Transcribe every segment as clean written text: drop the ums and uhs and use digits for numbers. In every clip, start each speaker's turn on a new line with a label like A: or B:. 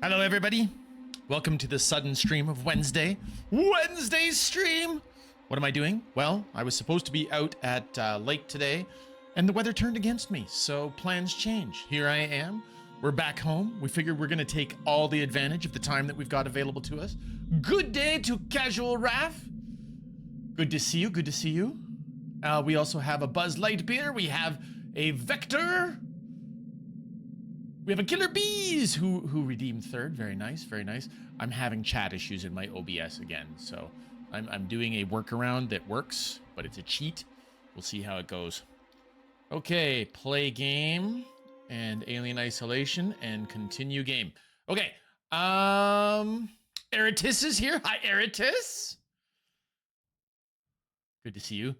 A: Hello, everybody. Welcome to the sudden stream of Wednesday. Wednesday's stream! What am I doing? Well, I was supposed to be out at Lake today, and the weather turned against me, so plans change. Here I am. We're back home. We figured we're going to take all the advantage of the time that we've got available to us. Good day to Casual Raf. Good to see you. Good to see you. We also have a Buzz Lightyear. We have a Vector. We have a Killer Bees who redeemed third. Very nice, very nice. I'm having chat issues in my OBS again, so I'm doing a workaround that works, but it's a cheat. We'll see how it goes. Okay, play game and Alien Isolation and continue game. Okay, Eritis is here. Hi, Eritis. Good to see you.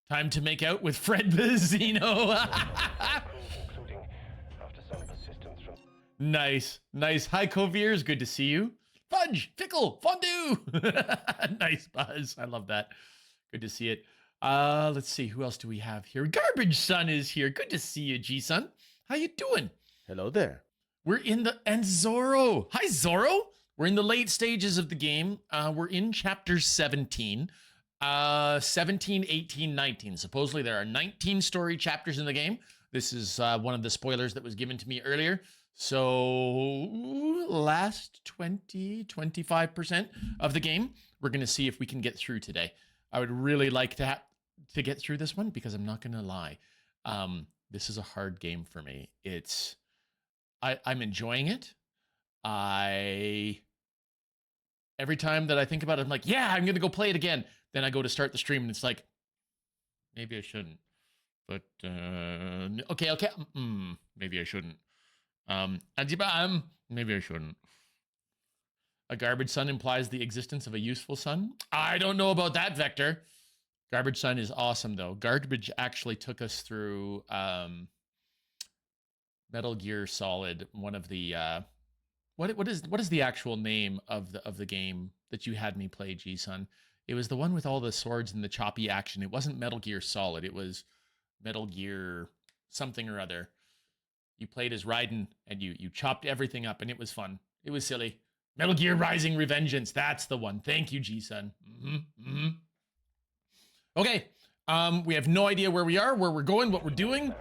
A: Time to make out with Fred Bazzino. Nice, nice. Hi, Coviers. Good to see you. Fudge, Fickle, Fondue. Nice, Buzz. I love that. Good to see it. Let's see. Who else do we have here? Garbage Son is here. Good to see you, G-Son. How you doing?
B: Hello there.
A: We're in the... And Zorro. Hi, Zorro. We're in the late stages of the game. We're in chapter 17. 17, 18, 19. Supposedly there are 19 story chapters in the game. This is one of the spoilers that was given to me earlier. So last 20, 25% of the game, we're going to see if we can get through today. I would really like to get through this one because I'm not going to lie. This is a hard game for me. I'm enjoying it. Every time that I think about it, I'm like, yeah, I'm going to go play it again. Then I go to start the stream and it's like, maybe I shouldn't. But, okay. Maybe I shouldn't. Maybe I shouldn't. A garbage son implies the existence of a useful son. I don't know about that, Vector. Garbage son is awesome, though. Garbage actually took us through Metal Gear Solid. One of the what is the actual name of the game that you had me play, G-Son? It was the one with all the swords and the choppy action. It wasn't Metal Gear Solid. It was Metal Gear something or other. You played as Raiden, and you chopped everything up, and it was fun. It was silly. Metal Gear Rising Revengeance. That's the one. Thank you, G-Son. Okay. We have no idea where we are, where we're going, what we're doing.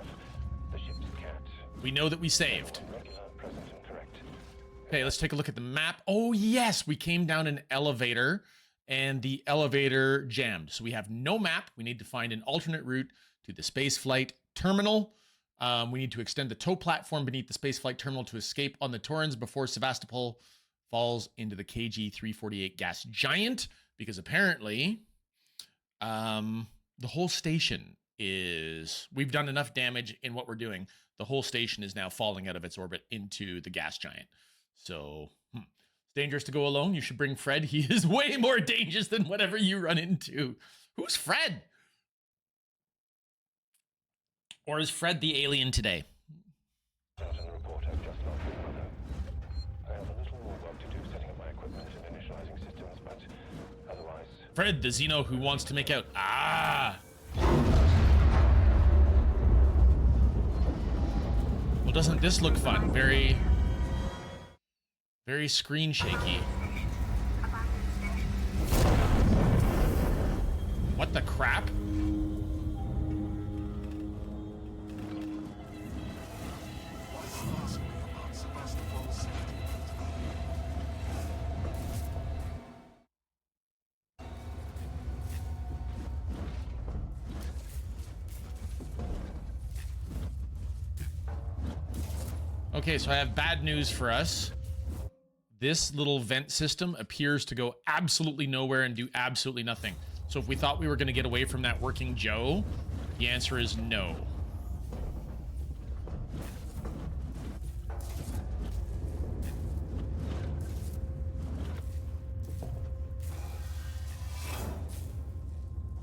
A: We know that we saved. Okay, let's take a look at the map. Oh, yes. We came down an elevator, and the elevator jammed. So we have no map. We need to find an alternate route to the spaceflight terminal. We need to extend the tow platform beneath the spaceflight terminal to escape on the Torrens before Sevastopol falls into the KG-348 gas giant, because apparently the whole station is... We've done enough damage in what we're doing. The whole station is now falling out of its orbit into the gas giant. So, it's dangerous to go alone. You should bring Fred. He is way more dangerous than whatever you run into. Who's Fred? Or is Fred the alien today? Fred, the Xeno who wants to make out. Ah! Well, doesn't this look fun? Very screen shaky. What the crap? Okay, so I have bad news for us. This little vent system appears to go absolutely nowhere and do absolutely nothing. So if we thought we were going to get away from that working Joe, the answer is no.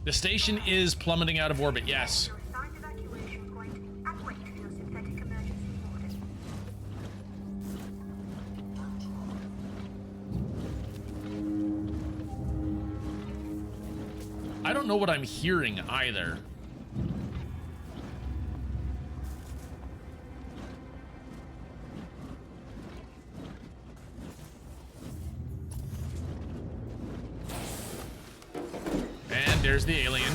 A: The station is plummeting out of orbit, yes. I don't know what I'm hearing either. there's the alien.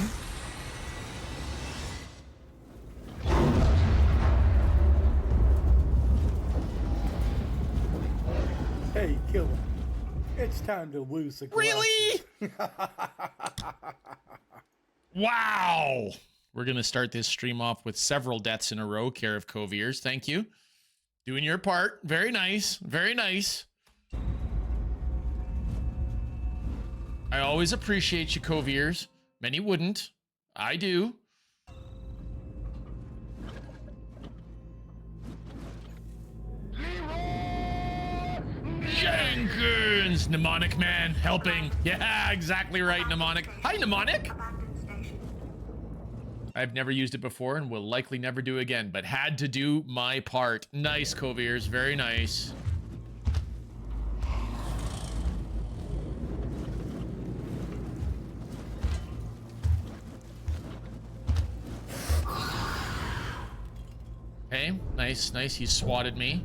B: Hey, Kila. It's time to lose the glasses.
A: Really? Wow. We're going to start this stream off with several deaths in a row, care of Coviers. Thank you. Doing your part. Very nice. Very nice. I always appreciate you, Coviers. Many wouldn't. I do. Jenkins! Mnemonic man, helping. Yeah, exactly right, Mnemonic. Hi, Mnemonic! I've never used it before and will likely never do again, but had to do my part. Nice, Coviers. Very nice. Okay, nice, nice. He swatted me.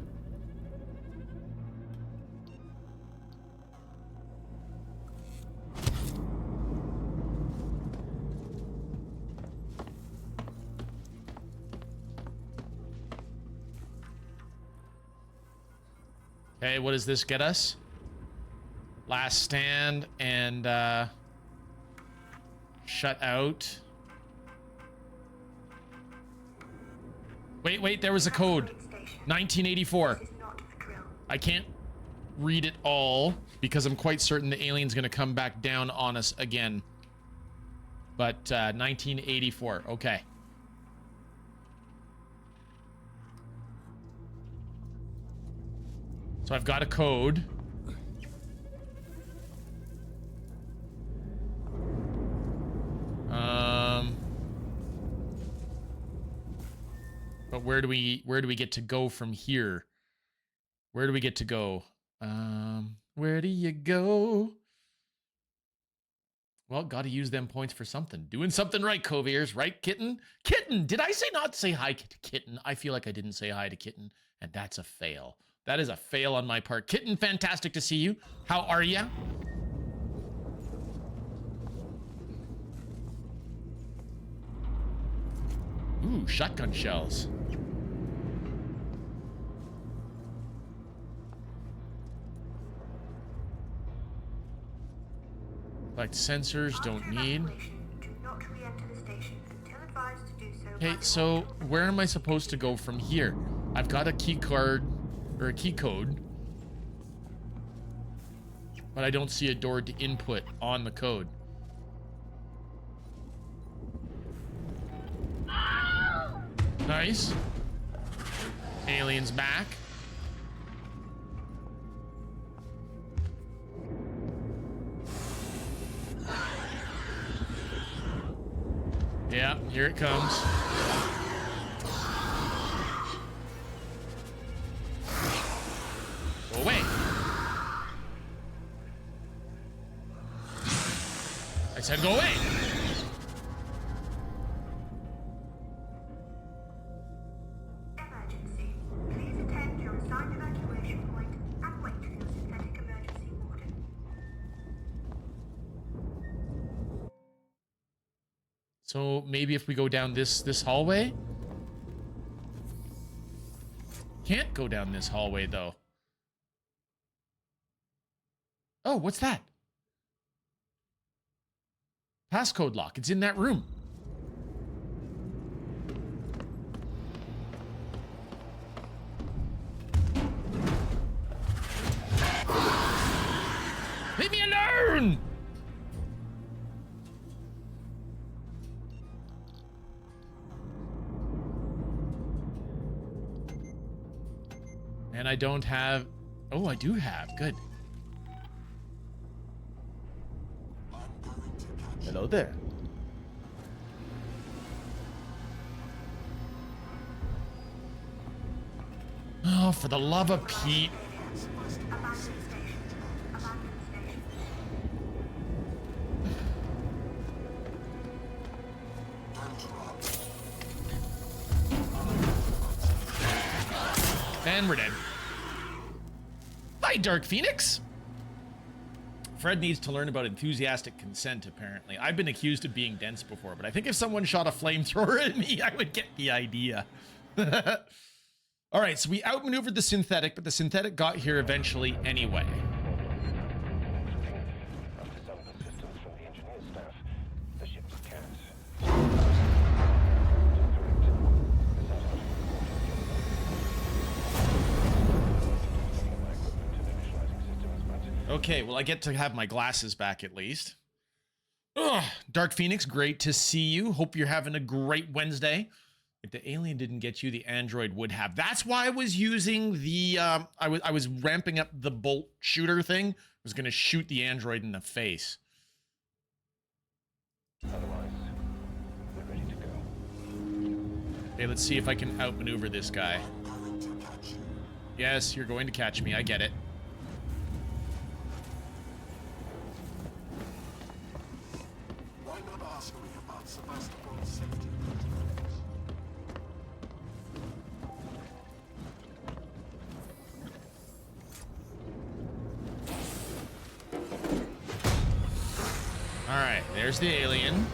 A: Okay, what does this get us? Last stand and shut out. Wait, there was a code. 1984. I can't read it all because I'm quite certain the alien's gonna come back down on us again. But 1984, okay. So I've got a code. But where do we get to go from here? Where do we get to go? Where do you go? Well, gotta use them points for something. Doing something right, Coviers, right, Kitten? Kitten, did I say not say hi to Kitten? I feel like I didn't say hi to Kitten, and that's a fail. That is a fail on my part. Kitten, fantastic to see you. How are ya? Ooh, shotgun shells. Like sensors, don't need. Okay, so where am I supposed to go from here? I've got a key card, or a key code. But I don't see a door to input on the code. Nice. Alien's back. Yeah, here it comes. Go away. I said go away.
C: Emergency. Please attend your assigned evacuation point and wait for your synthetic emergency warden.
A: So maybe if we go down this hallway? Can't go down this hallway though. Oh, what's that? Passcode lock. It's in that room. Leave me alone! And I don't have... Oh, I do have. Good.
B: Hello there.
A: Oh, for the love of Pete.
C: Abandon station. Abandon station.
A: And we're dead. Hi, Dark Phoenix. Fred needs to learn about enthusiastic consent, apparently. I've been accused of being dense before, but I think if someone shot a flamethrower at me, I would get the idea. All right, so we outmaneuvered the synthetic, but the synthetic got here eventually anyway. Okay, well, I get to have my glasses back at least. Ugh, Dark Phoenix, great to see you. Hope you're having a great Wednesday. If the alien didn't get you, the android would have. That's why I was using the, I was ramping up the bolt shooter thing. I was going to shoot the android in the face.
D: Otherwise, we're ready to go.
A: Okay, let's see if I can outmaneuver this guy. Yes, you're going to catch me. I get it.
E: Why not ask me about Sevastopol's safety?
A: All right, there's the alien.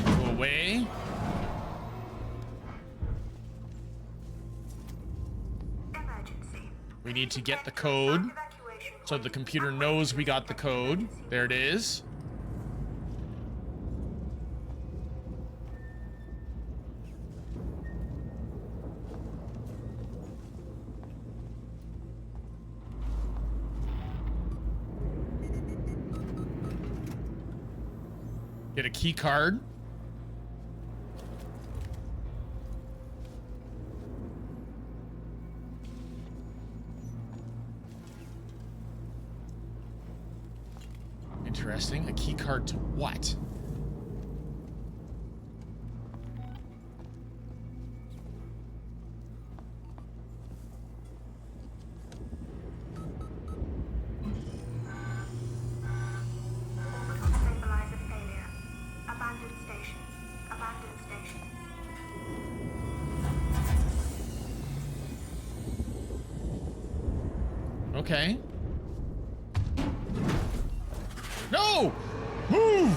A: Go away.
C: Emergency.
A: We need to get the code
C: Evacuation
A: so the
C: point.
A: computer knows we got the code. There it is. Get a key card. Interesting. A key card to what?
C: Orbital stabilizer failure. Abandoned station. Abandoned station.
A: Okay. No! Move!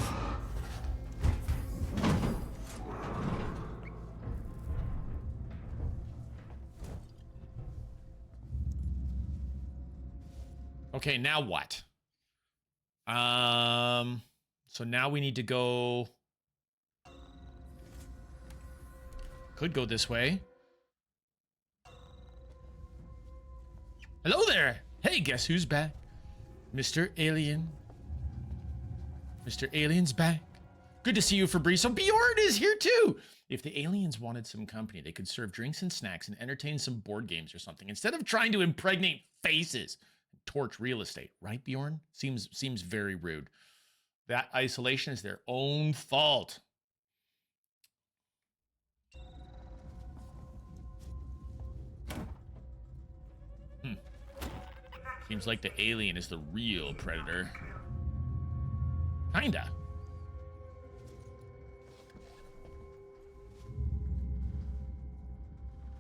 A: Okay, now what? So now we need to go. Could go this way. Hello there! Hey, guess who's back? Mr. Alien. Mr. Alien's back. Good to see you, Fabrizio. Bjorn is here too! If the aliens wanted some company, they could serve drinks and snacks and entertain some board games or something, instead of trying to impregnate faces and torch real estate. Right, Bjorn? Seems very rude. That isolation is their own fault. Seems like the alien is the real predator. Kinda.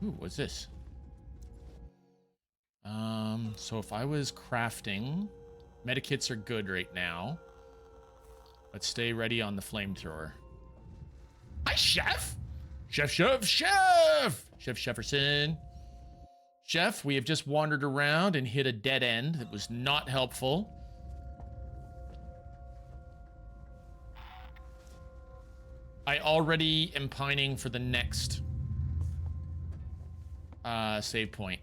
A: Ooh, what's this? So if I was crafting, medikits are good right now. Let's stay ready on the flamethrower. Hi, Chef! Chef! Chef Jefferson. Chef, we have just wandered around and hit a dead end that was not helpful. I already am pining for the next save point.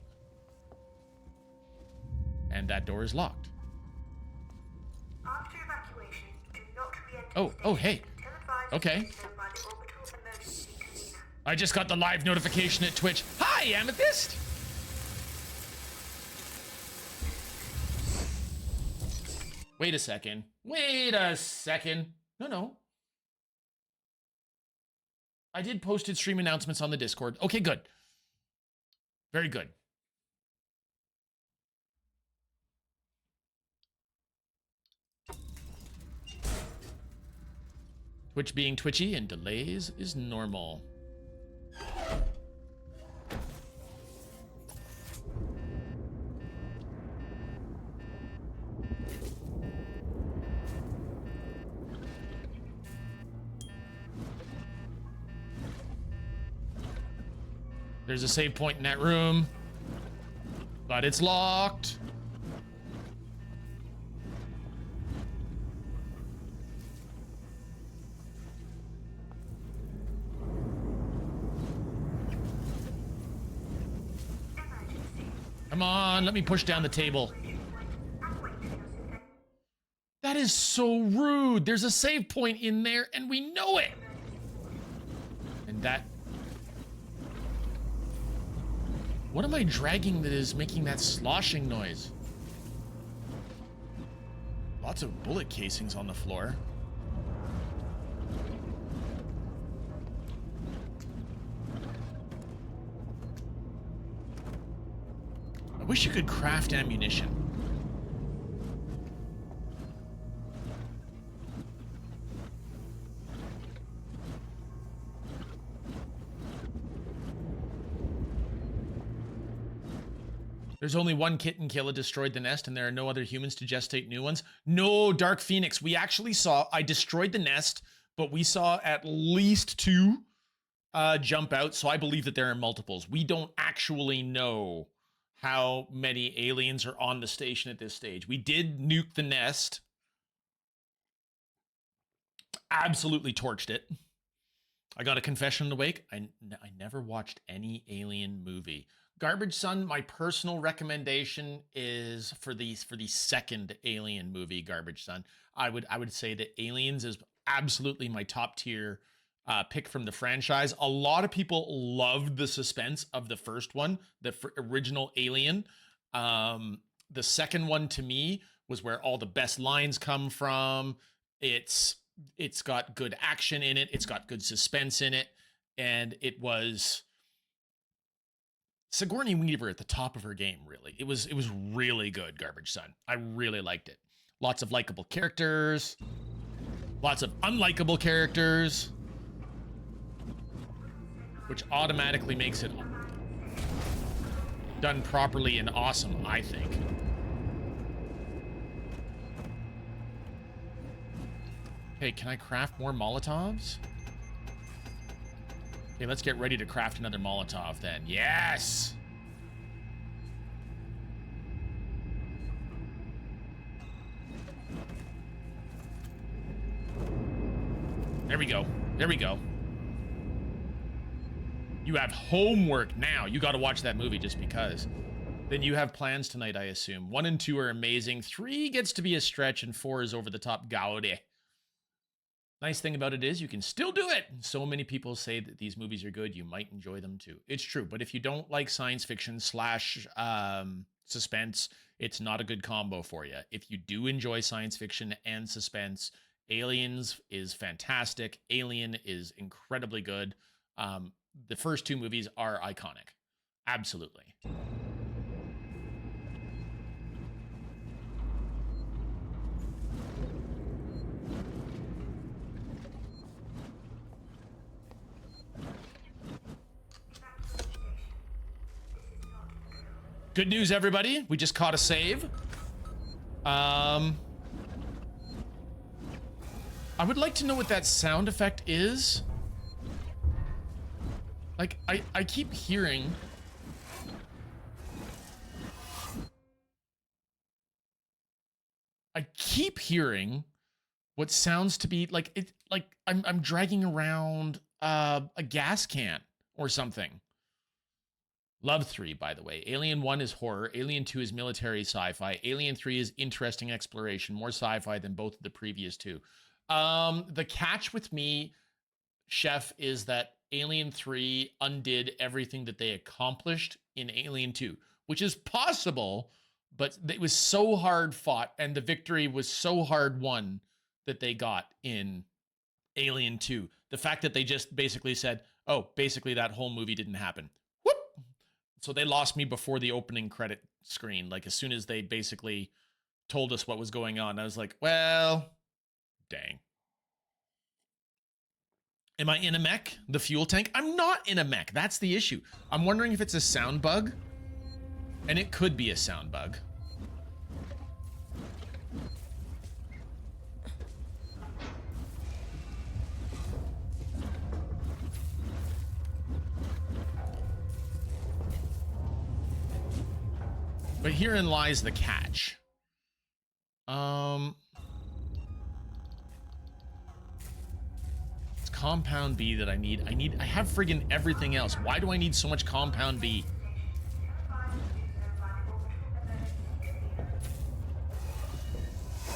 A: And that door is locked.
C: After evacuation, do not re-enter
A: Oh,
C: the
A: oh,
C: station
A: hey.
C: until advised
A: Okay.
C: to do so by the orbital emergency convener.
A: I just got the live notification at Twitch. Hi, Amethyst! Wait a second. Wait a second. No. I did posted stream announcements on the Discord. Okay, good. Very good. Twitch being twitchy and delays is normal. There's a save point in that room, but it's locked. Come on, let me push down the table. That is so rude. There's a save point in there and we know it. And that... What am I dragging that is making that sloshing noise? Lots of bullet casings on the floor. I wish you could craft ammunition. There's only one kitten. Kila destroyed the nest and there are no other humans to gestate new ones. No, Dark Phoenix. We actually saw, I destroyed the nest, but we saw at least 2 jump out. So I believe that there are multiples. We don't actually know how many aliens are on the station at this stage. We did nuke the nest. Absolutely torched it. I got a confession in the wake. I never watched any alien movie. Garbage Son, my personal recommendation is for the second Alien movie, Garbage Son. I would say that Aliens is absolutely my top tier pick from the franchise. A lot of people loved the suspense of the first one, the original Alien. The second one to me was where all the best lines come from. It's got good action in it. It's got good suspense in it, and it was Sigourney Weaver at the top of her game, really. It was really good, Garbage Son. I really liked it. Lots of likable characters. Lots of unlikable characters. Which automatically makes it done properly and awesome, I think. Okay, can I craft more Molotovs? Okay, let's get ready to craft another Molotov then. Yes! There we go. There we go. You have homework now. You got to watch that movie just because. Then you have plans tonight, I assume. 1 and 2 are amazing. 3 gets to be a stretch, and 4 is over the top gaudy. Nice thing about it is you can still do it. So many people say that these movies are good. You might enjoy them too. It's true. But if you don't like science fiction / suspense, it's not a good combo for you. If you do enjoy science fiction and suspense, Aliens is fantastic. Alien is incredibly good. The first 2 movies are iconic. Absolutely. Good news, everybody. We just caught a save. I would like to know what that sound effect is. Like, I keep hearing... what sounds to be like it, like I'm dragging around a gas can or something. Love 3, by the way. Alien 1 is horror. Alien 2 is military sci-fi. Alien 3 is interesting exploration, more sci-fi than both of the previous 2. The catch with me, Chef, is that Alien 3 undid everything that they accomplished in Alien 2, which is possible, but it was so hard fought, and the victory was so hard won that they got in Alien 2. The fact that they just basically said, oh, basically that whole movie didn't happen. Whoop! So they lost me before the opening credit screen. Like, as soon as they basically told us what was going on, I was like, well, dang. Am I in a mech? The fuel tank? I'm not in a mech. That's the issue. I'm wondering if it's a sound bug. And it could be a sound bug. But herein lies the catch. It's compound B that I need. I have friggin' everything else. Why do I need so much compound B?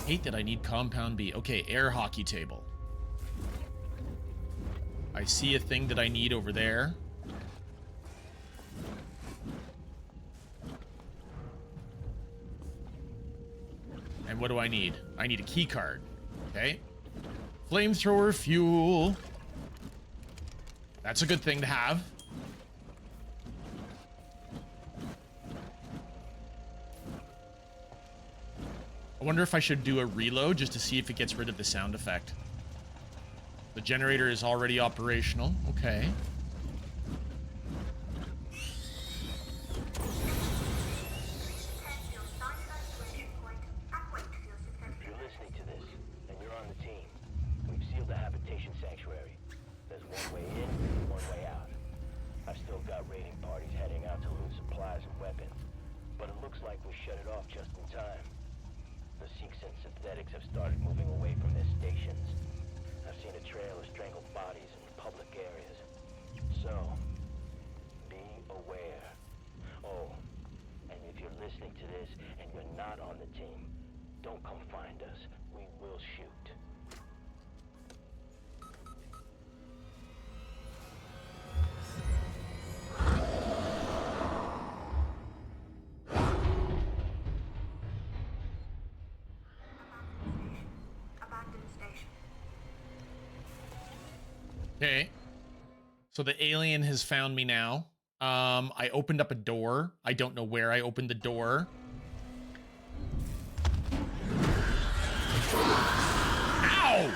A: Hate that I need compound B. Okay, air hockey table. I see a thing that I need over there. And what do I need? I need a key card. Okay. Flamethrower fuel. That's a good thing to have. I wonder if I should do a reload just to see if it gets rid of the sound effect. The generator is already operational. Okay.
D: If you're listening to this, and you're on the team, we've sealed the habitation sanctuary. There's one way in, one way out. I've still got raiding parties heading out to loot supplies and weapons, but it looks like we shut it off just in time. The Sikhs and synthetics have started moving away from their stations. I've seen a trail of strangled bodies in public areas. So, be aware. Oh, and if you're listening to this and you're not on the team, don't come find us. We will shoot.
C: Abandoned station.
A: Okay. So the alien has found me now. I opened up a door. I don't know where I opened the door. Ow!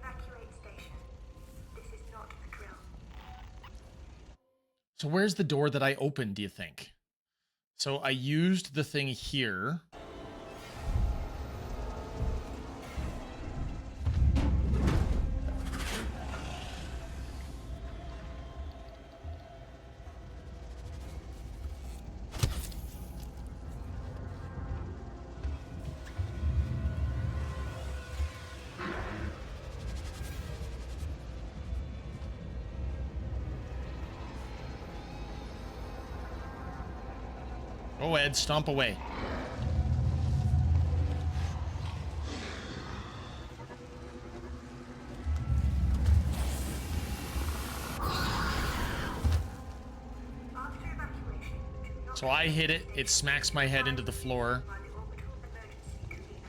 C: Evacuate station. This is not a drill.
A: So where's the door that I opened, do you think? So I used the thing here. Go Ed, stomp away.
C: After evacuation, do not
A: So I hit it, it smacks my head into the floor.
C: by the orbital emergency convener.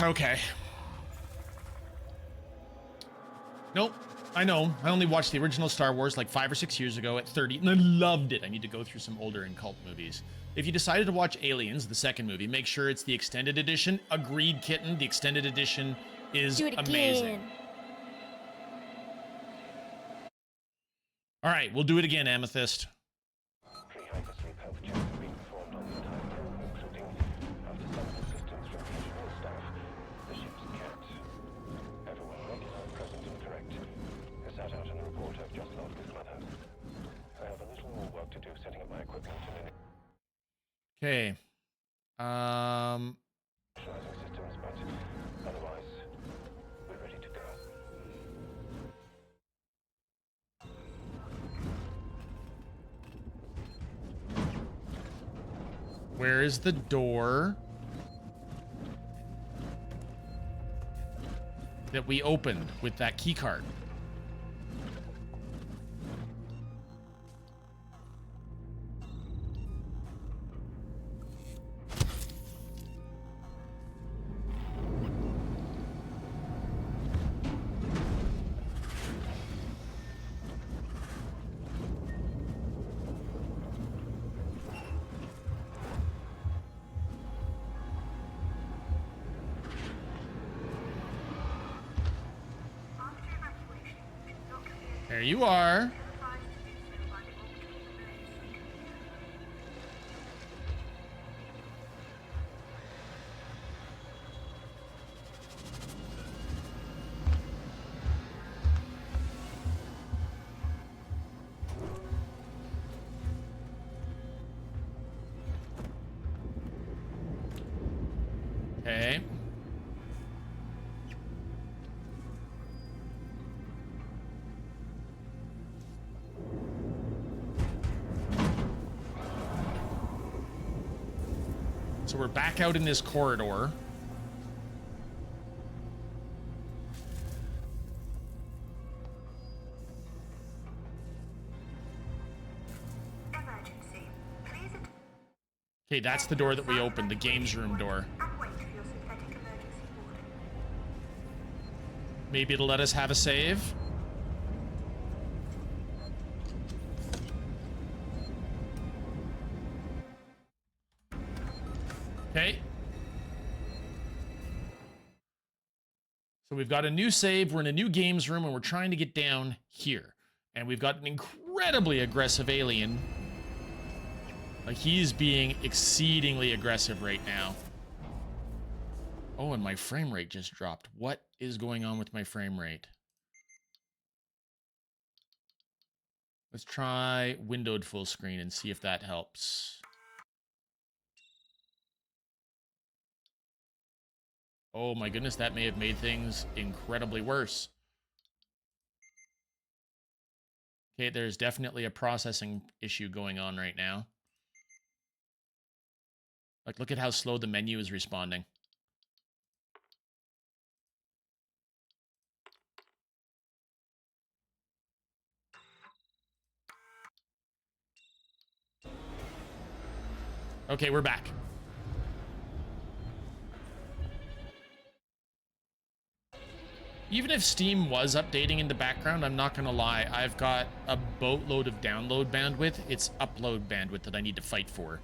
A: Okay. Nope. I know. I only watched the original Star Wars like 5 or 6 years ago at 30, and I loved it. I need to go through some older and cult movies. If you decided to watch Aliens, the second movie, make sure it's the extended edition. Agreed, kitten. The extended edition is
F: Do it
A: amazing.
F: again.
A: All right, we'll do it again, Amethyst.
D: Pre-hypersleep health checks have been performed on the entire crew, including after some assistance from the engineering staff. The ship's kept. Everyone regular, present and correct. I sat out in the report I've just logged with Mother. I have a little more work to do setting up my equipment and
A: Okay.
D: initializing systems, but otherwise, we're ready to go.
A: Where is the door that we opened with that key card? There you are. Okay. So we're back out in this corridor.
C: Emergency. Please
A: Okay, that's the door that we opened, the games room door.
C: and wait for your synthetic emergency warning.
A: Maybe it'll let us have a save. Okay. So we've got a new save, we're in a new games room, and we're trying to get down here. And we've got an incredibly aggressive alien. Like, he's being exceedingly aggressive right now. Oh, and my frame rate just dropped. What is going on with my frame rate? Let's try windowed full screen and see if that helps. Oh my goodness, that may have made things incredibly worse. Okay, there's definitely a processing issue going on right now. Like, look at how slow the menu is responding. Okay, we're back. Even if Steam was updating in the background, I'm not gonna lie, I've got a boatload of download bandwidth. It's upload bandwidth that I need to fight for.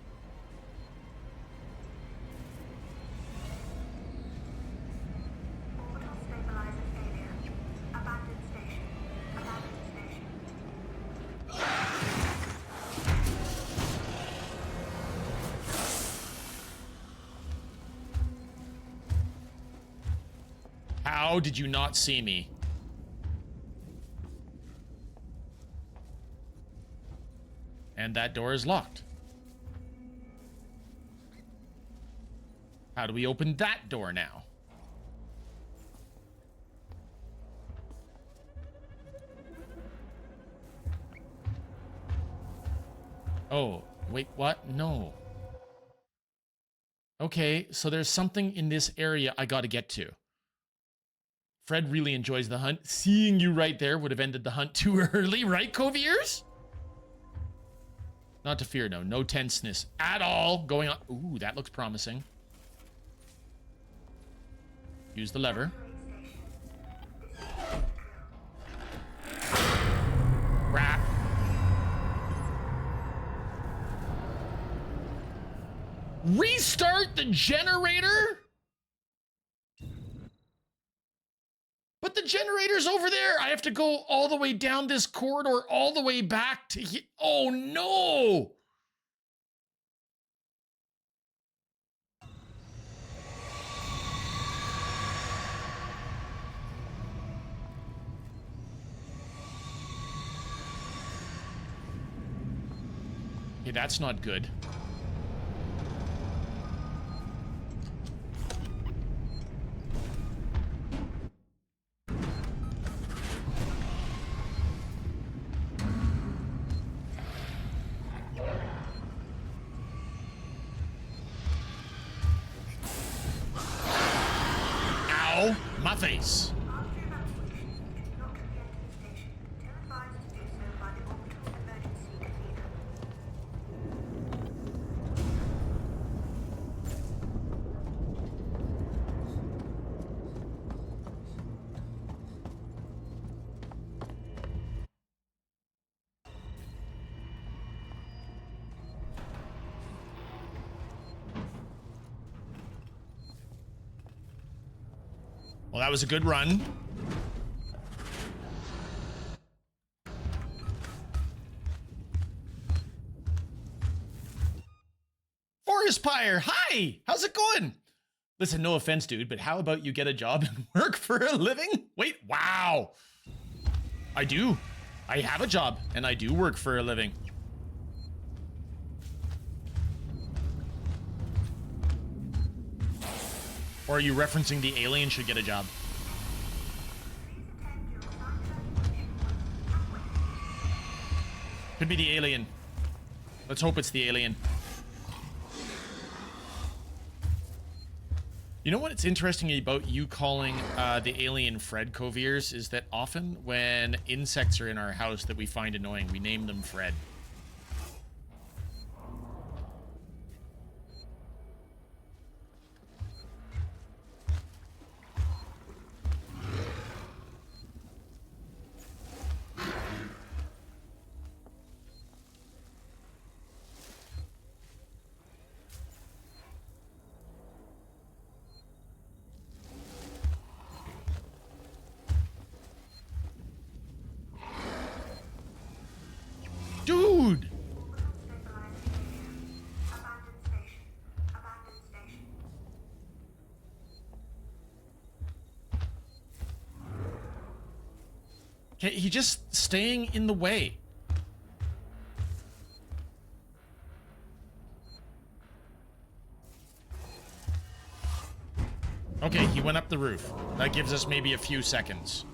C: Orbital stabilizer failure. Abandoned station. Abandoned station.
A: How did you not see me? And that door is locked. How do we open that door now? Oh, wait, what? No. Okay, so there's something in this area I gotta get to. Fred really enjoys the hunt. Seeing you right there would have ended the hunt too early, right, Coviers? Not to fear, no. No tenseness at all going on. Ooh, that looks promising. Use the lever. Crap. Restart the generator? But the generator's over there. I have to go all the way down this corridor, all the way back to here. Oh, no. Okay, that's not good. Ow, my face.
C: After evacuation, do not re-enter the station until advised to do so by the orbital emergency convener.
A: Well, that was a good run. Forest Pyre. Hi, how's it going? Listen, no offense, dude, but how about you get a job and work for a living? Wait, wow. I do. I have a job and I do work for a living. Or are you referencing the alien should get a job? Could be the alien. Let's hope it's the alien. You know what's interesting about you calling the alien Fred Coviers is that often when insects are in our house that we find annoying, we name them Fred. Dude!
C: Abandoned station. Abandoned station.
A: Okay, he just staying in the way. Okay, he went up the roof. That gives us maybe a few seconds.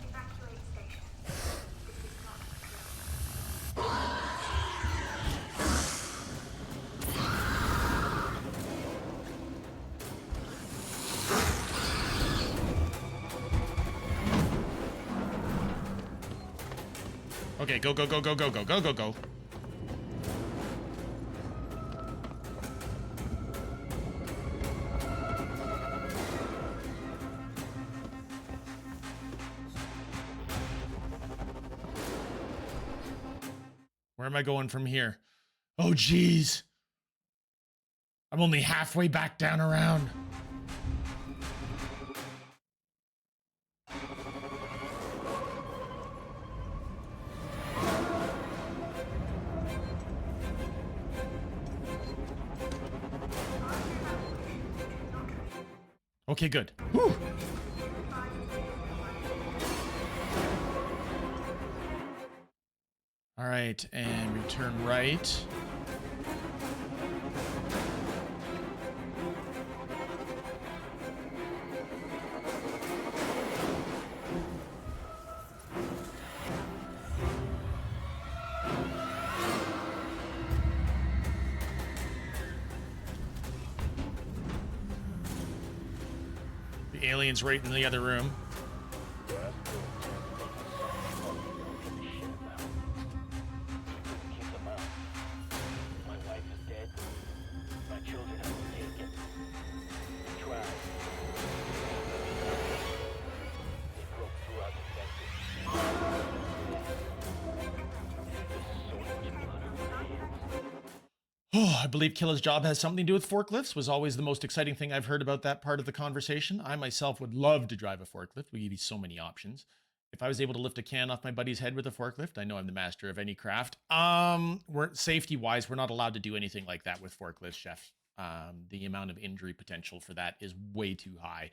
C: Evacuate station. This is not a drill.
A: Okay, go, go, go, go, go, go, go, go, go. Where am I going from here? Oh, geez. I'm only halfway back down around. Okay, good. Whew. All right, and we turn right. The alien's right in the other room.
D: Keep them out. My wife is dead. My children have been taken. We tried. They broke through our defenses. There's so much blood on my hands.
A: Oh, I believe Kila's job has something to do with forklifts. Was always the most exciting thing I've heard about that part of the conversation. I myself would love to drive a forklift. We give you so many options. If I was able to lift a can off my buddy's head with a forklift, I know I'm the master of any craft. We're safety-wise, we're not allowed to do anything like that with forklifts, chef. The amount of injury potential for that is way too high.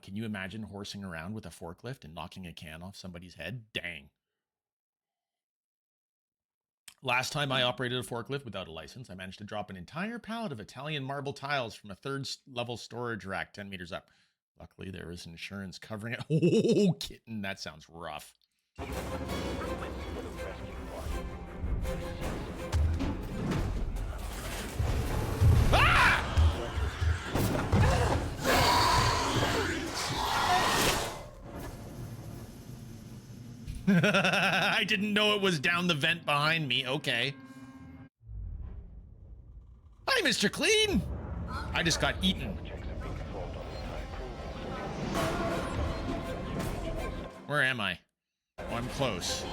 A: Can you imagine horsing around with a forklift and knocking a can off somebody's head? Dang. Last time I operated a forklift without a license, I managed to drop an entire pallet of Italian marble tiles from a third-level storage rack 10 meters up. Luckily, there was insurance covering it. Oh, kitten, that sounds rough. Ah! I didn't know it was down the vent behind me. Okay. Hi, Mr. Clean. I just got eaten. Where am I? Oh, I'm close.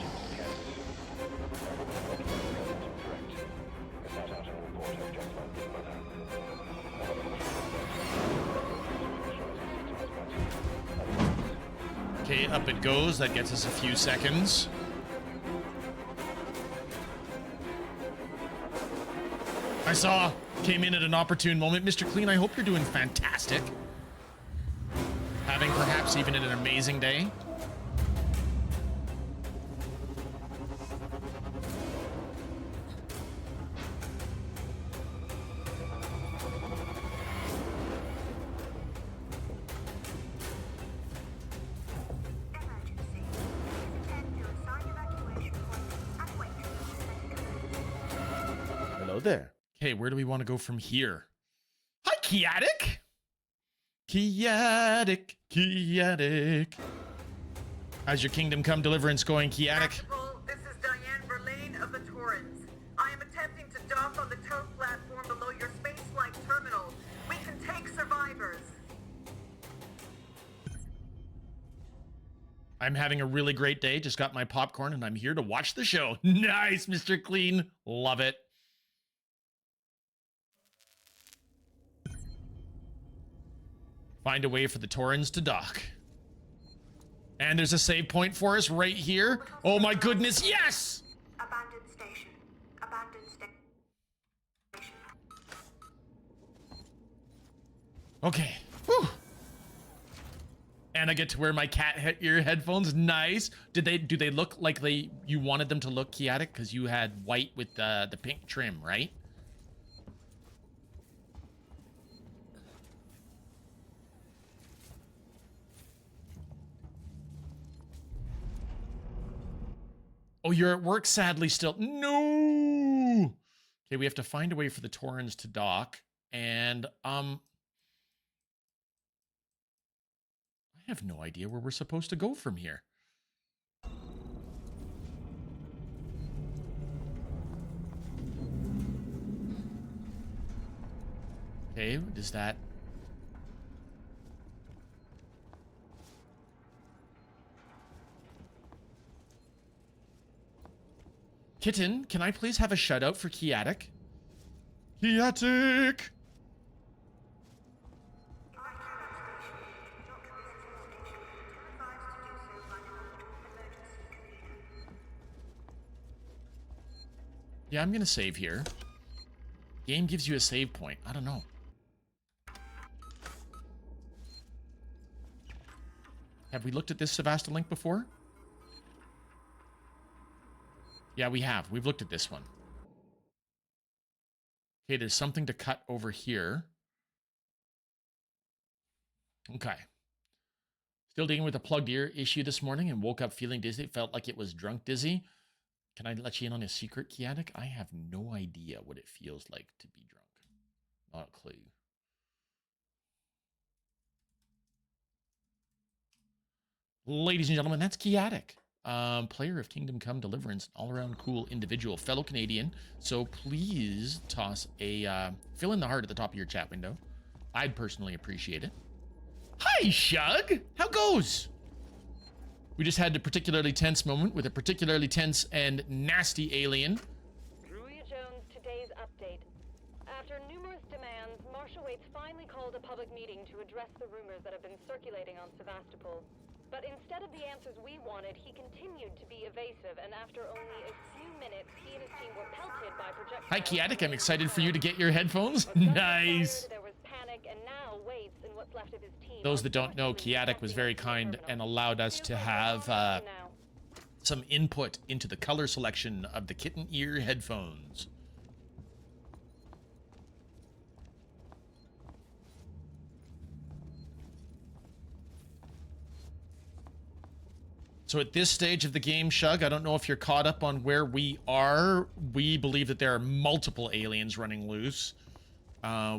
A: Okay, up it goes. That gets us a few seconds. I saw. Came in at an opportune moment. Mr. Clean, I hope you're doing fantastic. Having perhaps even an amazing day.
C: Emergency. Attend to assigned evacuation point and wait for the command.
A: Hello there. Okay, where do we want to go from here? Hi, Kiatic! Kiatic. How's your Kingdom Come Deliverance going, Kiatic?
F: Tactical, this is Diane Verlaine of the Torrens. I am attempting to dock on the tow platform below your space flight terminal. We can take survivors.
A: I'm having a really great day. Just got my popcorn and I'm here to watch the show. Nice, Mr. Clean. Love it. Find a way for the Torrens to dock. And there's a save point for us right here. Oh my goodness, yes!
C: Abandoned station. Abandoned station.
A: Okay. Whew. And I get to wear my cat ear headphones. Nice. Do they look like you wanted them to look, Kiatic? Because you had white with the pink trim, right? Oh, you're at work, sadly, still. No! Okay, we have to find a way for the Torrens to dock. And, I have no idea where we're supposed to go from here. Okay, does that... Kitten, can I please have a shutout for Kiatic? Kiatic! Yeah, I'm gonna save here. Game gives you a save point. I don't know. Have we looked at this Sevastopol link before? Yeah, we have. We've looked at this one. Okay, there's something to cut over here. Okay. Still dealing with a plugged ear issue this morning and woke up feeling dizzy. Felt like it was drunk dizzy. Can I let you in on a secret, Kiatic? I have no idea what it feels like to be drunk. Not a clue. Ladies and gentlemen, that's Kiatic. Player of Kingdom Come Deliverance, all-around cool individual, fellow Canadian. So please toss a fill in the heart at the top of your chat window. I'd personally appreciate it. Hi, Shug! How goes? We just had a particularly tense moment with a particularly tense and nasty alien.
G: Druia Jones, today's update. After numerous demands, Marshal Waits finally called a public meeting to address the rumors that have been circulating on Sevastopol. But instead of the answers we wanted, he continued to be evasive, and after only a few minutes, he and his team were pelted by projectiles.
A: Hi, Kiatic. I'm excited for you to get your headphones. Nice.
G: There was panic, and now Waits and what's left of his team.
A: Those that don't know, Kiatic was very kind and allowed us to have some input into the color selection of the kitten ear headphones. So at this stage of the game, Shug, I don't know if you're caught up on where we are. We believe that there are multiple aliens running loose.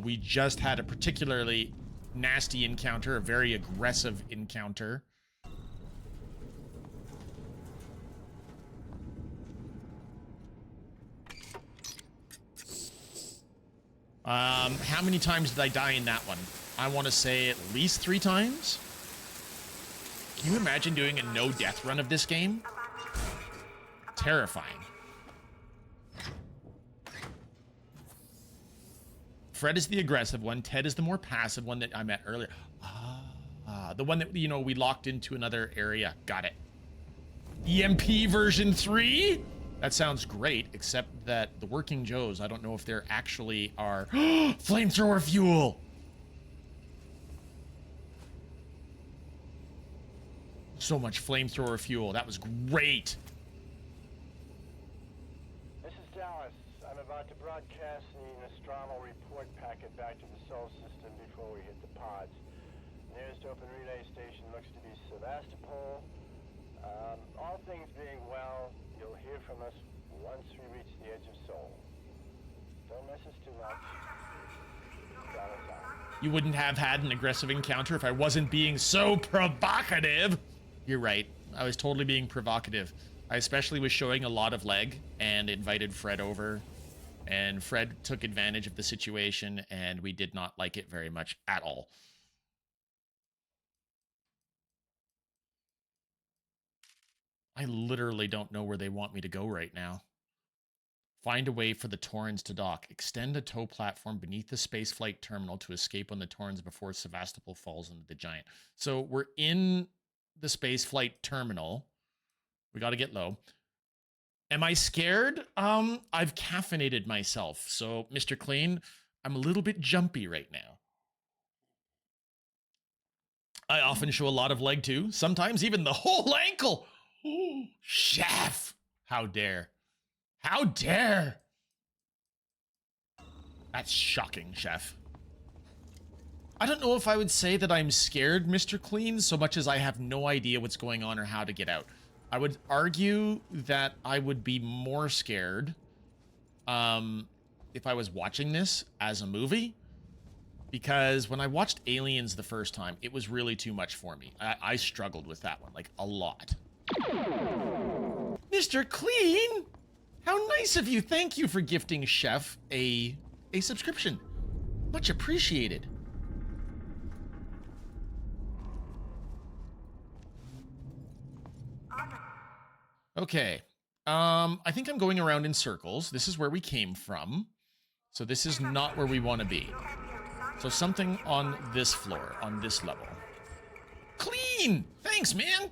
A: We just had a particularly nasty encounter, a very aggressive encounter. How many times did I die in that one? I want to say at least 3 times. Can you imagine doing a no-death run of this game? terrifying. Fred is the aggressive one. Ted is the more passive one that I met earlier. The one that, you know, we locked into another area. Got it. EMP version 3? That sounds great, except that the Working Joes, I don't know if there actually are... Flamethrower fuel! So much flamethrower fuel. That was great.
D: This is Dallas. I'm about to broadcast the Nostromo report packet back to the Sol system before we hit the pods. Nearest open relay station looks to be Sevastopol. All things being well, you'll hear from us once we reach the edge of Sol. Don't miss us too much. Dallas out.
A: You wouldn't have had an aggressive encounter if I wasn't being so provocative. You're right. I was totally being provocative. I especially was showing a lot of leg and invited Fred over. And Fred took advantage of the situation, and we did not like it very much at all. I literally don't know where they want me to go right now. Find a way for the Torrens to dock. Extend a tow platform beneath the spaceflight terminal to escape on the Torrens before Sevastopol falls into the Giant. So we're in the spaceflight terminal. We got to get low. Am I scared? I've caffeinated myself. So, Mr. Clean, I'm a little bit jumpy right now. I often show a lot of leg too. Sometimes even the whole ankle. Oh, chef. How dare. How dare. That's shocking, chef. I don't know if I would say that I'm scared, Mr. Clean, so much as I have no idea what's going on or how to get out. I would argue that I would be more scared if I was watching this as a movie. Because when I watched Aliens the first time, it was really too much for me. I struggled with that one, like, a lot. Mr. Clean! How nice of you. Thank you for gifting Chef a subscription. Much appreciated. Okay. I think I'm going around in circles. This is where we came from. So this is not where we want to be. So something on this floor, on this level. Clean! Thanks, man!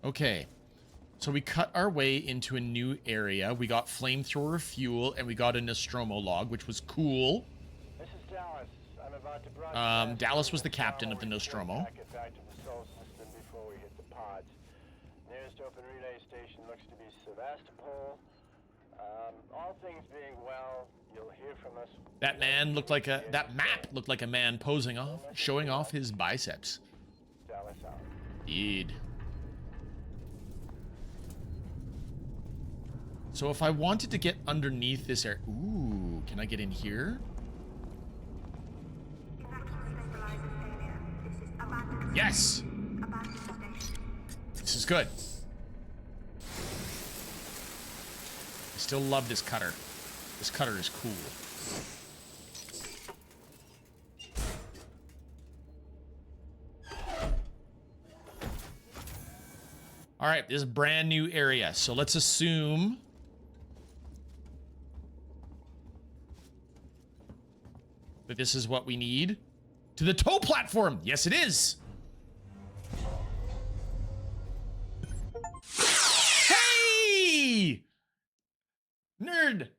A: Okay. So we cut our way into a new area. We got flamethrower fuel, and we got a Nostromo log, which was cool.
D: This is Dallas. I'm about to broadcast
A: Dallas was the captain of the Nostromo.
D: packet back to the Sol system before we hit the pods. Nearest open relay station looks to be Sevastopol. All things being well, you'll hear from us.
A: That man looked like a... That map looked like a man posing off, showing off his biceps.
D: Dallas out.
A: Indeed. So if I wanted to get underneath this area... Ooh, can I get in here? Yes! This is good. I still love this cutter. This cutter is cool. All right, this is a brand new area, so let's assume that this is what we need. To the tow platform! Yes, it is! Hey! Nerd!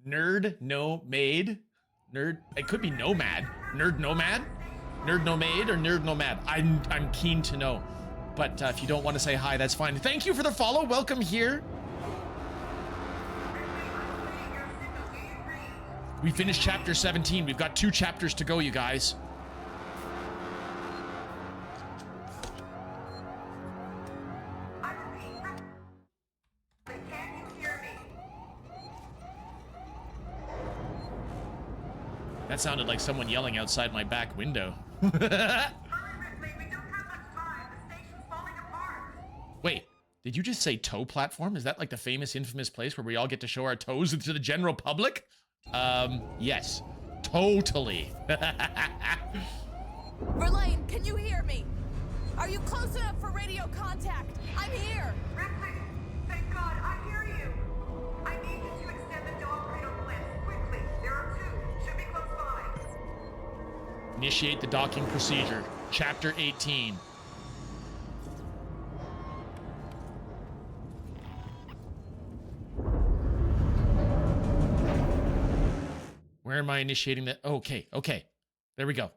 A: Nerd, no, maid. Nerd, it could be nomad. Nerd nomad? Nerd nomade or nerd nomad? I'm keen to know. But if you don't want to say hi, that's fine. Thank you for the follow. Welcome here. We finished chapter 17. We've got 2 chapters to go, you guys. That sounded like someone yelling outside my back window. Wait, did you just say tow platform? Is that like the famous, infamous place where we all get to show our toes to the general public? Yes, totally.
H: Verlaine, can you hear me? Are you close enough for radio contact? I'm here.
F: Ripley, thank God, I hear you. I need you to extend the dog cradle clamps quickly. There are two. Should be close by.
A: Initiate the docking procedure. Chapter 18. Where am I initiating that? Okay, okay. There we go.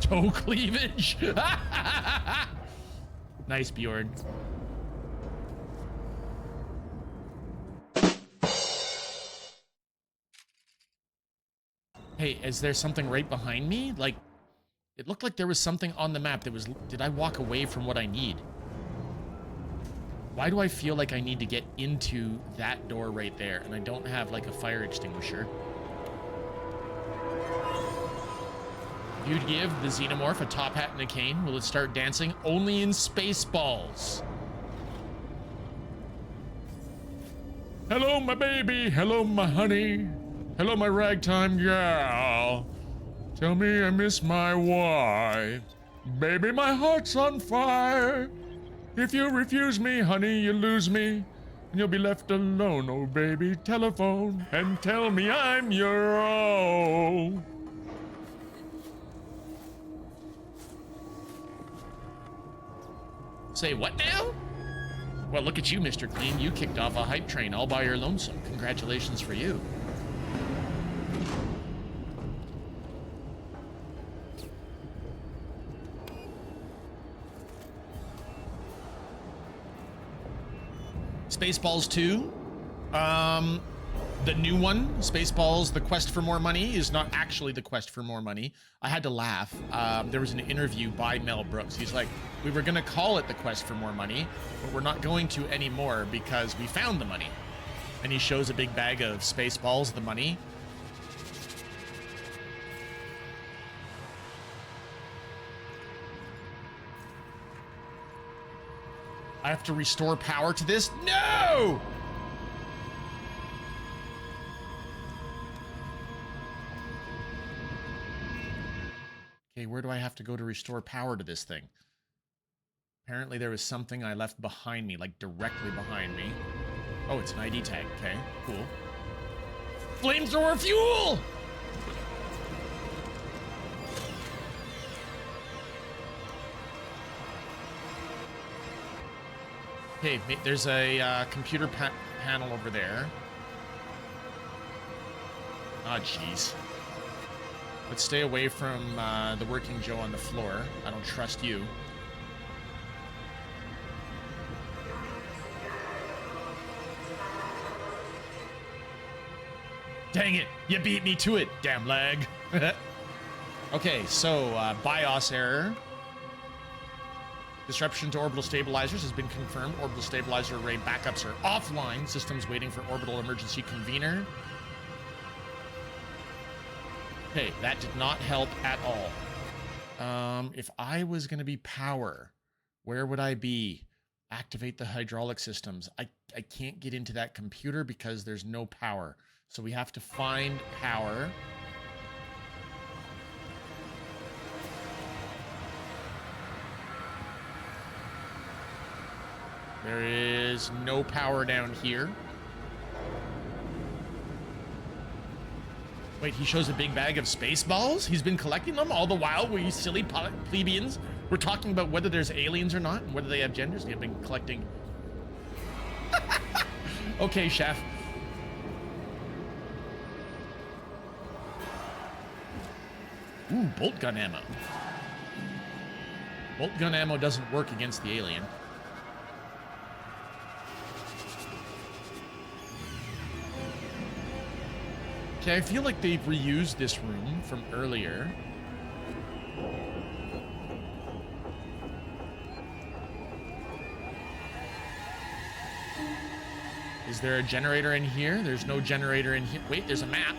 A: Toe cleavage. Nice, Bjorn. Hey, is there something right behind me? Like, it looked like there was something on the map that was... Did I walk away from what I need? Why do I feel like I need to get into that door right there and I don't have, like, a fire extinguisher? If you'd give the xenomorph a top hat and a cane, will it start dancing? Only in Spaceballs. Hello, my baby. Hello, my honey. Hello, my ragtime gal. Tell me I miss my wife. Baby, my heart's on fire. If you refuse me, honey, you lose me. And you'll be left alone, oh baby. Telephone and tell me I'm your own. Say what now? Well, look at you, Mr. Clean. You kicked off a hype train all by your lonesome. Congratulations for you. Spaceballs 2. The new one, Spaceballs, The Quest for More Money, is not actually The Quest for More Money. I had to laugh. There was an interview by Mel Brooks. He's like, we were going to call it The Quest for More Money, but we're not going to anymore because we found the money. And he shows a big bag of Spaceballs, the money. I have to restore power to this? No! Okay, where do I have to go to restore power to this thing? Apparently there was something I left behind me, like directly behind me. Oh, it's an ID tag. Okay, cool. Flamethrower fuel! Okay, there's a computer panel over there. Ah, jeez. Let's stay away from the working Joe on the floor. I don't trust you. Dang it! You beat me to it, damn lag. Okay, so BIOS error. Disruption to orbital stabilizers has been confirmed. Orbital stabilizer array backups are offline. Systems waiting for orbital emergency convener. Okay, that did not help at all. If I was going to be power, where would I be? Activate the hydraulic systems. I can't get into that computer because there's no power. So we have to find power. There is no power down here. Wait, he shows a big bag of Spaceballs? He's been collecting them all the while we silly plebeians we're talking about whether there's aliens or not and whether they have genders. They've been collecting. Okay, chef. Ooh, bolt gun ammo. Bolt gun ammo doesn't work against the alien. Okay, I feel like they've reused this room from earlier. Is there a generator in here? There's no generator in here. Wait, there's a map.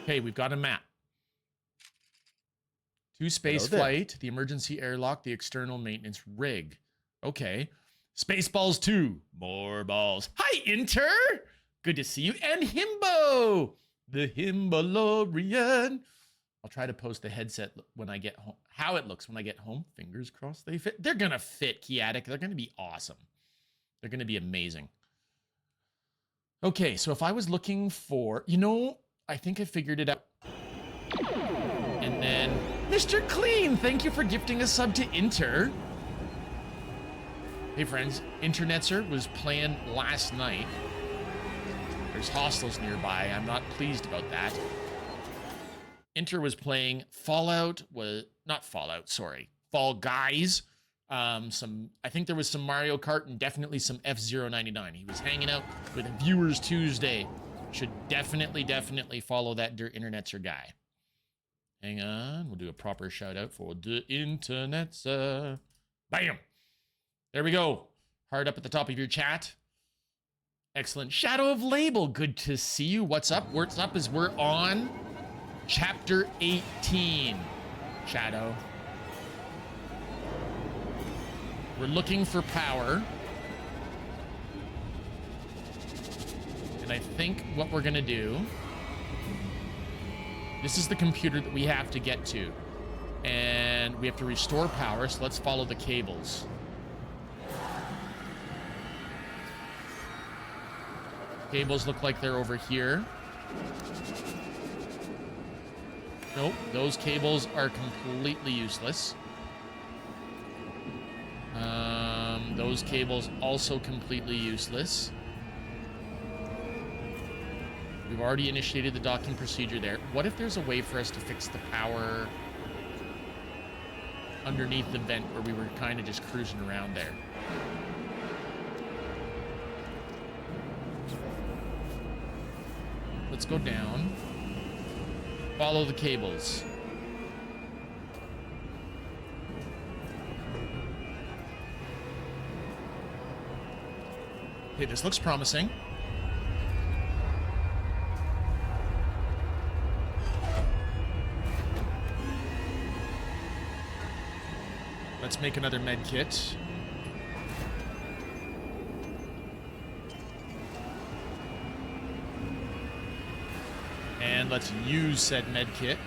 A: Okay, we've got a map. To space flight, the emergency airlock, the external maintenance rig. Okay. Spaceballs 2. More balls. Hi, Inter. Good to see you. And Himbo. The Himbalorian. I'll try to post the headset when I get home. How it looks when I get home. Fingers crossed they fit. They're going to fit, Kiatic. They're going to be awesome. They're going to be amazing. Okay, so if I was looking for... You know, I think I figured it out. And then... Mr. Clean, thank you for gifting a sub to Inter. Hey, friends. Internetser was playing last night. There's hostels nearby. I'm not pleased about that. Inter was playing Fallout, not Fallout, sorry, Fall Guys. I think there was some Mario Kart and definitely some F-Zero 99. He was hanging out with Viewers Tuesday. Should definitely follow that Internetser guy. Hang on, we'll do a proper shout out for the Internetser. Bam! There we go. Hard up at the top of your chat. Excellent. Shadow of Label, good to see you. What's up? What's up is we're on Chapter 18, Shadow. We're looking for power. And I think what we're gonna do... This is the computer that we have to get to. And we have to restore power, so let's follow the cables. Cables look like they're over here. Nope, those cables are completely useless. Those cables also completely useless. We've already initiated the docking procedure there. What if there's a way for us to fix the power underneath the vent where we were kind of just cruising around there? Let's go down. Follow the cables. Okay, this looks promising. Let's make another med kit. And let's use said med kit.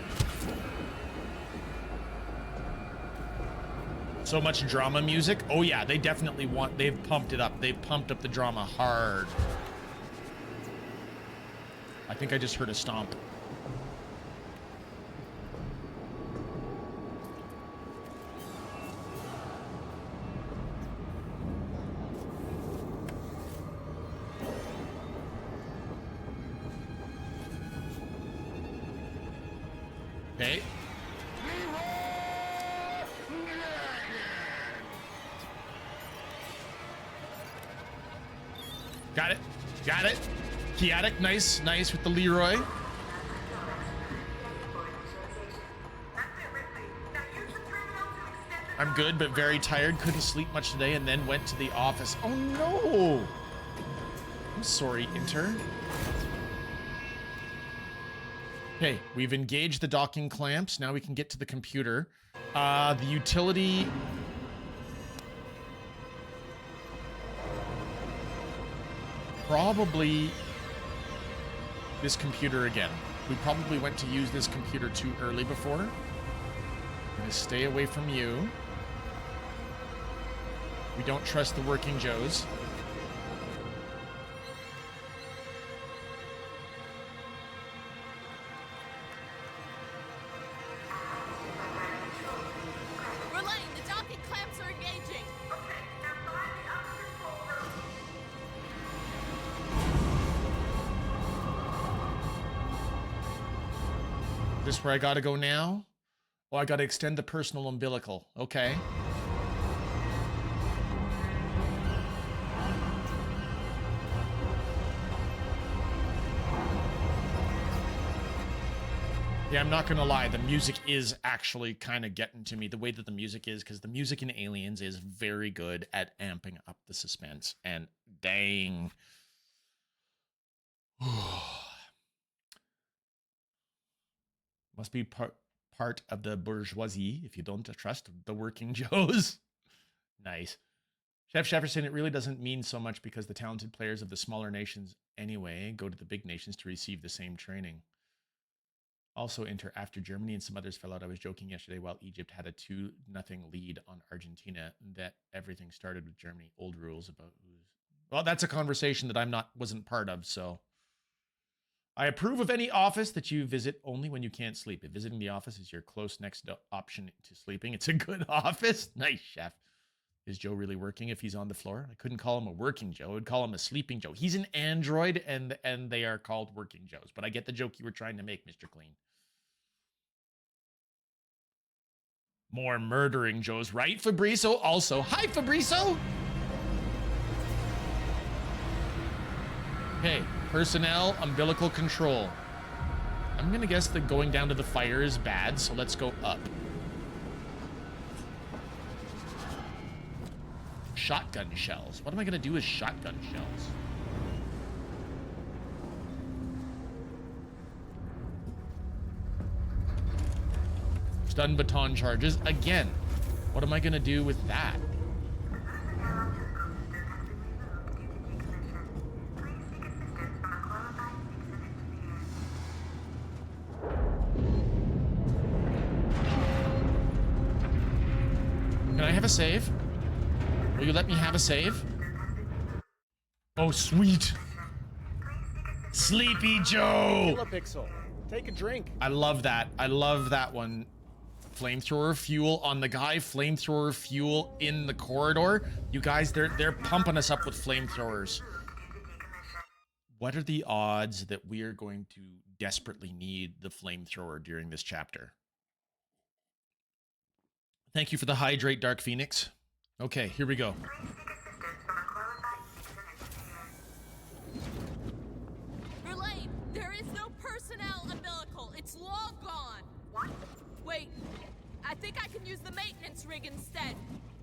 A: So much drama music. Oh yeah, they definitely want, they've pumped it up. They've pumped up the drama hard. I think I just heard a stomp. Okay. Got it. Got it. Chaotic, nice with the Leroy. I'm good, but very tired. Couldn't sleep much today and then went to the office. Oh no! I'm sorry, Inter. Okay, we've engaged the docking clamps. Now we can get to the computer. The utility... Probably this computer again. We probably went to use this computer too early before. I'm gonna stay away from you. We don't trust the working Joes.
H: Relaying, the docking clamps are engaging.
A: This where I gotta go now? Oh, I gotta extend the personal umbilical. Okay. Yeah, I'm not gonna lie, the music is actually kind of getting to me, the way that the music is, because the music in Aliens is very good at amping up the suspense, and dang. Must be part of the bourgeoisie if you don't trust the working Joes. Nice. Chef Jefferson, it really doesn't mean so much because the talented players of the smaller nations anyway go to the big nations to receive the same training. Also enter after Germany and some others fell out. I was joking yesterday while Egypt had a 2-0 lead on Argentina that everything started with Germany. Old rules about who's... Well, that's a conversation that wasn't part of, so... I approve of any office that you visit only when you can't sleep. If visiting the office is your close next option to sleeping, it's a good office. Nice, chef. Is Joe really working if he's on the floor? I couldn't call him a working Joe. I would call him a sleeping Joe. He's an android, and they are called working Joes. But I get the joke you were trying to make, Mr. Clean. More murdering Joes, right, Fabrizio? Also, hi, Fabrizio! Okay, personnel, umbilical control. I'm gonna guess that going down to the fire is bad, so let's go up. Shotgun shells. What am I gonna do with shotgun shells? Stun baton charges. Again, what am I gonna do with that? Can I have a save? Will you let me have a save? Oh, sweet. Sleepy Joe.
I: Kilopixel, take a drink.
A: I love that. I love that one. Flamethrower fuel on the guy. Flamethrower fuel in the corridor. You guys, they're pumping us up with flamethrowers. What are the odds that we are going to desperately need the flamethrower during this chapter? Thank you for the hydrate, Dark Phoenix. Okay, here we go.
H: Verlaine, there is no personnel umbilical. It's long gone.
F: What?
H: Wait, I think I can use the maintenance rig instead.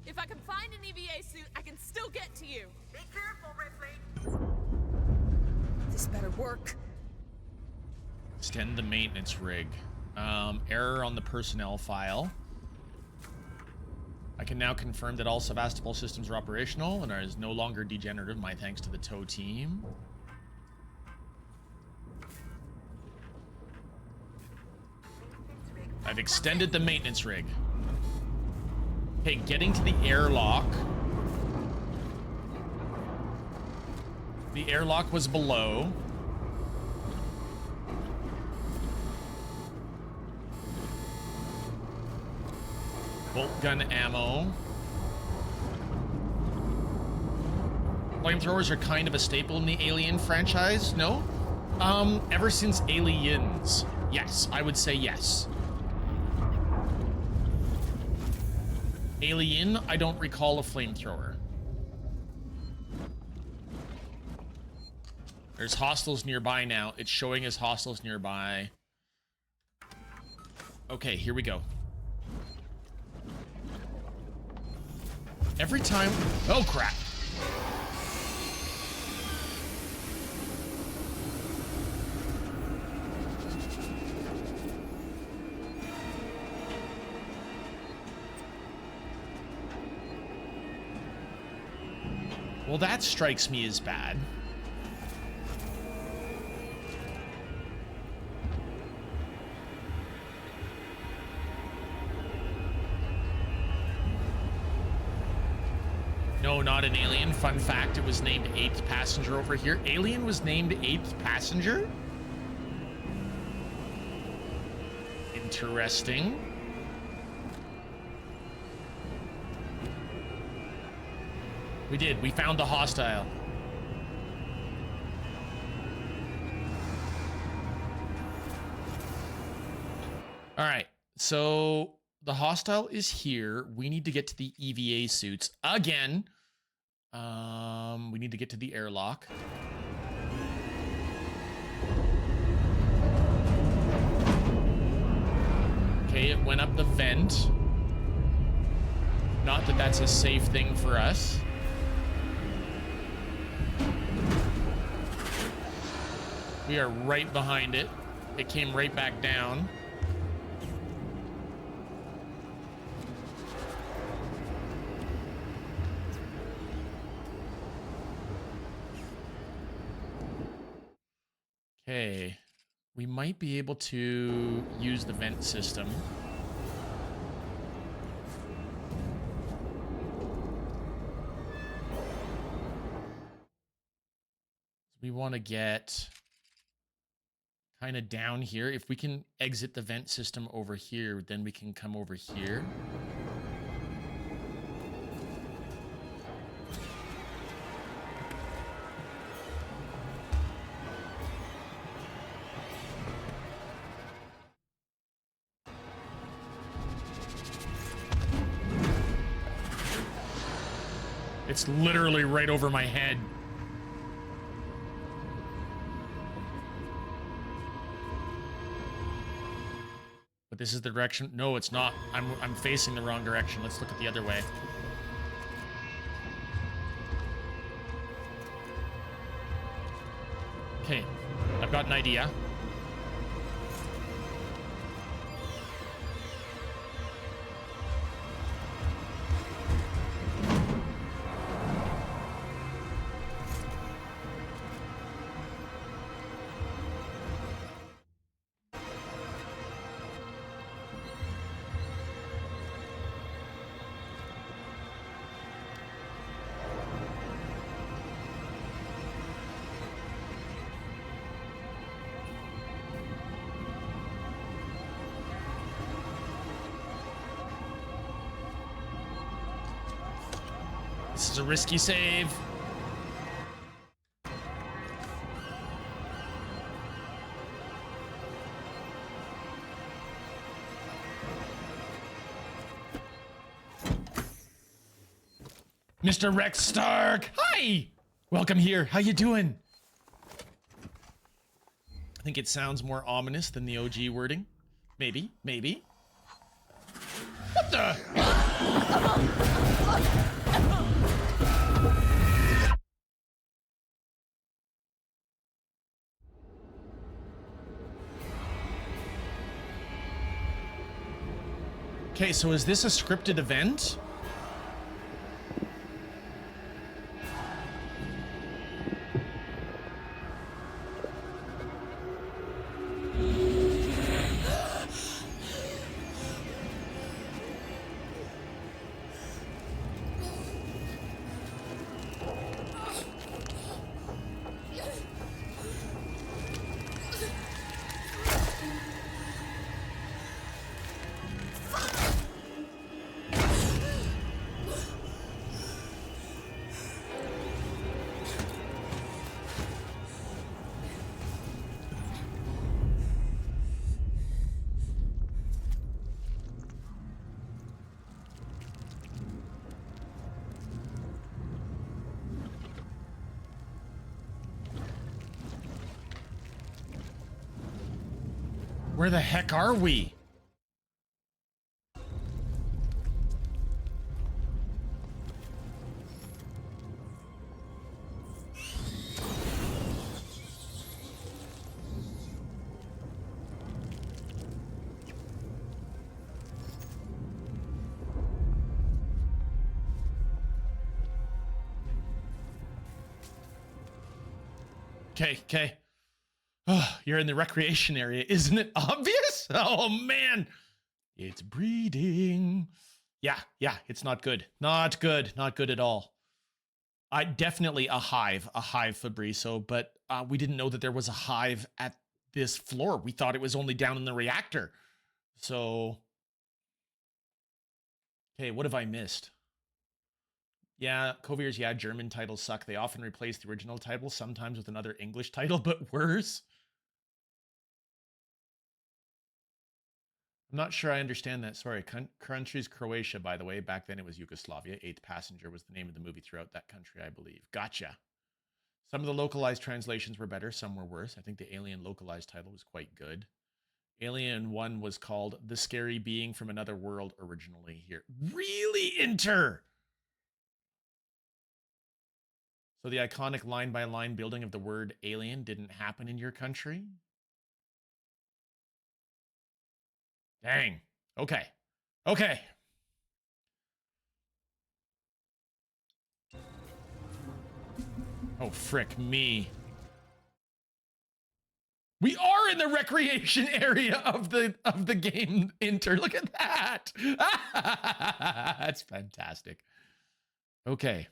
H: If I can find an EVA suit, I can still get to you.
F: Be careful, Ripley.
H: This better work.
A: Extend the maintenance rig. Error on the personnel file. I can now confirm that all Sevastopol systems are operational and is no longer degenerative. My thanks to the tow team. I've extended the maintenance rig. Okay, getting to the airlock. The airlock was below. Bolt gun ammo. Flamethrowers are kind of a staple in the Alien franchise, no? Ever since Aliens. Yes, I would say yes. Alien, I don't recall a flamethrower. There's hostiles nearby now. It's showing us hostiles nearby. Okay, here we go. Every time... Oh, crap. Well, that strikes me as bad. No, not an Alien. Fun fact, it was named 8th passenger over here. Alien was named 8th passenger? Interesting. We did. We found the hostile. All right. So the hostile is here. We need to get to the EVA suits again. We need to get to the airlock. Okay, it went up the vent. Not that that's a safe thing for us. We are right behind it. It came right back down. Okay. We might be able to use the vent system. We want to get kind of down here. If we can exit the vent system over here, then we can come over here. It's literally right over my head. But this is the direction. No, it's not. I'm facing the wrong direction. Let's look at the other way. Okay, I've got an idea. This is a risky save. Mr. Rex Stark! Hi! Welcome here. How you doing? I think it sounds more ominous than the OG wording. Maybe, maybe. What the? Okay, so is this a scripted event? Where the heck are we? Okay. Oh, you're in the recreation area. Isn't it obvious? Oh, man. It's breeding. Yeah, it's not good. Not good at all. Definitely a hive Fabriso, but we didn't know that there was a hive at this floor. We thought it was only down in the reactor. So, okay, what have I missed? Yeah, Kovier's, German titles suck. They often replace the original title, sometimes with another English title, but worse. I'm not sure I understand that. Sorry. Country's Croatia, by the way. Back then it was Yugoslavia. Eighth Passenger was the name of the movie throughout that country, I believe. Gotcha. Some of the localized translations were better. Some were worse. I think the Alien localized title was quite good. Alien 1 was called The Scary Being from Another World originally here. Really enter! So the iconic line-by-line building of the word alien didn't happen in your country? Dang. Okay. Oh, frick me. We are in the recreation area of the game, Inter. Look at that. That's fantastic. Okay.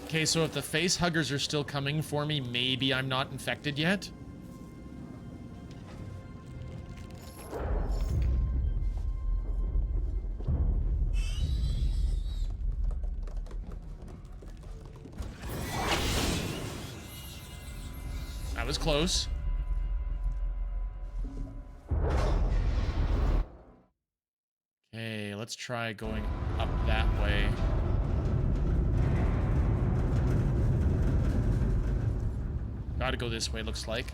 A: Okay, so if the face huggers are still coming for me, maybe I'm not infected yet. That was close. Okay, let's try going up that way. Gotta go this way, looks like.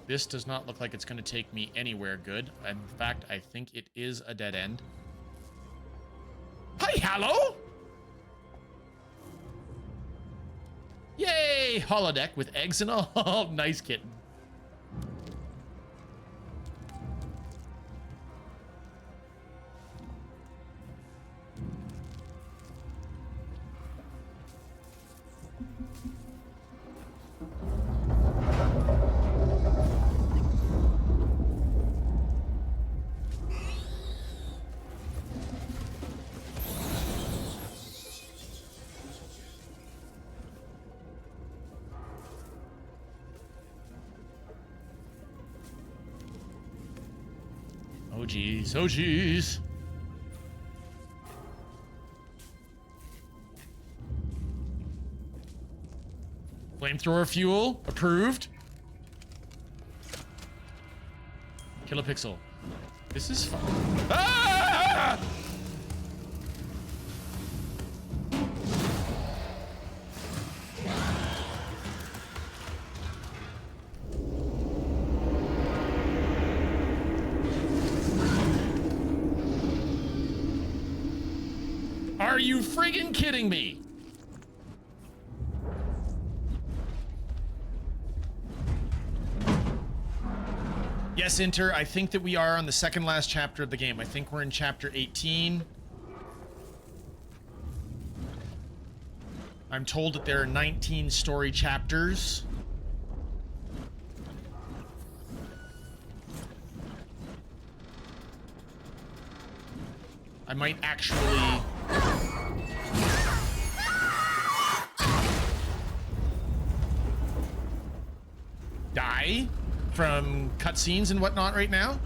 A: This does not look like it's going to take me anywhere good. In fact, I think it is a dead end. Hi, hello! Yay! Holodeck with eggs and all. Nice kitten. Oh geez, oh geez. Flamethrower fuel, approved. Kilopixel. This is fun. Ah! Are you friggin' kidding me? Yes, Inter, I think that we are on the second last chapter of the game. I think we're in chapter 18. I'm told that there are 19 story chapters. I might actually... die from cutscenes and whatnot right now.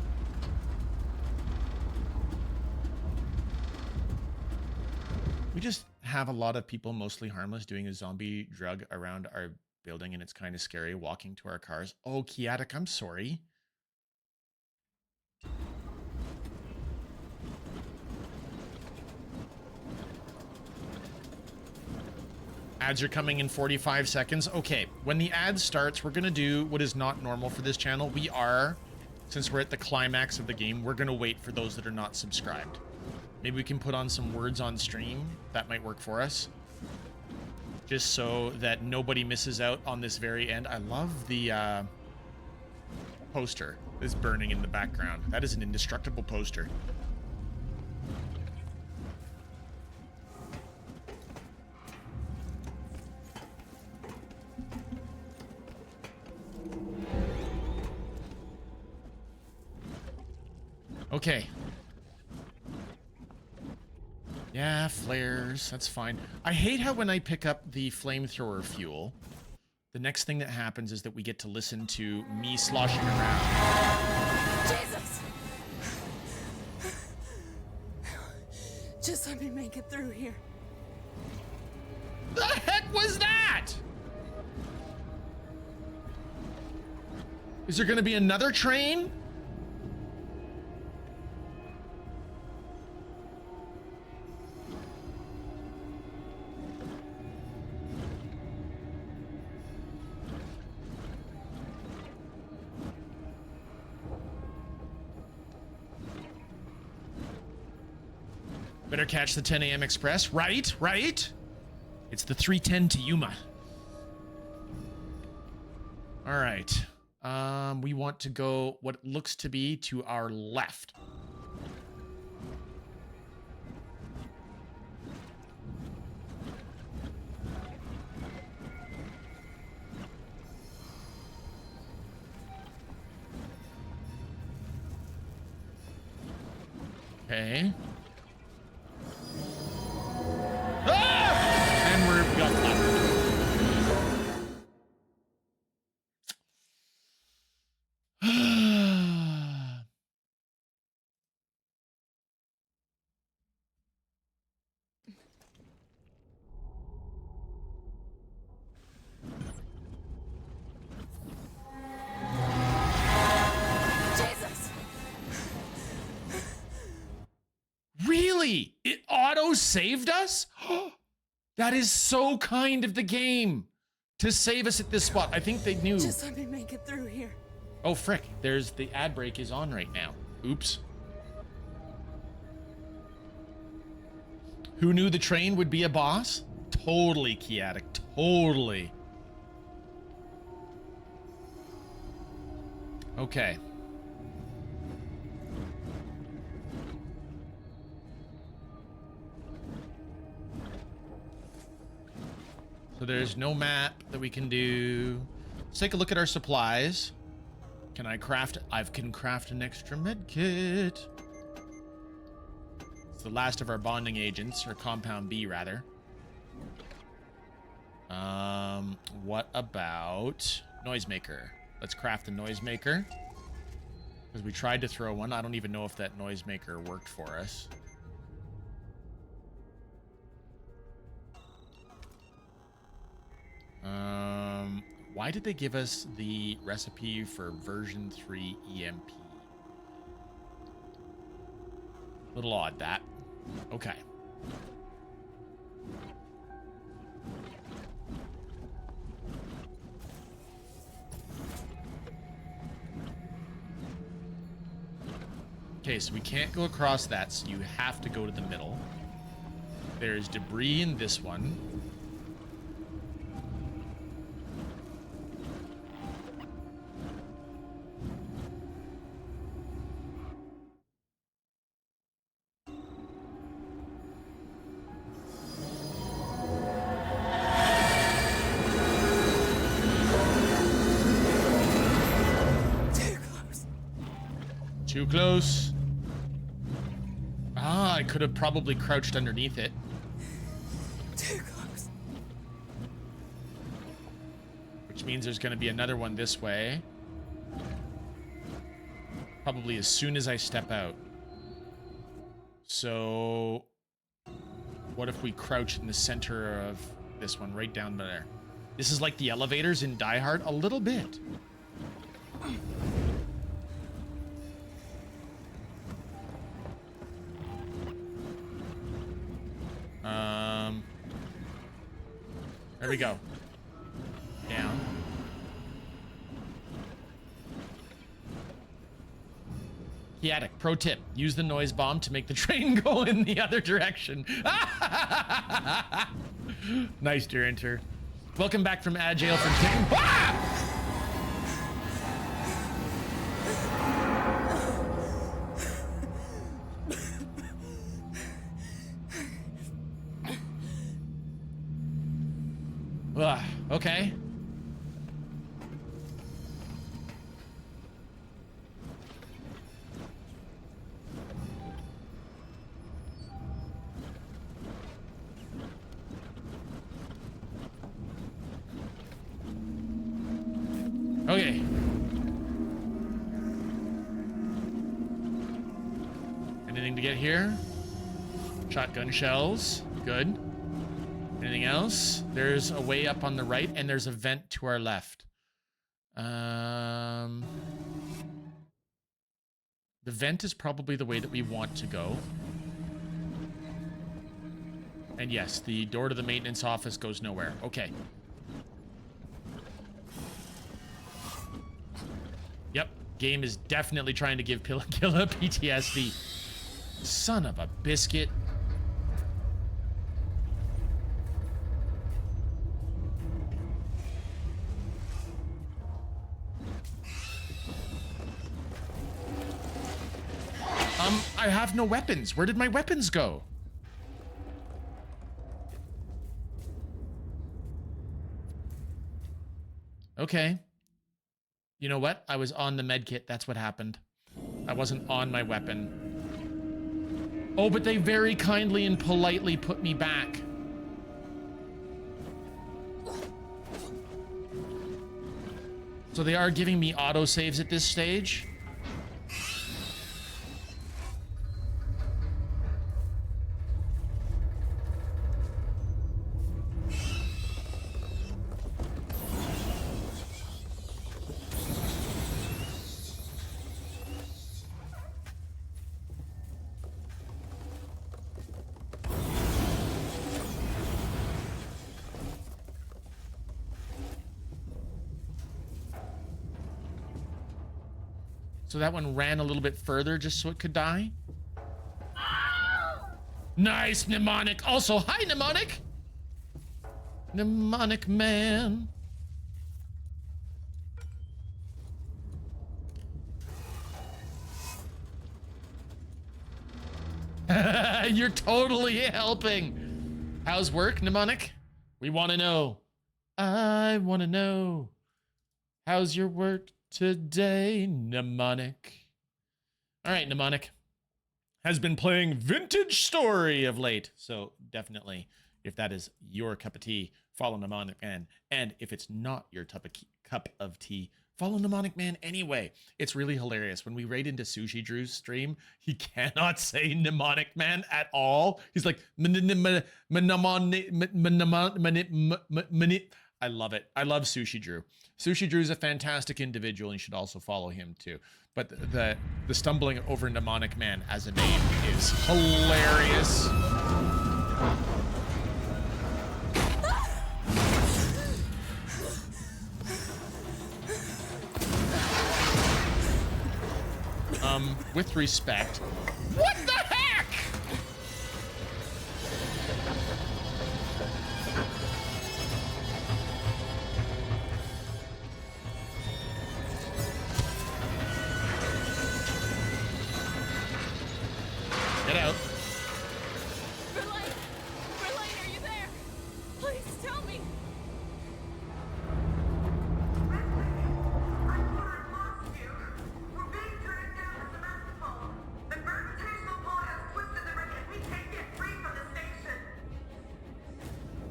A: We just have a lot of people, mostly harmless, doing a zombie drug around our building, and it's kind of scary walking to our cars. Oh, Kiatic, I'm sorry. Ads are coming in 45 seconds. Okay, when the ad starts, we're going to do what is not normal for this channel. We are, since we're at the climax of the game, we're going to wait for those that are not subscribed. Maybe we can put on some words on stream. That might work for us. Just so that nobody misses out on this very end. I love the poster that's burning in the background. That is an indestructible poster. Okay. Yeah, flares. That's fine. I hate how when I pick up the flamethrower fuel, the next thing that happens is that we get to listen to me sloshing around.
H: Jesus! Just let me make it through here.
A: The heck was that? Is there going to be another train? Better catch the 10 a.m. express. Right, right. It's the 3:10 to Yuma. All right. We want to go what looks to be to our left. Okay. Ah! And we got clapped.
H: Jesus!
A: Really? It auto-saved us? That is so kind of the game to save us at this spot. I think they knew.
H: Just let me make it through here.
A: Oh, frick. There's the ad break is on right now. Oops. Who knew the train would be a boss? Totally, Kiatic. Totally. Okay. So there's no map that we can do. Let's take a look at our supplies. Can I craft? I can craft an extra med kit. It's the last of our bonding agents, or compound B rather. What about noisemaker? Let's craft the noisemaker. Because we tried to throw one. I don't even know if that noisemaker worked for us. Why did they give us the recipe for version 3 EMP? Little odd, that. Okay. Okay, so we can't go across that, so you have to go to the middle. There's debris in this one. Too close. Ah, I could have probably crouched underneath it.
H: Too close.
A: Which means there's going to be another one this way. Probably as soon as I step out. So, what if we crouch in the center of this one, right down there? This is like the elevators in Die Hard, a little bit. There we go. Down. Kiatic, pro tip. Use the noise bomb to make the train go in the other direction. Nice, dear enter. Welcome back from ad jail from kicking. Okay. Okay. Anything to get here? Shotgun shells. Good. Anything else? There's a way up on the right, and there's a vent to our left. The vent is probably the way that we want to go. And yes, the door to the maintenance office goes nowhere. Okay. Yep. Game is definitely trying to give Kila PTSD. Son of a biscuit. I have no weapons. Where did my weapons go? Okay. You know what? I was on the med kit. That's what happened. I wasn't on my weapon. Oh, but they very kindly and politely put me back. So they are giving me autosaves at this stage. So that one ran a little bit further just so it could die. Nice, Mnemonic. Also, hi, Mnemonic. Mnemonic man. You're totally helping. How's work, Mnemonic? We want to know. I want to know. How's your work today, Mnemonic? All right, Mnemonic has been playing Vintage Story of late. So definitely, if that is your cup of tea, follow Mnemonic Man. And if it's not your cup of tea, follow Mnemonic Man anyway. It's really hilarious. When we raid into Sushi Drew's stream, he cannot say Mnemonic Man at all. He's like, I love it. I love Sushi Drew. Sushi Drew is a fantastic individual, and you should also follow him too. But the stumbling over Mnemonic Man as a name is hilarious. With respect. What the heck? Get out.
H: Verlaine! Verlaine, are you there? Please tell me!
F: I thought I lost you. We're being dragged down to Sebastopol. The gravitational pull has twisted the ring and we can't get free from the station.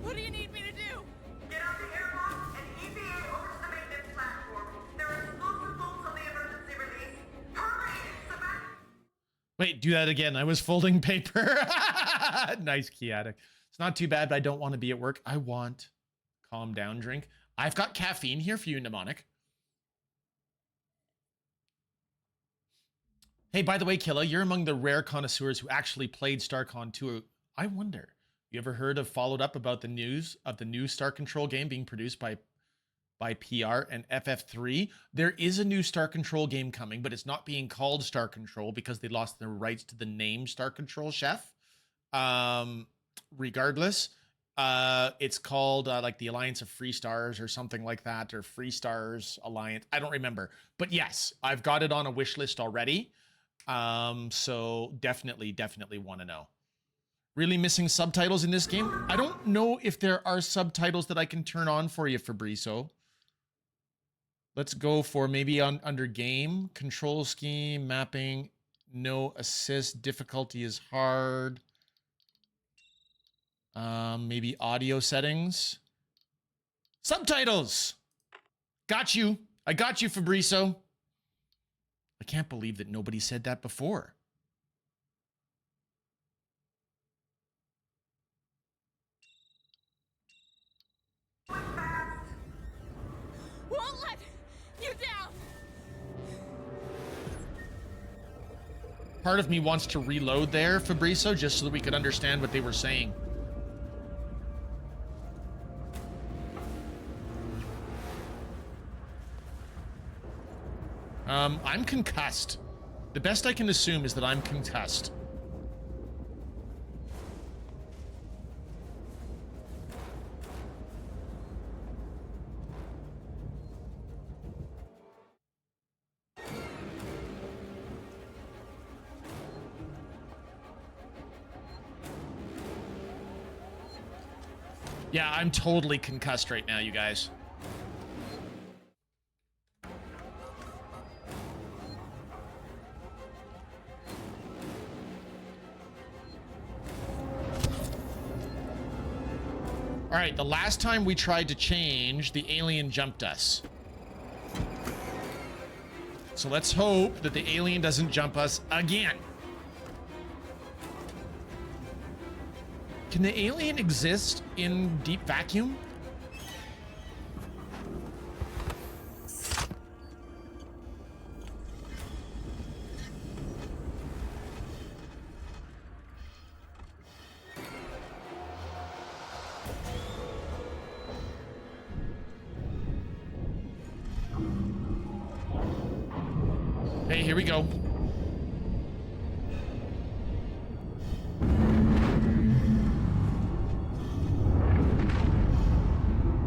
H: What do you need me to do?
F: Get out the airlock and EVA over to the maintenance platform. There are explosive bolts on the emergency release. Hurry!
A: Wait, do that again. I was folding paper. Nice, Kiatic. It's not too bad, but I don't want to be at work. I want calm down drink. I've got caffeine here for you, Mnemonic. Hey, by the way, Kila, you're among the rare connoisseurs who actually played StarCon 2. I wonder, you ever heard of followed up about the news of the new Star Control game being produced by PR and FF3? There is a new Star Control game coming, but it's not being called Star Control because they lost their rights to the name Star Control, Chef. Regardless, it's called like the Alliance of Free Stars or something like that, or Free Stars Alliance. I don't remember, but yes, I've got it on a wish list already. So definitely want to know. Really missing subtitles in this game? I don't know if there are subtitles that I can turn on for you, Fabrizio. Let's go for maybe under game, control scheme, mapping, no assist, difficulty is hard. Maybe audio settings. Subtitles! Got you. I got you, Fabrizio. I can't believe that nobody said that before.
H: Won't let you down!
A: Part of me wants to reload there, Fabrizio, just so that we could understand what they were saying. I'm concussed. The best I can assume is that I'm concussed. Yeah, I'm totally concussed right now, you guys. All right, the last time we tried to change, the alien jumped us. So let's hope that the alien doesn't jump us again. Can the alien exist in deep vacuum? Hey, here we go.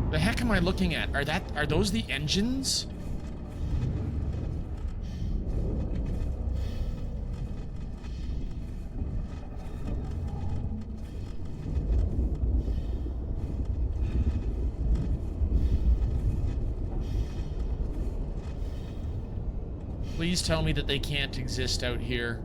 A: The heck am I looking at? Are those the engines? Please tell me that they can't exist out here.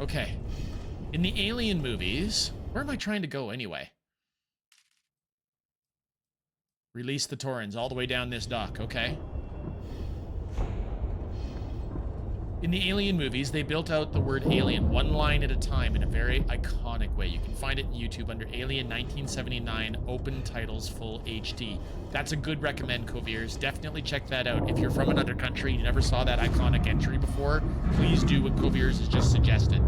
A: Okay. In the Alien movies, where am I trying to go anyway? Release the Torrens all the way down this dock. Okay. In the Alien movies, they built out the word alien one line at a time in a very iconic way. You can find it in YouTube under Alien 1979 Open Titles Full HD. That's a good recommend, Coviers. Definitely check that out. If you're from another country and you never saw that iconic entry before, please do what Coviers has just suggested.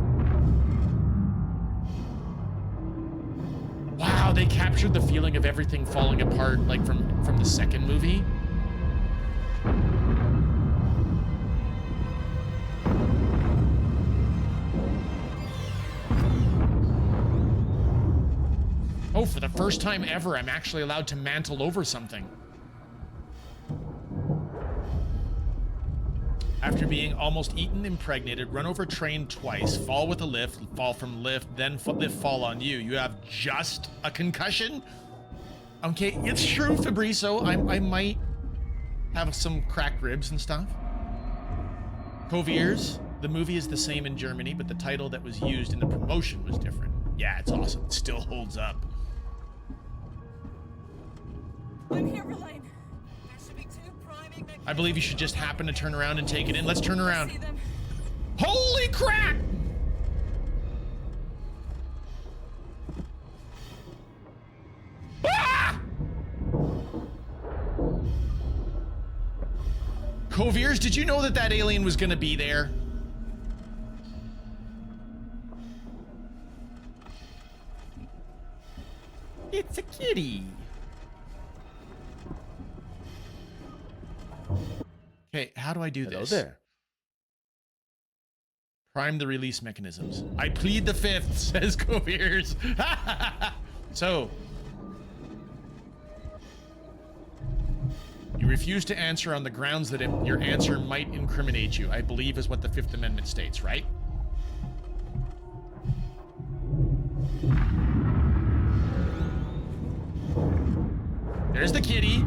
A: Wow, they captured the feeling of everything falling apart, like from the second movie. Oh, for the first time ever, I'm actually allowed to mantle over something. After being almost eaten, impregnated, run over train twice, fall with a lift, fall from lift, then lift fall on you. You have just a concussion? Okay, it's true, Fabriso. I might have some cracked ribs and stuff. Coviers, the movie is the same in Germany, but the title that was used in the promotion was different. Yeah, it's awesome. It still holds up.
H: I'm here, Verlaine. There should be two priming mechanisms.
A: I believe you should just happen to turn around and take it in. Let's turn around.
H: See them.
A: Holy crap! Ah! Coviers, did you know that that alien was gonna be there? It's a kitty. Okay, how do I do this?
I: Hello there.
A: Prime the release mechanisms. I plead the fifth, says Coviers. So, you refuse to answer on the grounds that your answer might incriminate you, I believe is what the Fifth Amendment states, right? There's the kitty.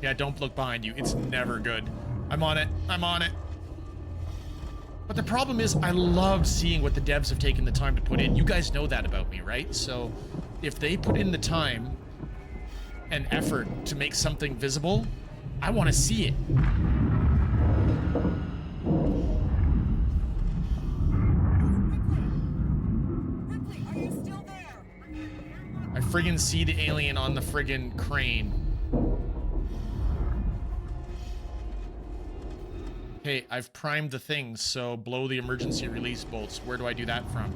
A: Yeah, don't look behind you. It's never good. I'm on it. I'm on it. But the problem is, I love seeing what the devs have taken the time to put in. You guys know that about me, right? So if they put in the time and effort to make something visible, I want to see it.
H: Ripley, are you still there?
A: I friggin' see the alien on the friggin' crane. Okay, I've primed the things, so blow the emergency release bolts. Where do I do that from?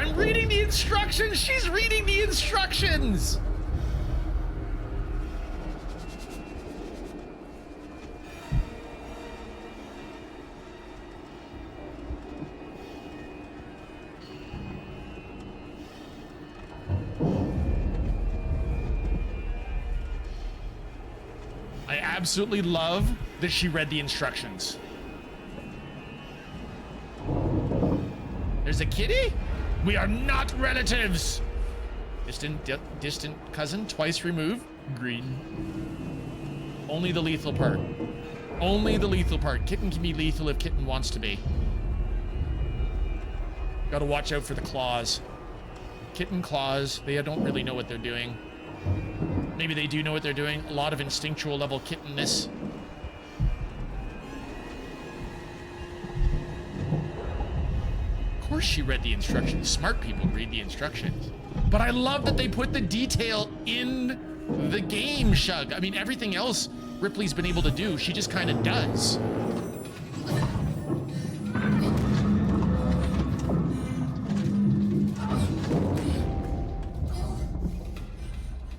A: I'm reading the instructions. She's reading the instructions. I absolutely love that she read the instructions. There's a kitty? We are not relatives. Distant cousin, twice removed. Green. Only the lethal part. Only the lethal part. Kitten can be lethal if kitten wants to be. Gotta watch out for the claws. Kitten claws, they don't really know what they're doing. Maybe they do know what they're doing. A lot of instinctual level kittenness. Of course she read the instructions. Smart people read the instructions. But I love that they put the detail in the game, Shug. I mean, everything else Ripley's been able to do, she just kind of does.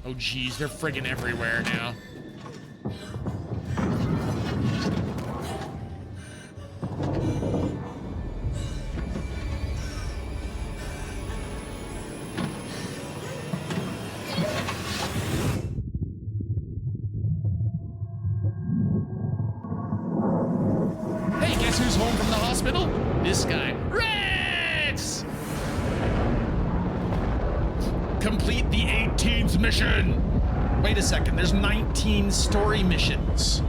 A: Oh, geez, they're friggin' everywhere now. Hey, guess who's home from the hospital? This guy. Rex! Complete the 18th mission. Wait a second, there's 19 story missions.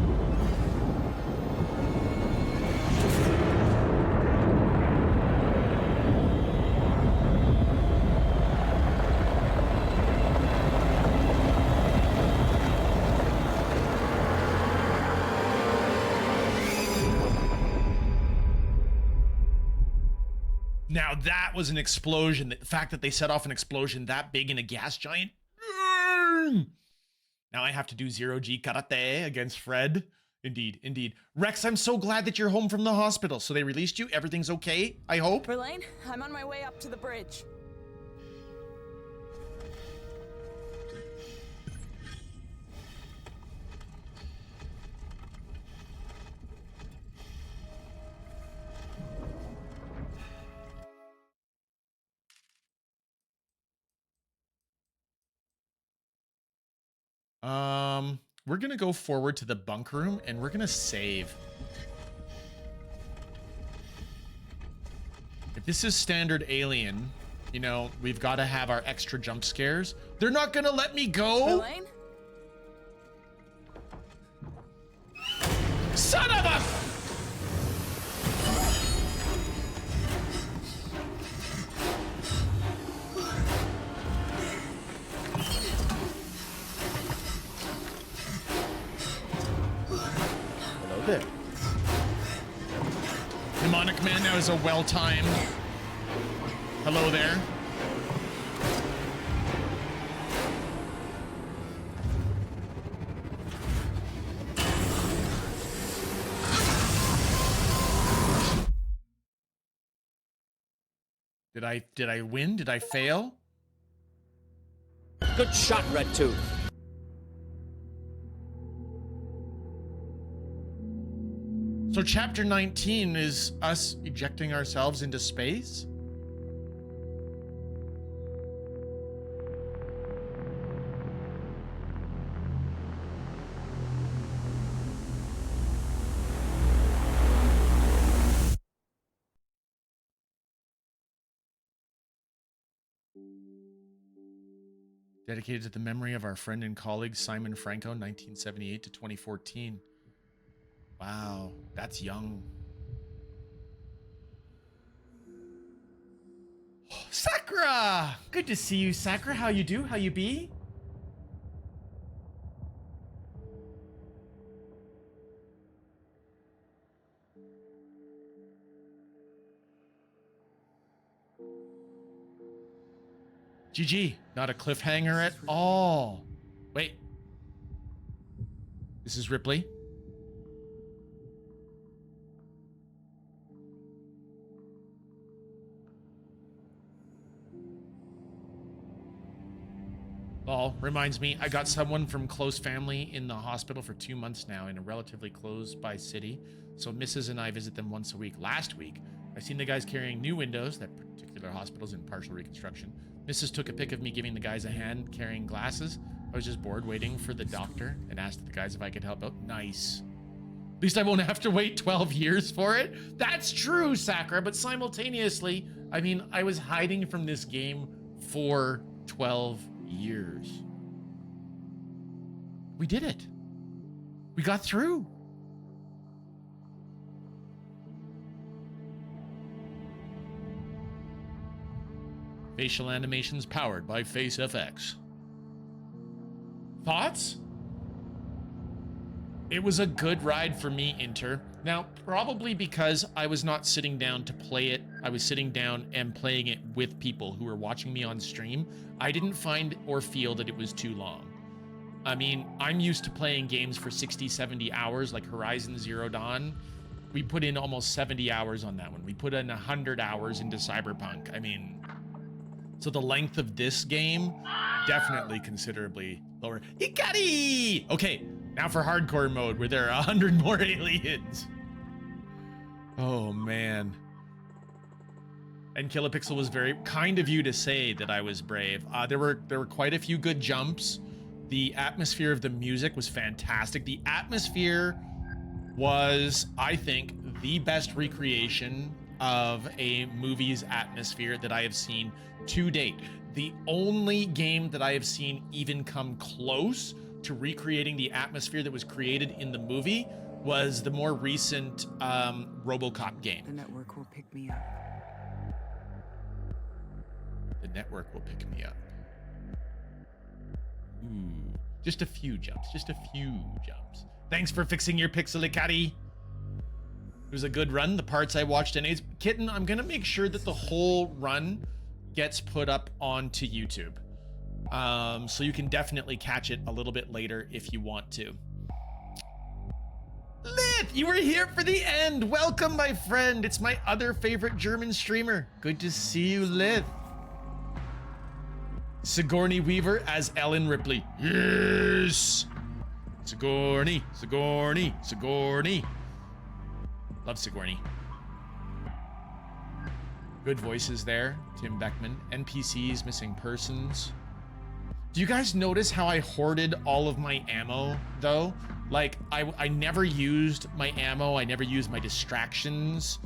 A: Now that was an explosion. The fact that they set off an explosion that big in a gas giant. Now I have to do zero-G karate against Fred. Indeed, indeed. Rex, I'm so glad that you're home from the hospital. So they released you? Everything's okay, I hope?
H: Verlaine, I'm on my way up to the bridge.
A: We're gonna go forward to the bunk room and we're gonna save. If this is standard Alien, you know, we've got to have our extra jump scares. They're not gonna let me go.
H: Verlaine?
A: Son of a... Hello there. Mnemonic Man now is a well-timed. Hello there. Did I win? Did I fail?
I: Good shot, Red Tooth.
A: So chapter 19 is us ejecting ourselves into space? Dedicated to the memory of our friend and colleague Simon Franco, 1978 to 2014. Wow, that's young. Oh, Sakura! Good to see you, Sakura. How you do? How you be? GG. Not a cliffhanger at all. Wait. This is Ripley. Lol, reminds me, I got someone from close family in the hospital for 2 months now in a relatively close by city. So Mrs. and I visit them once a week. Last week, I seen the guys carrying new windows. That particular hospital's in partial reconstruction. Mrs. took a pic of me giving the guys a hand carrying glasses. I was just bored waiting for the doctor and asked the guys if I could help out. Nice. At least I won't have to wait 12 years for it. That's true, Sakura, but simultaneously, I mean, I was hiding from this game for 12 years. We did it. We got through. Facial animations powered by FaceFX. Thoughts? It was a good ride for me, Inter. Now, probably because I was not sitting down to play it, I was sitting down and playing it with people who were watching me on stream. I didn't find or feel that it was too long. I mean, I'm used to playing games for 60, 70 hours, like Horizon Zero Dawn. We put in almost 70 hours on that one. We put in 100 hours into Cyberpunk. I mean, so the length of this game, definitely considerably lower. Ikari! Okay, now for hardcore mode, where there are 100 more aliens. Oh, man. And Kilopixel was very kind of you to say that I was brave. There were quite a few good jumps. The atmosphere of the music was fantastic. The atmosphere was, I think, the best recreation of a movie's atmosphere that I have seen to date. The only game that I have seen even come close to recreating the atmosphere that was created in the movie was the more recent RoboCop game.
J: The network will pick me up.
A: The network will pick me up. Ooh, just a few jumps, just a few jumps. Thanks for fixing your Pixelicati. It was a good run. The parts I watched anyways. Kitten, I'm gonna make sure that the whole run gets put up onto YouTube. So you can definitely catch it a little bit later if you want to. Lith, you were here for the end. Welcome, my friend. It's my other favorite German streamer. Good to see you, Lith. Sigourney Weaver as Ellen Ripley. Yes! Sigourney, Sigourney, Sigourney. Love Sigourney. Good voices there. Tim Beckman. NPCs, missing persons. Do you guys notice how I hoarded all of my ammo, though? Like, I never used my ammo. I never used my distractions.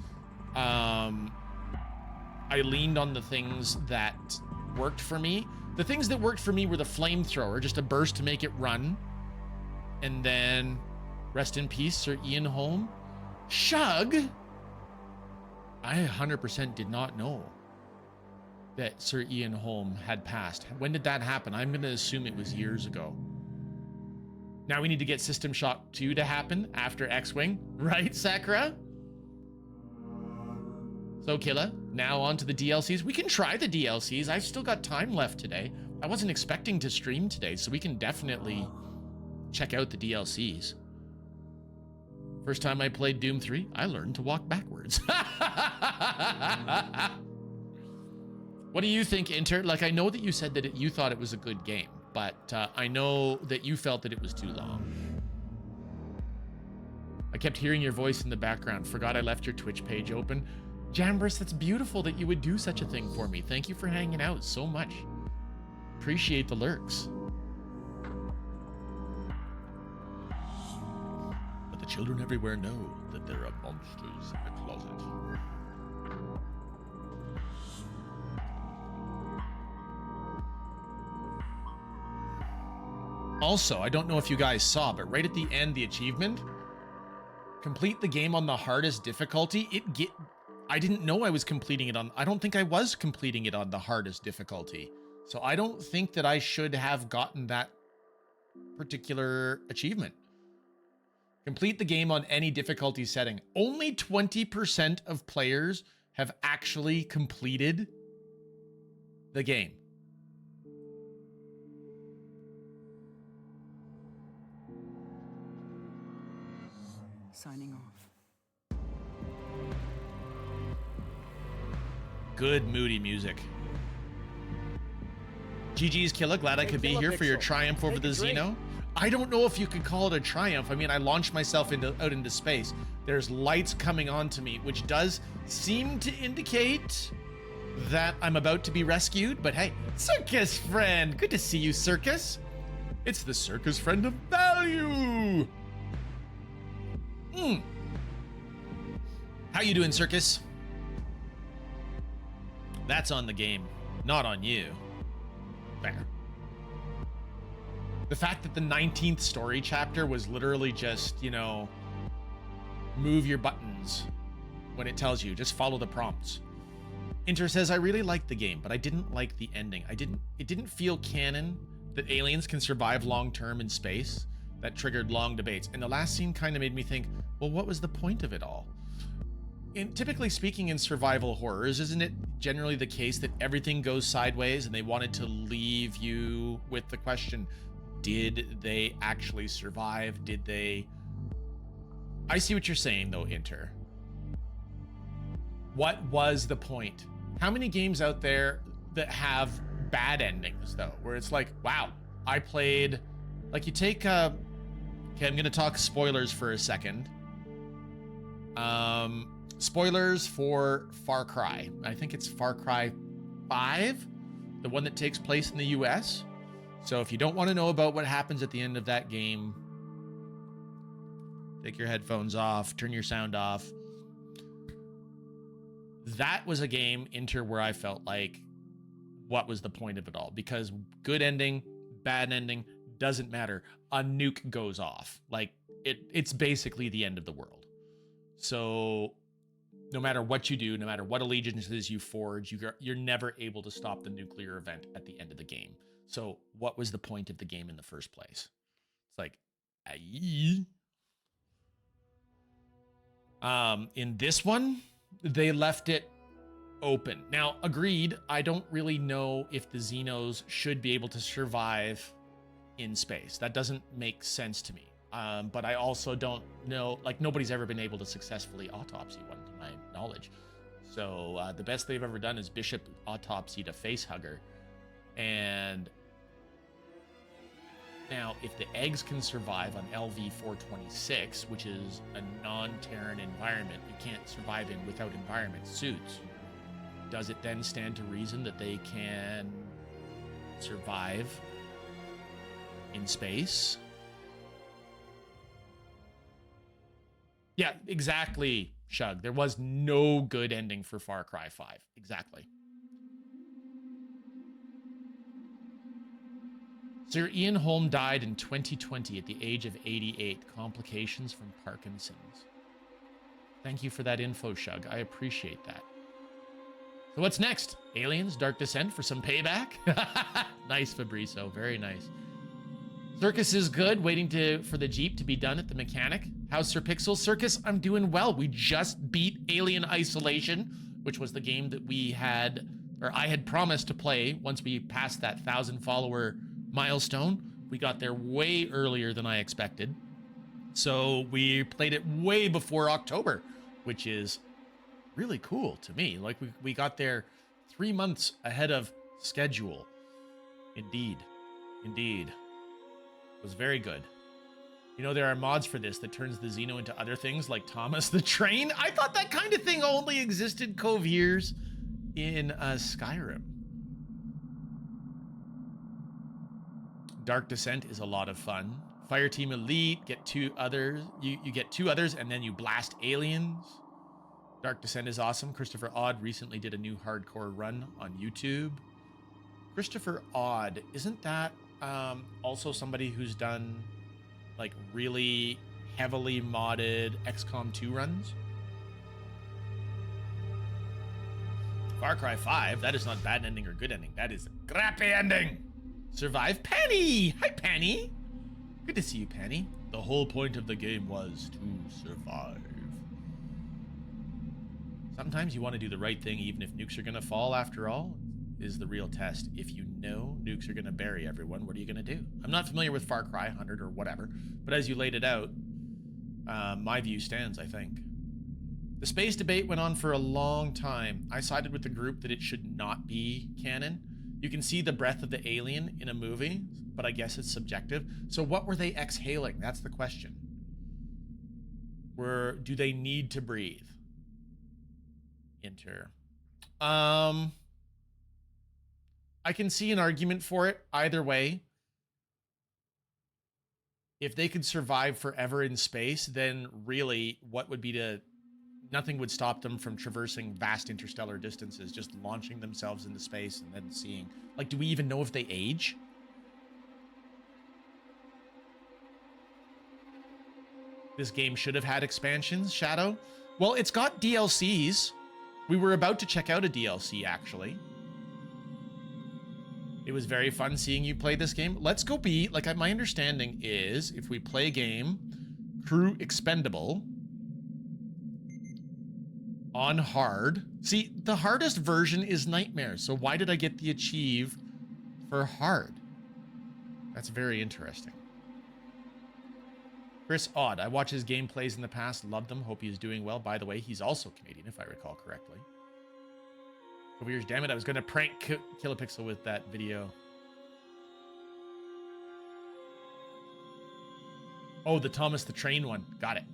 A: I leaned on the things that worked for me. The things that worked for me were the flamethrower, just a burst to make it run. And then, rest in peace, Sir Ian Holm. Shug! I 100% did not know that Sir Ian Holm had passed. When did that happen? I'm going to assume it was years ago. Now we need to get System Shock 2 to happen after X-Wing. Right, Sakura? So, Kila, now on to the DLCs. We can try the DLCs. I've still got time left today. I wasn't expecting to stream today, so we can definitely check out the DLCs. First time I played Doom 3, I learned to walk backwards. What do you think, Inter? Like, I know that you said that you thought it was a good game, but I know that you felt that it was too long. I kept hearing your voice in the background. Forgot I left your Twitch page open. Jambris, that's beautiful that you would do such a thing for me. Thank you for hanging out so much. Appreciate the lurks. But the children everywhere know that there are monsters in the closet. Also, I don't know if you guys saw, but right at the end, the achievement, complete the game on the hardest difficulty. I didn't know I was completing it on, I don't think I was completing it on the hardest difficulty. So I don't think that I should have gotten that particular achievement. Complete the game on any difficulty setting. Only 20% of players have actually completed the game.
J: Signing off.
A: Good moody music. GG's Killa, glad I
I: Hey,
A: could be
I: Killa
A: here for your
I: Pixel,
A: triumph over
I: take
A: the
I: a drink.
A: Xeno. I don't know if you could call it a triumph. I mean, I launched myself out into space. There's lights coming onto me, which does seem to indicate that I'm about to be rescued. But hey, Circus friend, good to see you, Circus. It's the Circus friend of value. How you doing, Circus? That's on the game, not on you. Fair. The fact that the 19th story chapter was literally just, you know, move your buttons when it tells you, just follow the prompts. Inter says, I really liked the game, but I didn't like the ending. It didn't feel canon that aliens can survive long-term in space. That triggered long debates. And the last scene kind of made me think, well, what was the point of it all? Typically speaking in survival horrors, isn't it generally the case that everything goes sideways and they wanted to leave you with the question, did they actually survive? Did they... I see what you're saying though, Inter. What was the point? How many games out there that have bad endings though, where it's like, wow, I played... Like you take... Okay, I'm gonna talk spoilers for a second. Spoilers for Far Cry. I think it's Far Cry 5, the one that takes place in the US. So if you don't want to know about what happens at the end of that game, take your headphones off, turn your sound off. That was a game, Inter, where I felt like, what was the point of it all? Because good ending, bad ending, doesn't matter. A nuke goes off. Like, it's basically the end of the world. So no matter what you do, no matter what allegiances you forge, you're never able to stop the nuclear event at the end of the game. So what was the point of the game in the first place? It's like, aye. In this one, they left it open. Now, agreed, I don't really know if the Xenos should be able to survive in space. That doesn't make sense to me. But I also don't know, like nobody's ever been able to successfully autopsy one to my knowledge. So the best they've ever done is Bishop autopsied a face hugger. And now if the eggs can survive on LV-426, which is a non-Terran environment, you can't survive in without environment suits. Does it then stand to reason that they can survive in space? Yeah, exactly, Shug. There was no good ending for Far Cry 5. Exactly. Sir Ian Holm died in 2020 at the age of 88. Complications from Parkinson's. Thank you for that info, Shug. I appreciate that. So what's next? Aliens, Dark Descent for some payback? Nice, Fabrizio. Very nice. Circus is good. Waiting for the Jeep to be done at the mechanic. How's Sir Pixel? Circus, I'm doing well. We just beat Alien Isolation, which was the game that we had, or I had promised to play once we passed that 1,000 follower milestone. We got there way earlier than I expected. So we played it way before October, which is really cool to me. Like we got there 3 months ahead of schedule. Indeed. Indeed. It was very good. You know, there are mods for this that turns the Xeno into other things like Thomas the Train. I thought that kind of thing only existed Cove years in Skyrim. Dark Descent is a lot of fun. Fireteam Elite, get 2 others. You get 2 others and then you blast aliens. Dark Descent is awesome. Christopher Odd recently did a new hardcore run on YouTube. Christopher Odd, isn't that also somebody who's done like really heavily modded XCOM 2 runs? Far Cry 5, that is not bad ending or good ending. That is a crappy ending. Survive Penny. Hi, Penny. Good to see you, Penny. The whole point of the game was to survive. Sometimes you want to do the right thing even if nukes are going to fall after all. Is the real test. If you know nukes are going to bury everyone, what are you going to do? I'm not familiar with Far Cry 100 or whatever, but as you laid it out, my view stands, I think. The space debate went on for a long time. I sided with the group that it should not be canon. You can see the breath of the alien in a movie, but I guess it's subjective. So what were they exhaling? That's the question. Do they need to breathe? Enter. I can see an argument for it either way. If they could survive forever in space, then really what would be nothing would stop them from traversing vast interstellar distances, just launching themselves into space and then seeing, like, do we even know if they age? This game should have had expansions, Shadow. Well, it's got DLCs. We were about to check out a DLC, actually. It was very fun seeing you play this game. Let's go be, like, my understanding is if we play a game, Crew Expendable, on hard. See, the hardest version is Nightmare, so why did I get the achieve for hard? That's very interesting. Chris Odd, I watched his gameplays in the past, loved them, hope he is doing well. By the way, he's also Canadian, if I recall correctly. Over years, damn it, I was going to prank Kilopixel with that video. Oh, the Thomas the Train one. Got it.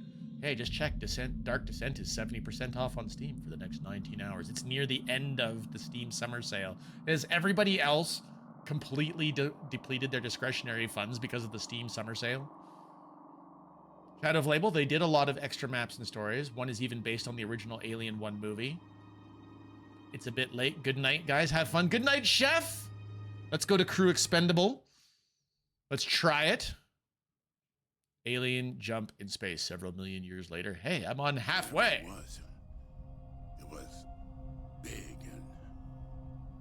A: Hey, just check. Dark Descent is 70% off on Steam for the next 19 hours. It's near the end of the Steam summer sale. Has everybody else completely depleted their discretionary funds because of the Steam summer sale? Shadow of Label, they did a lot of extra maps and stories. One is even based on the original Alien 1 movie. It's a bit late. Good night, guys. Have fun. Good night, Chef. Let's go to Crew Expendable. Let's try it. Alien jump in space several million years later. Hey, I'm on halfway.
E: It was big and...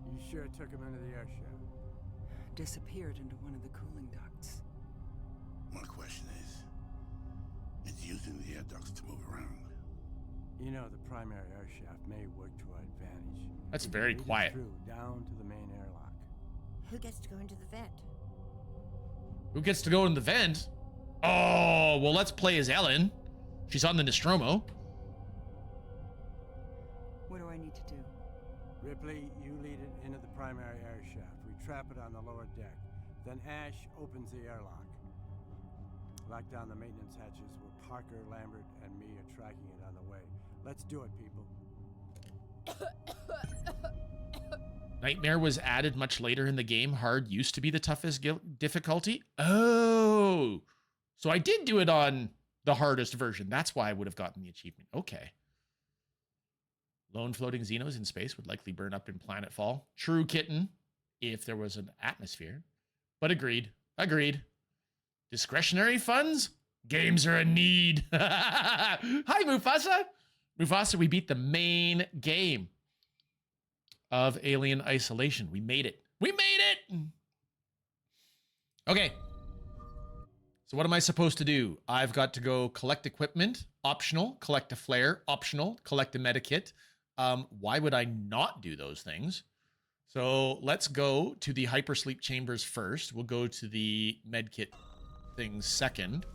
B: You sure took him into the air shaft?
J: Disappeared into one of the cooling ducts.
E: My question is, it's using the air ducts to move around.
B: You know, the primary air shaft may work to our advantage.
A: That's very quiet.
B: Through, down to the main airlock.
C: Who gets to go into the vent?
A: Who gets to go in the vent? Oh, well, let's play as Ellen. She's on the Nostromo.
J: What do I need to do?
B: Ripley, you lead it into the primary air shaft. We trap it on the lower deck. Then Ash opens the airlock. Lock down the maintenance hatches where Parker, Lambert, and me are tracking it on the way. Let's do it, people.
A: Nightmare was added much later in the game. Hard used to be the toughest difficulty. Oh, so I did do it on the hardest version. That's why I would have gotten the achievement. Okay. Lone floating Xenos in space would likely burn up in planetfall. True, Kitten, if there was an atmosphere. But agreed. Discretionary funds? Games are a need. Hi, Mufasa. Mufasa, we beat the main game of Alien Isolation. We made it. Okay. So what am I supposed to do? I've got to go collect equipment, optional, collect a flare, optional, collect a medikit. Why would I not do those things? So let's go to the hypersleep chambers first. We'll go to the medkit things second.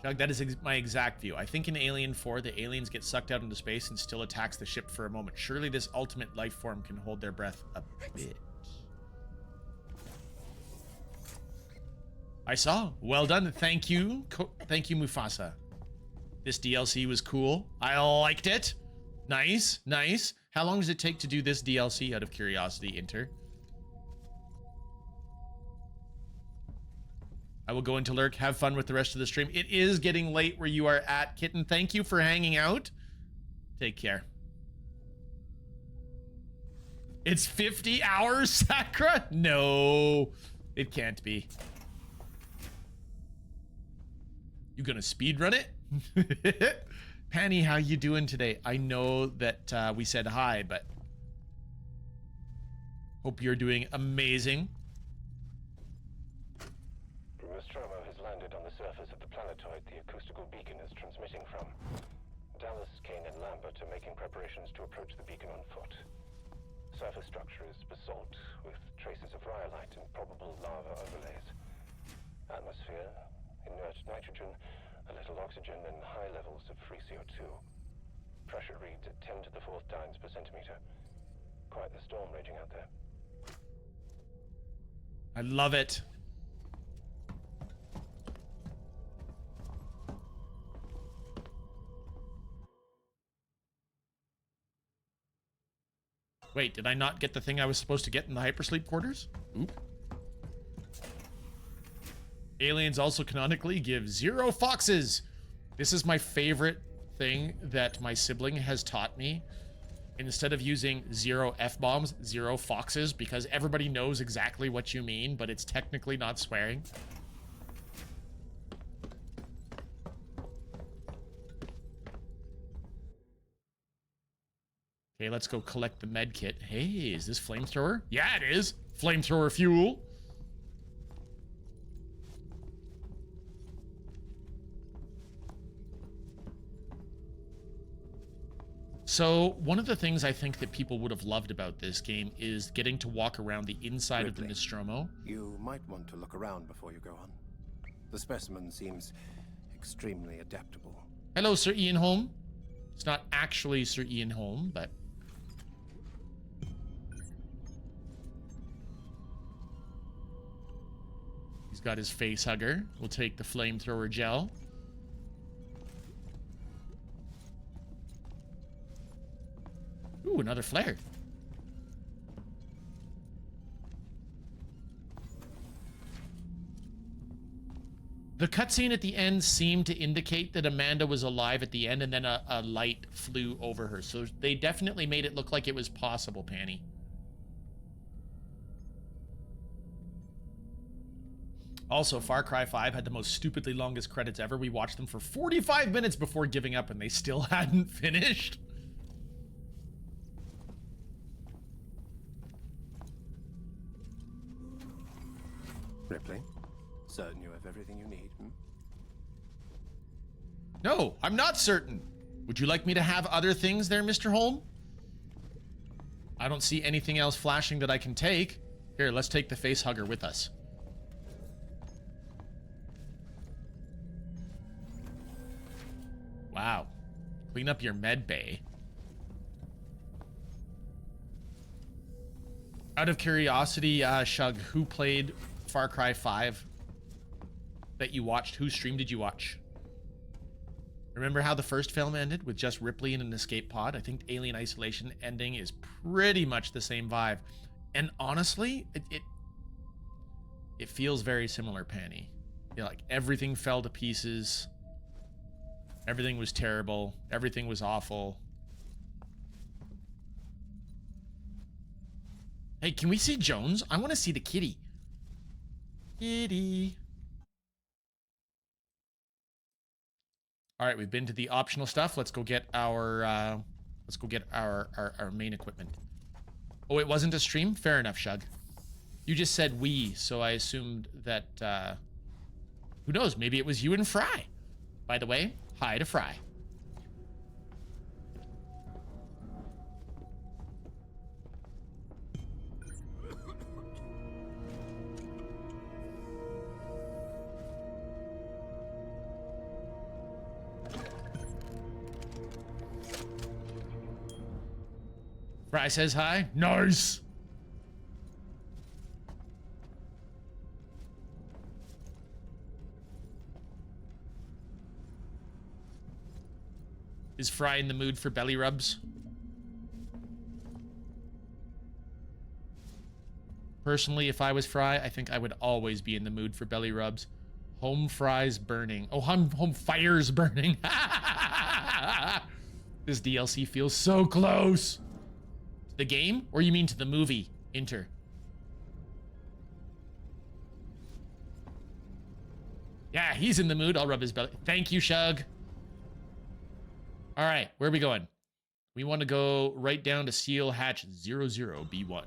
A: Shug, that is my exact view. I think in Alien 4, the aliens get sucked out into space and still attacks the ship for a moment. Surely this ultimate life form can hold their breath a bit. I saw. Well done. Thank you. Thank you, Mufasa. This DLC was cool. I liked it. Nice. How long does it take to do this DLC, out of curiosity, Inter? I will go into lurk. Have fun with the rest of the stream. It is getting late where you are at, Kitten. Thank you for hanging out. Take care. It's 50 hours, Sakura? No, it can't be. You gonna speedrun it? Panny, how you doing today? I know that we said hi, but hope you're doing amazing.
D: Nostromo has landed on the surface of the planetoid the acoustical beacon is transmitting from. Dallas, Kane, and Lambert are making preparations to approach the beacon on foot. Surface structure is basalt, with traces of rhyolite and probable lava overlays. Atmosphere, inert nitrogen, a little oxygen, and high levels of free CO2.
K: Pressure reads at 10 to the 4th dynes per centimeter. Quite the storm raging out there.
A: I love it. Wait, did I not get the thing I was supposed to get in the hypersleep quarters? Oop. Aliens also canonically give 0 foxes. This is my favorite thing that my sibling has taught me. Instead of using 0 F-bombs, 0 foxes, because everybody knows exactly what you mean, but it's technically not swearing. Okay, let's go collect the med kit. Hey, is this flamethrower? Yeah, it is. Flamethrower fuel. So, one of the things I think that people would have loved about this game is getting to walk around the inside of the Nostromo.
L: You might want to look around before you go on. The specimen seems extremely adaptable.
A: Hello, Sir Ian Holm. It's not actually Sir Ian Holm, but... he's got his face hugger. We'll take the flamethrower gel. Ooh, another flare. The cutscene at the end seemed to indicate that Amanda was alive at the end, and then a light flew over her. So they definitely made it look like it was possible, Panny. Also, Far Cry 5 had the most stupidly longest credits ever. We watched them for 45 minutes before giving up, and they still hadn't finished.
L: Ripley, certain you have everything you need, hmm?
A: No, I'm not certain. Would you like me to have other things there, Mr. Holm? I don't see anything else flashing that I can take. Here, let's take the face hugger with us. Wow. Clean up your med bay. Out of curiosity, Shug, who played Far Cry 5 that you watched? Whose stream did you watch? Remember how the first film ended with just Ripley in an escape pod? I think Alien Isolation ending is pretty much the same vibe. And honestly, it feels very similar, Panny. You know, like everything fell to pieces. Everything was terrible. Everything was awful. Hey, can we see Jones? I want to see the kitty. Kitty. All right, we've been to the optional stuff. Let's go get our our main equipment. Oh, it wasn't a stream? Fair enough, Shug. You just said we, so I assumed that who knows, maybe it was you and Fry. By the way, hi to Fry. Fry says hi. Nice. Is Fry in the mood for belly rubs? Personally, if I was Fry, I think I would always be in the mood for belly rubs. Home fries burning. Oh, home fires burning. This DLC feels so close. To the game? Or you mean to the movie? Enter. Yeah, he's in the mood. I'll rub his belly. Thank you, Shug. All right, where are we going? We want to go right down to Seal Hatch 00B1.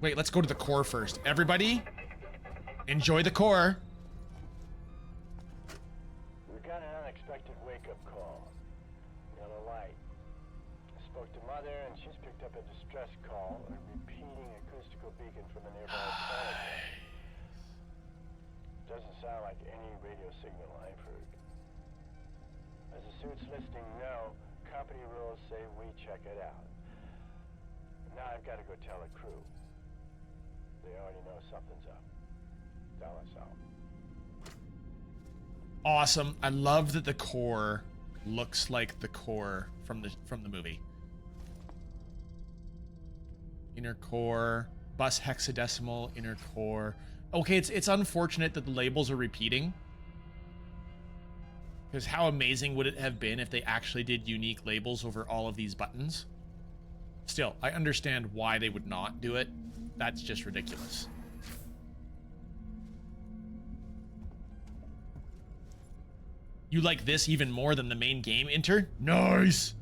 A: Wait, let's go to the core first. Everybody, enjoy the core.
D: We got an unexpected wake-up call. Yellow light. I spoke to Mother, and she's picked up a distress call, a repeating acoustical beacon from a nearby planet. Doesn't sound like any radio
K: signal I've heard. As the suit's listing now, company rules say we check it out. Now I've got to go tell the crew. They already know something's up. Tell us all.
A: Awesome. I love that the core looks like the core from the movie. Inner core, bus hexadecimal, inner core. Okay, it's unfortunate that the labels are repeating. Because how amazing would it have been if they actually did unique labels over all of these buttons? Still, I understand why they would not do it. That's just ridiculous. You like this even more than the main game, Inter? Nice!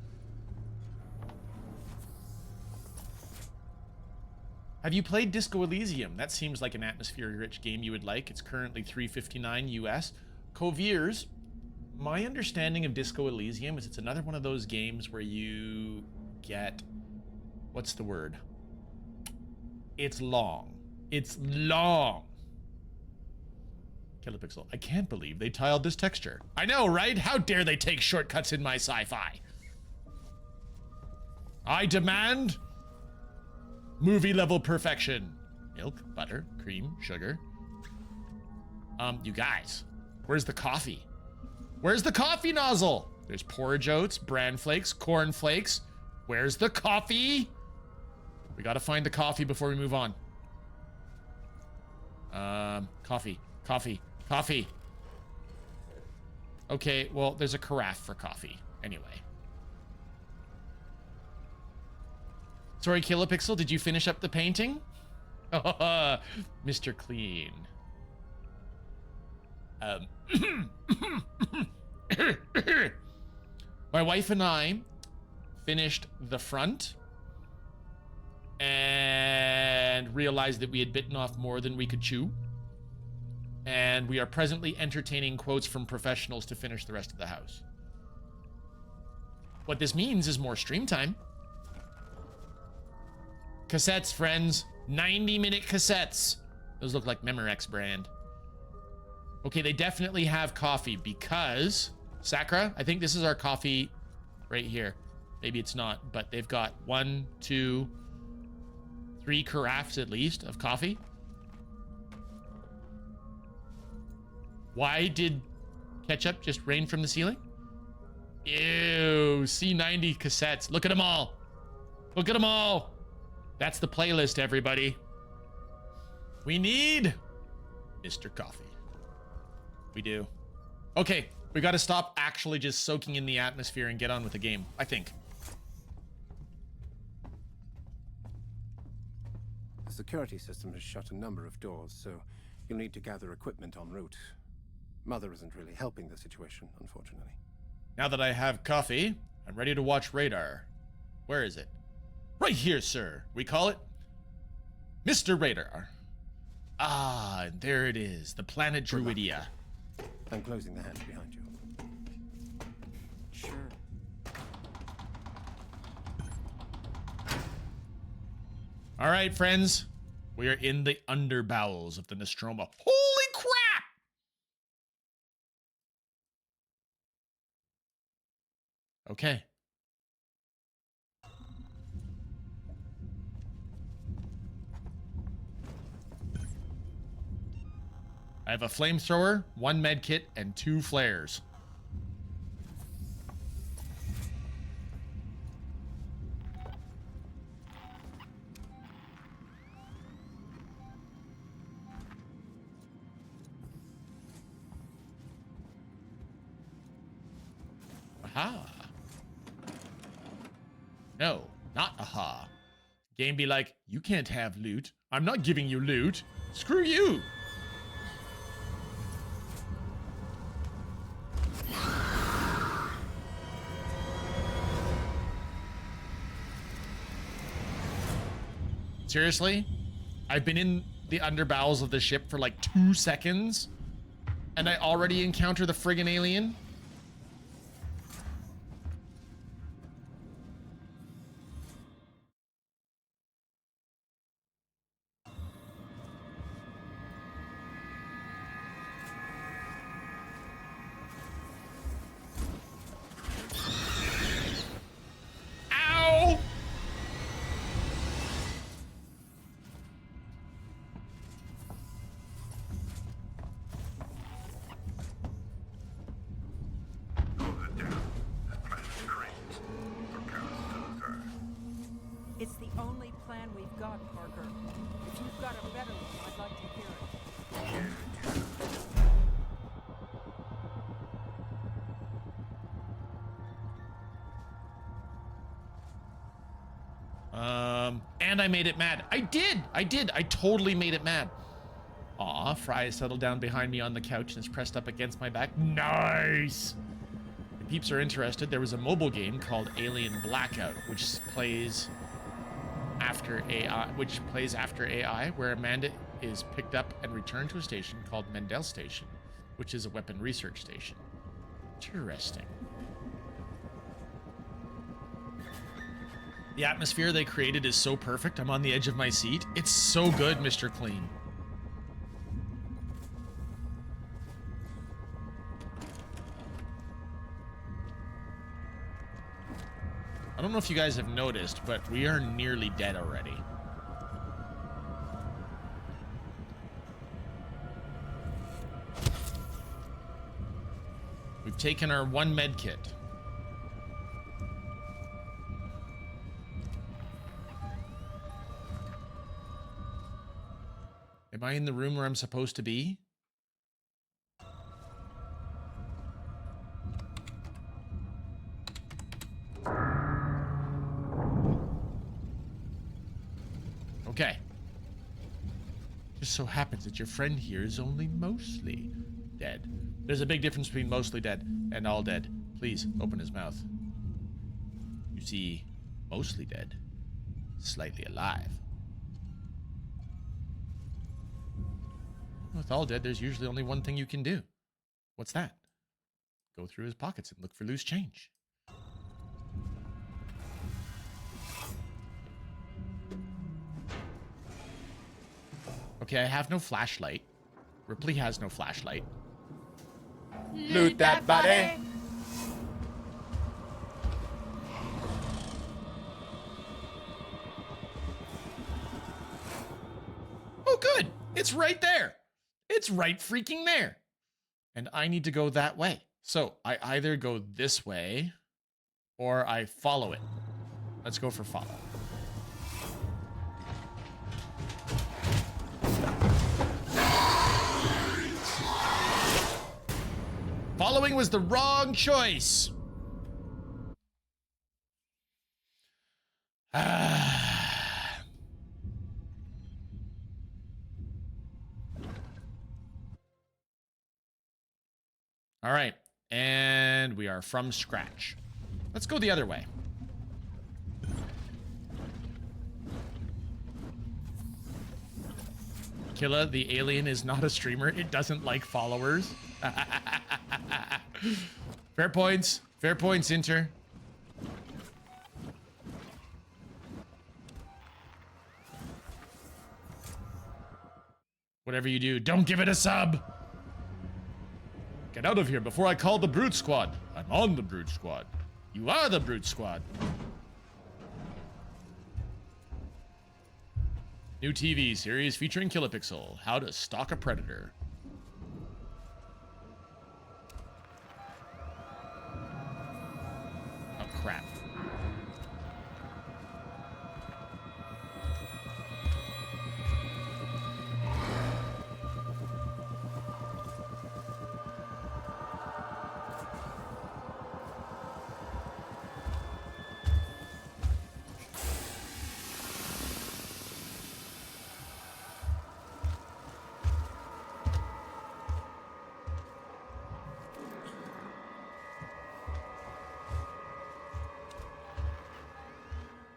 A: Have you played Disco Elysium? That seems like an atmosphere-rich game you would like. It's currently $3.59 US. Coviers, my understanding of Disco Elysium is it's another one of those games where you get... What's the word? It's long. It's long. Kilopixel, I can't believe they tiled this texture. I know, right? How dare they take shortcuts in my sci-fi? I demand movie level perfection. Milk, butter, cream, sugar. You guys, where's the coffee? Where's the coffee nozzle? There's porridge oats, bran flakes, corn flakes. Where's the coffee? We gotta find the coffee before we move on. Coffee. Okay, well, there's a carafe for coffee. Anyway. Sorry, Kilopixel, did you finish up the painting? Mr. Clean. My wife and I finished the front and realized that we had bitten off more than we could chew. And we are presently entertaining quotes from professionals to finish the rest of the house. What this means is more stream time. Cassettes, friends. 90-minute cassettes. Those look like Memorex brand. Okay, they definitely have coffee because... Sakura, I think this is our coffee right here. Maybe it's not, but they've got 1, 2, 3 carafes at least of coffee. Why did ketchup just rain from the ceiling? Ew, C90 cassettes. Look at them all. Look at them all. That's the playlist, everybody. We need Mr. Coffee. We do. Okay, we got to stop actually just soaking in the atmosphere and get on with the game, I think.
L: The security system has shut a number of doors, so you'll need to gather equipment en route. Mother isn't really helping the situation, unfortunately.
A: Now that I have coffee, I'm ready to watch radar. Where is it? Right here, sir. We call it Mr. Radar. Ah, and there it is. The planet Druidia.
L: I'm closing the hatch behind you.
J: Sure.
A: All right, friends. We are in the underbowels of the Nostromo. Holy crap! Okay. I have a flamethrower, 1 medkit, and 2 flares. Aha. No, not aha. Game be like, you can't have loot. I'm not giving you loot. Screw you. Seriously? I've been in the underbowels of the ship for like 2 seconds, and I already encounter the friggin' alien?
J: plan we've got, Parker. If you've got a better one, I'd like to hear it.
A: And I made it mad. I did. I totally made it mad. Aw, Fry has settled down behind me on the couch and is pressed up against my back. Nice. If peeps are interested, there was a mobile game called Alien Blackout, which plays after AI, where Amanda is picked up and returned to a station called Mendel Station, which is a weapon research station. Interesting. The atmosphere they created is so perfect. I'm on the edge of my seat. It's so good, Mr. Clean. I don't know if you guys have noticed, but we are nearly dead already. We've taken our one med kit. Am I in the room where I'm supposed to be? Okay. Just so happens that your friend here is only mostly dead. There's a big difference between mostly dead and all dead. Please, open his mouth. You see, mostly dead, slightly alive. With all dead, there's usually only one thing you can do. What's that? Go through his pockets and look for loose change. Okay, I have no flashlight. Ripley has no flashlight.
I: Loot that body!
A: Oh, good! It's right there! It's right freaking there! And I need to go that way. So, I either go this way, or I follow it. Let's go for follow. Following was the wrong choice. All right, and we are from scratch. Let's go the other way. Kila, the alien, is not a streamer. It doesn't like followers. Fair points. Fair points, Inter. Whatever you do, don't give it a sub. Get out of here before I call the Brute Squad. I'm on the Brute Squad. You are the Brute Squad. New TV series featuring Kilopixel. How to stalk a predator. Oh, crap.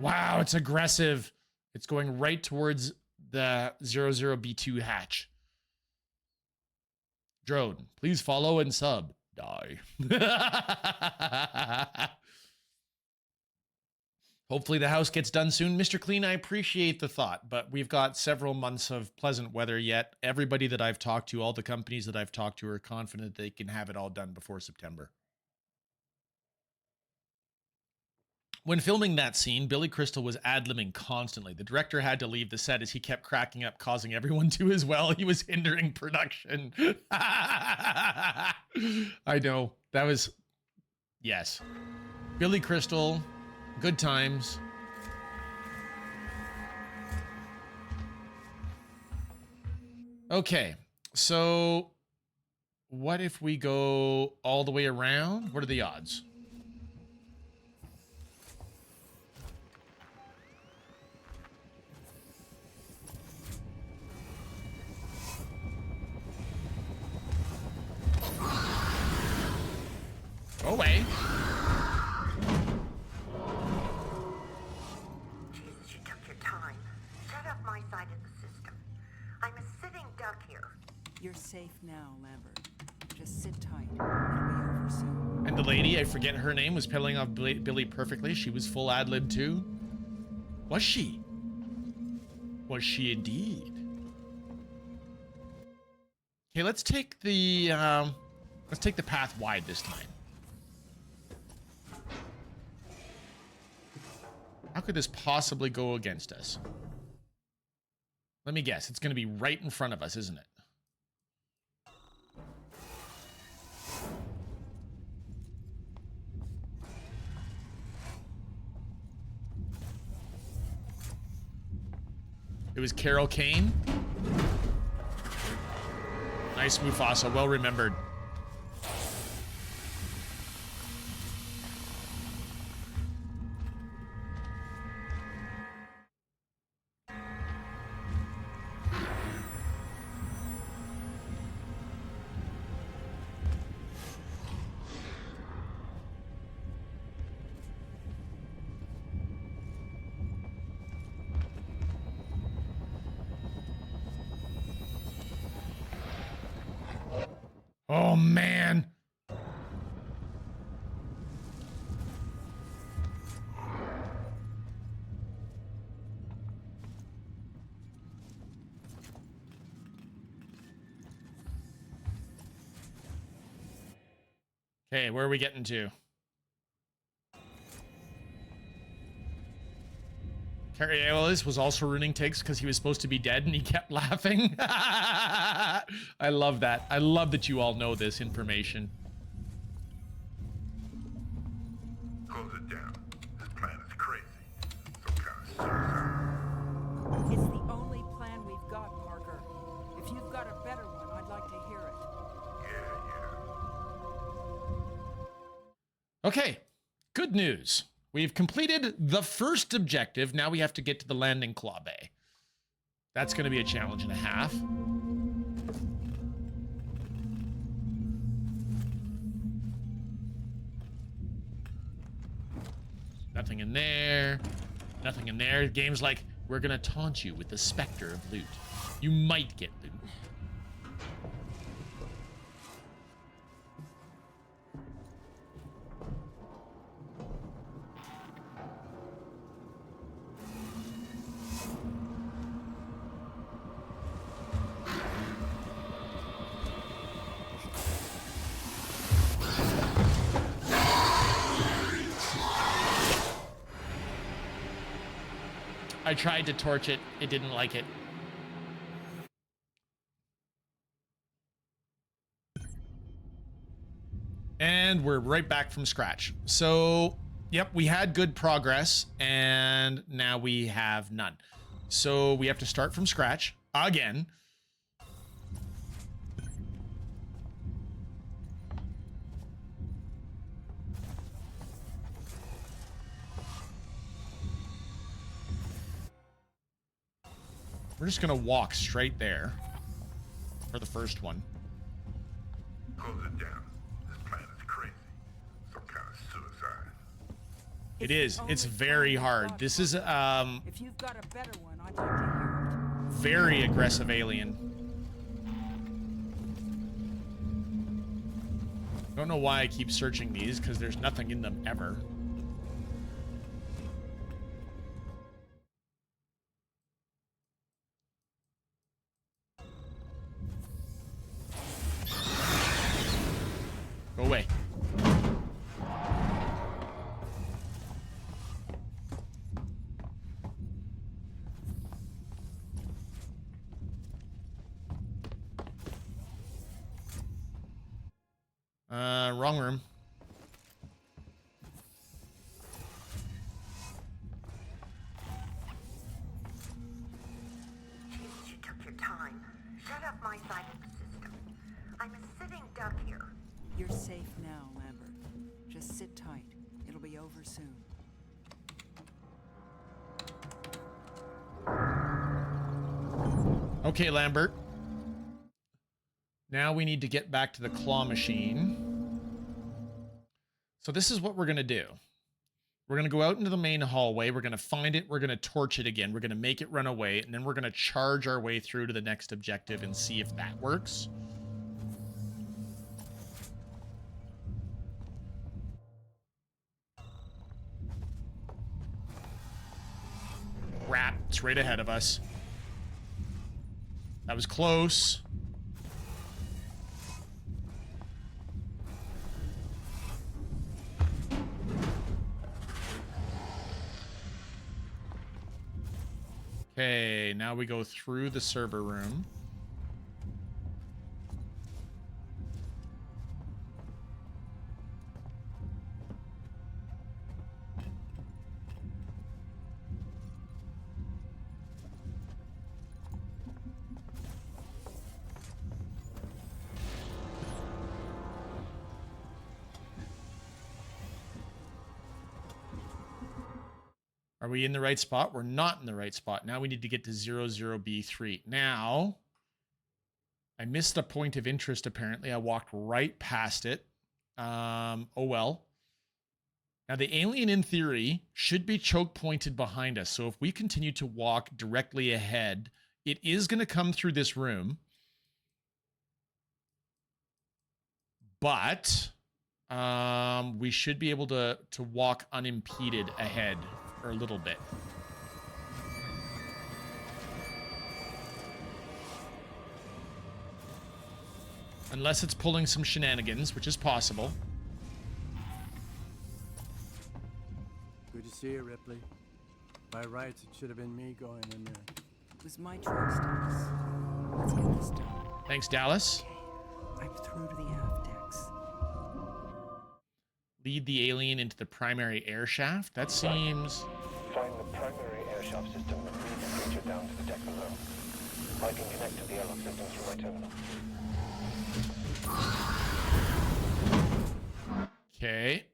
A: Wow, it's aggressive. It's going right towards the 00B2 hatch. Drone, please follow and sub. Die. Hopefully the house gets done soon. Mr. Clean, I appreciate the thought, but we've got several months of pleasant weather yet. Everybody that I've talked to, all the companies that I've talked to are confident they can have it all done before September. When filming that scene, Billy Crystal was ad-libbing constantly. The director had to leave the set as he kept cracking up, causing everyone to as well. He was hindering production. I know. That was... Yes. Billy Crystal, good times. Okay, so what if we go all the way around? What are the odds? Go away.
C: Jesus, you took your time. Set up my side of the system. I'm a sitting duck here.
J: You're safe now, Lambert. Just sit tight. It'll be over soon.
A: And the lady, I forget her name, was peddling off Billy perfectly. She was full ad-lib too. Was she? Was she indeed? Okay, let's take the path wide this time. How could this possibly go against us? Let me guess. It's going to be right in front of us, isn't it? It was Carol Kane. Nice, Mufasa. Well remembered. Oh, man. Okay, where are we getting to? Carrie Ellis was also ruining Tiggs because he was supposed to be dead and he kept laughing. I love that. I love that you all know this information.
E: Close it down. This plan is crazy. Some kind of suicide.
J: It's the only plan we've got, Parker. If you've got a better one, I'd like to hear it.
E: Yeah.
A: Okay, good news. We've completed the first objective. Now we have to get to the landing claw bay. That's going to be a challenge and a half. Nothing in there. Nothing in there. Game's like, we're going to taunt you with the specter of loot. You might get loot. I tried to torch it. It didn't like it. And we're right back from scratch. So, yep, we had good progress, and now we have none. So we have to start from scratch again. We're just gonna walk straight there for the first one.
E: Close it down. This plan is crazy. Some kind of suicide.
A: It is. It's very hard. This is
J: If you've got a better one, I'd like to hear it.
A: very aggressive alien. Don't know why I keep searching these, because there's nothing in them ever. Go away. Wrong room.
C: Jesus, you took your time. Set up up my side of the system. I'm a sitting duck here.
J: You're safe now, Lambert. Just sit tight. It'll be over soon.
A: Okay, Lambert. Now we need to get back to the claw machine. So this is what we're going to do. We're going to go out into the main hallway. We're going to find it. We're going to torch it again. We're going to make it run away. And then we're going to charge our way through to the next objective and see if that works. Crap. It's right ahead of us. That was close. Okay, now we go through the server room. Are we in the right spot? We're not in the right spot. Now we need to get to 00B3. Now, I missed a point of interest, apparently. I walked right past it. Oh, well. Now, the alien, in theory, should be choke pointed behind us. So if we continue to walk directly ahead, it is going to come through this room. But we should be able to walk unimpeded ahead for a little bit. Unless it's pulling some shenanigans, which is possible.
B: Good to see you, Ripley. By rights, it should have been me going in there.
J: It was my choice, Dallas. Let's get this done.
A: Thanks, Dallas.
J: Okay. I'm through to the aft decks.
A: Lead the alien into the primary air shaft? That seems...
K: Find the primary air shaft system and lead the creature down to the deck below. I can connect to the airlock systems from my terminal.
A: Okay.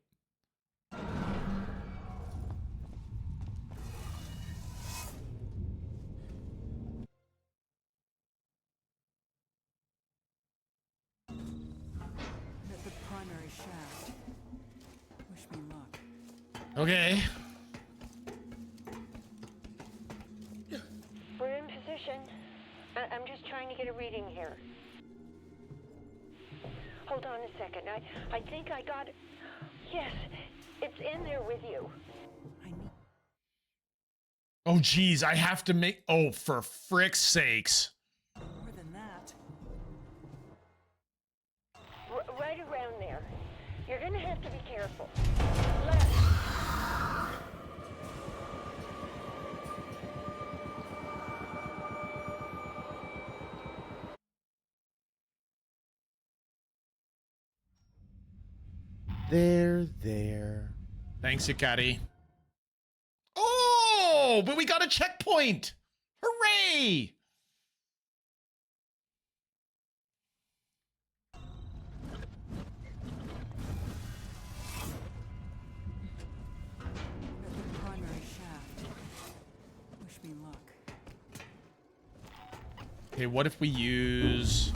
J: At the primary shaft. Wish me luck.
A: Okay.
G: We're in position. I'm just trying to get a reading here. Hold on a second. I think I got it. Yes, it's in there with you.
A: Oh, geez, I have to make... Oh, for frick's sakes.
J: More than that.
G: Right around there. You're gonna have to be careful. Left.
A: There. Thanks, Yukari. Oh, but we got a checkpoint. Hooray!
J: At the primary shaft. Wish me luck.
A: Okay, what if we use...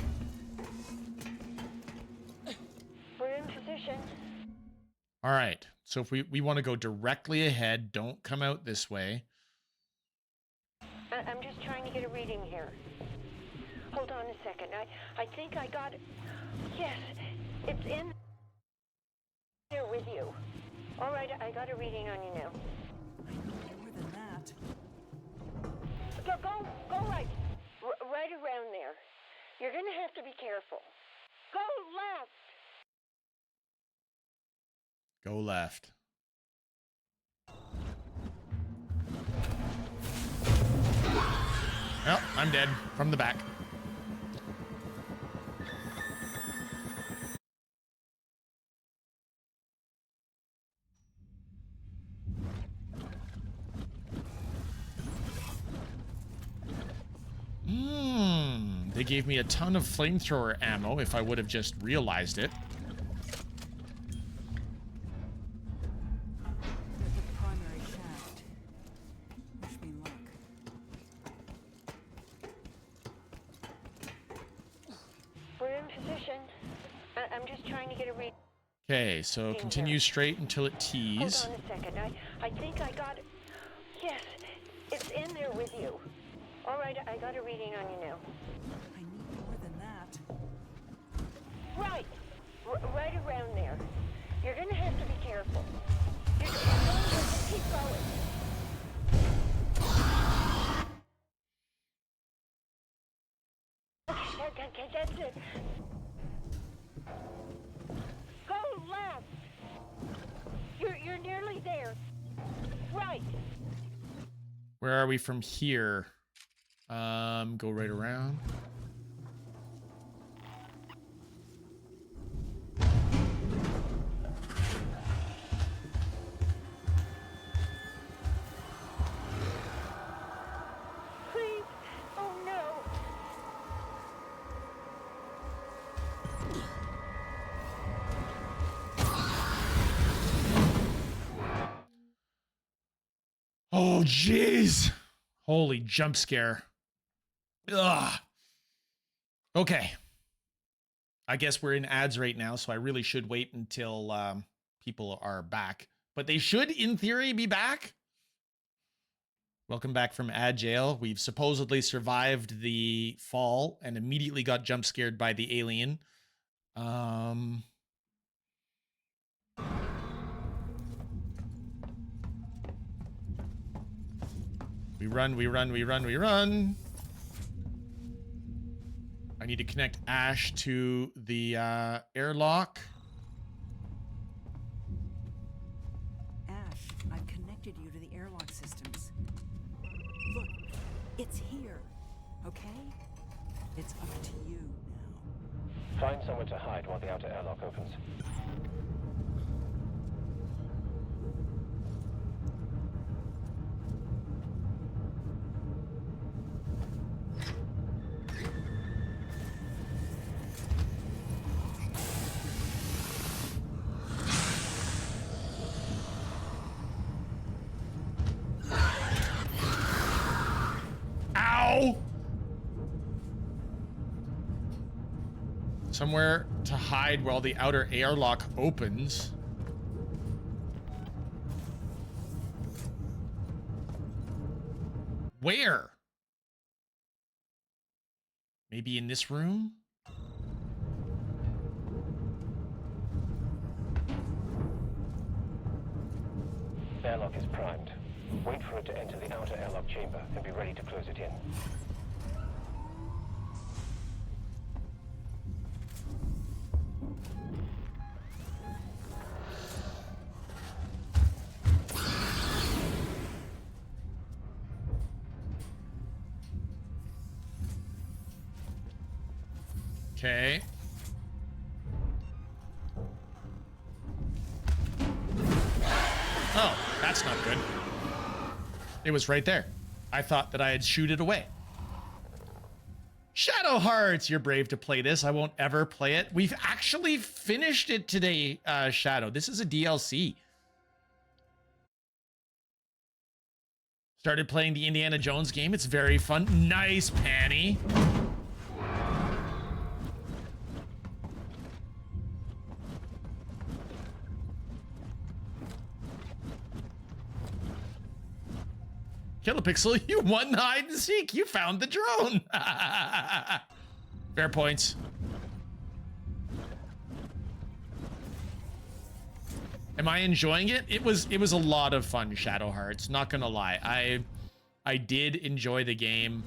G: We're in position.
A: All right, so if we want to go directly ahead, don't come out this way.
G: I'm just trying to get a reading here. Hold on a second. I think I got it. Yes, it's in there with you. All right, I got a reading on you now.
J: More than that.
G: Go right. Right around there. You're gonna have to be careful. Go left.
A: Go left. Oh, I'm dead from the back. They have gave me a ton of flamethrower ammo if I would have just realized it.
J: At the primary shaft. Wish me luck.
G: We're in position. I'm just trying to get a read.
A: Okay, so continue straight until it tees.
G: Hold on a second. I think I got it. Yes, it's in there with you. All right, I got a reading on you now.
J: I need more than that.
G: Right. Right around there. You're gonna have to be careful. You're going to keep going. Okay, that's it. Go left. You're nearly there. Right.
A: Where are we from here? Go right around.
G: Please. Oh no.
A: Oh, jeez. Holy jump scare. Ugh. Okay. I guess we're in ads right now, so I really should wait until people are back. But they should, in theory, be back. Welcome back from ad jail. We've supposedly survived the fall and immediately got jump scared by the alien. We run. I need to connect Ash to the airlock.
J: Ash, I've connected you to the airlock systems. Look, it's here, okay? It's up to you now.
K: Find somewhere to hide while the outer airlock opens.
A: Ow! Somewhere to hide while the outer airlock opens. Where? Maybe in this room?
K: Airlock is primed. Wait for it to enter the outer airlock chamber and be ready to close it in.
A: Okay. Oh, that's not good. It was right there. I thought that I had shooed it away. Shadow Hearts, you're brave to play this. I won't ever play it. We've actually finished it today, Shadow. This is a DLC. Started playing the Indiana Jones game. It's very fun. Nice, Panny. Kilopixel, you won the hide and seek. You found the drone. Fair points. Am I enjoying it? It was a lot of fun, Shadow Hearts. Not gonna lie, I did enjoy the game.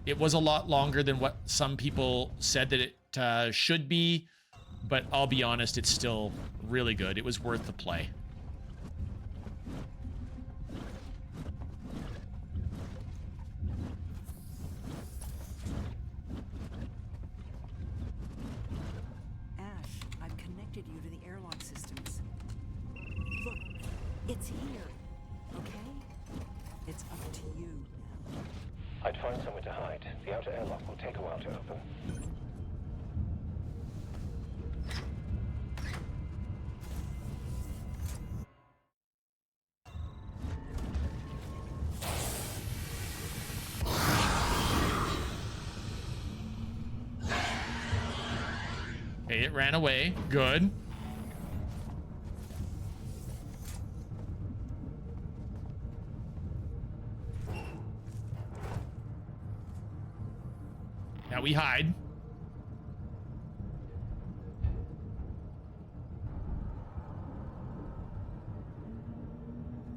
A: It was a lot longer than what some people said that it should be, but I'll be honest, it's still really good. It was worth the play.
J: It's here, okay? It's up to you now.
K: I'd find somewhere to hide. The outer airlock will take a while to open.
A: Okay, it ran away. Good. Now we hide.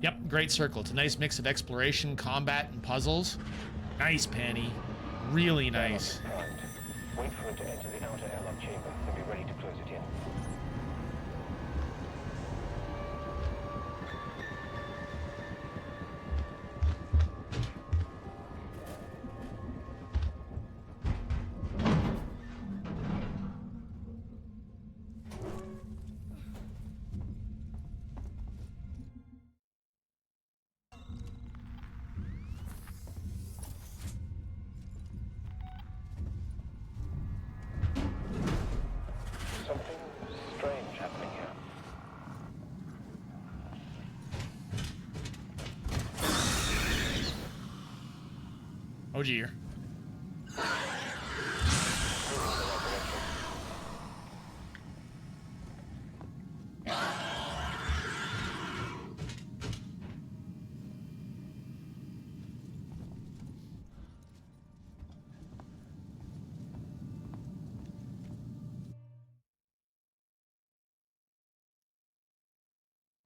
A: Yep, great circle. It's a nice mix of exploration, combat, and puzzles. Nice, Penny. Really nice.
K: Wait for it to enter the outer airlock chamber and be ready to close it in. Something strange happening here.
A: Oh dear.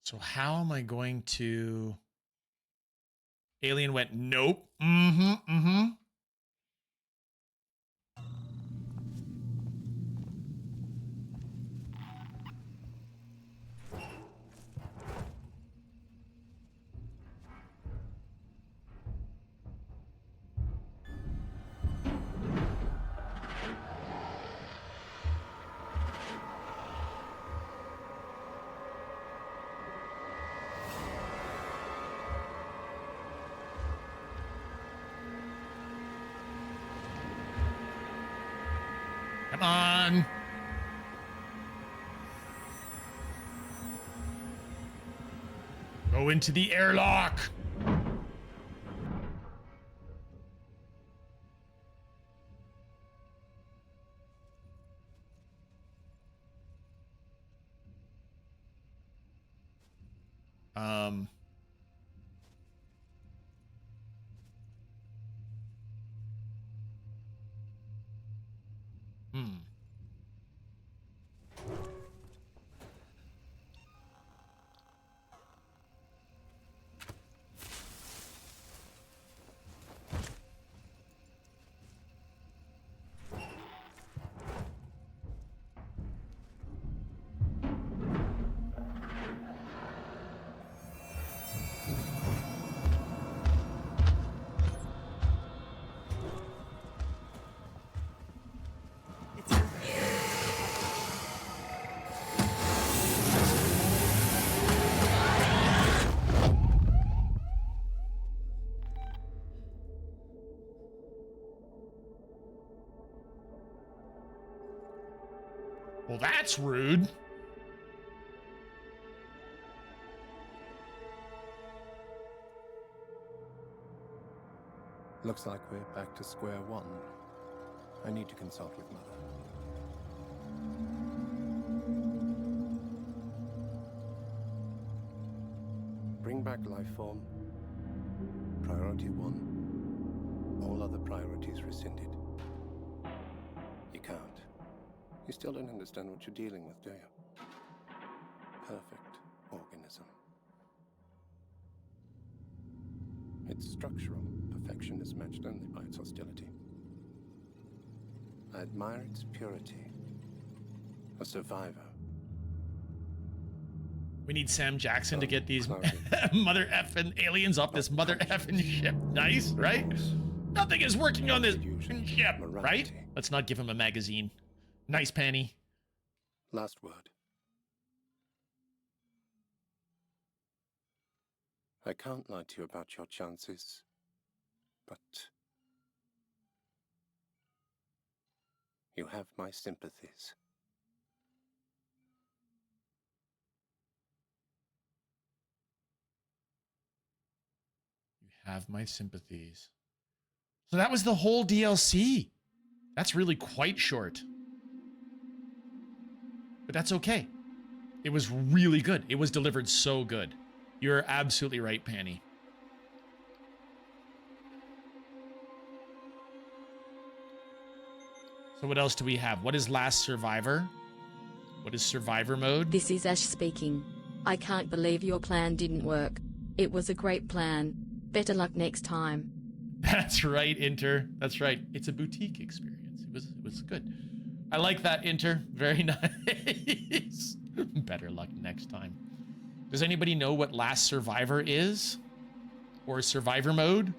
A: So how am I going to... Alien went, nope. Mm-hmm. Come on. Go into the airlock. Hmm. Well, that's rude.
L: Looks like we're back to square one. I need to consult with Mother. Bring back life form. Priority 1. All other priorities rescinded. You can't. You still don't understand what you're dealing with, do you? Perfect organism. Its structural perfection is matched only by its hostility. I admire its purity. A survivor.
A: We need Sam Jackson to get these mother effing aliens off this mother effing ship. Nice, right? Nothing is working on this ship, right? Let's not give him a magazine. Nice, Penny.
L: Last word. I can't lie to you about your chances, but You have my sympathies.
A: You have my sympathies. So that was the whole DLC. That's really quite short. But that's okay. It was really good. It was delivered so good. You're absolutely right, Panny. So what else do we have? What is Last Survivor? What is Survivor mode?
M: This is Ash speaking. I can't believe your plan didn't work. It was a great plan. Better luck next time.
A: That's right, Inter. That's right. It's a boutique experience. It was good. I like that, Inter. Very nice. Better luck next time. Does anybody know what Last Survivor is? Or Survivor mode?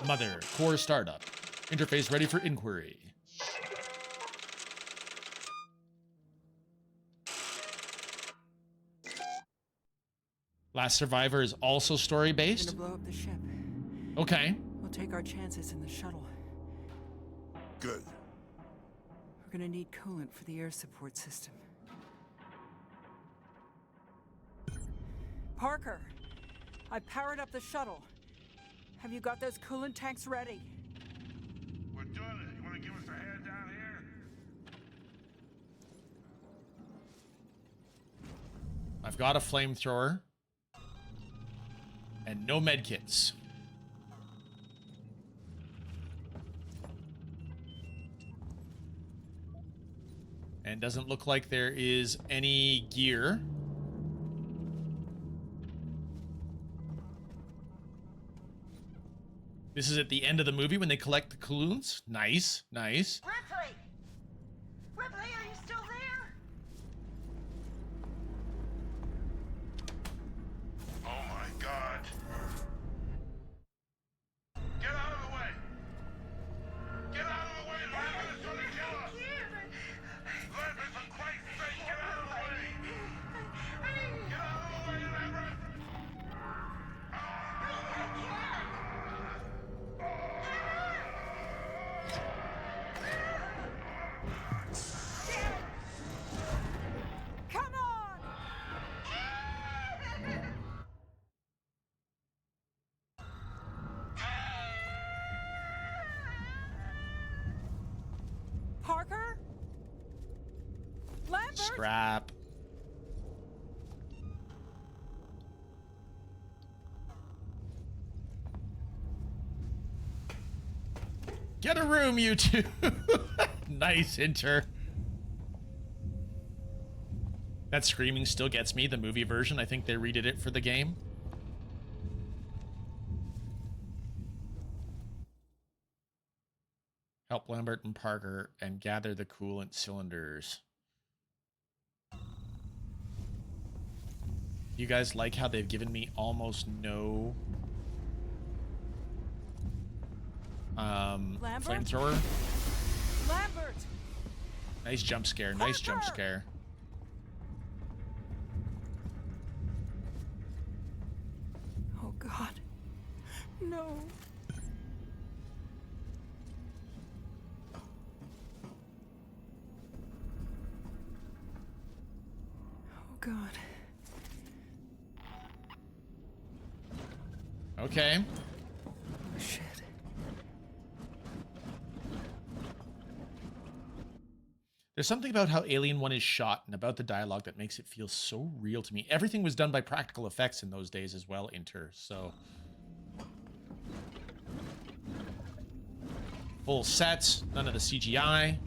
A: Mother, core startup. Interface ready for inquiry. Last Survivor is also story-based?
J: We're gonna blow up the ship.
A: Okay.
J: We'll take our chances in the shuttle.
E: Good.
J: We're gonna need coolant for the air support system. Parker, I powered up the shuttle. Have you got those coolant tanks ready?
E: We're doing it. You want to give us a hand down here?
A: I've got a flamethrower. And no medkits. And doesn't look like there is any gear. This is at the end of the movie when they collect the coolants. Nice, nice.
C: Ripley! Ripley, are you still there?
E: Oh my God. Get out of the way. Get out of the way. Lambert is going to kill us. Lambert, for Christ's sake, get out of the way. Get out of the way, Lambert.
J: Come on! Parker? Lambert?
A: Scrap. Get a room, you two. Nice, Inter. That screaming still gets me, the movie version. I think they redid it for the game. Help Lambert and Parker and gather the coolant cylinders. You guys like how they've given me almost no flamethrower?
J: Lambert!
A: Nice jump scare, nice jump scare.
J: Oh God. No. Oh God.
A: Okay.
J: Oh shit.
A: There's something about how Alien 1 is shot and about the dialogue that makes it feel so real to me. Everything was done by practical effects in those days as well, Inter, so. Full sets, none of the CGI.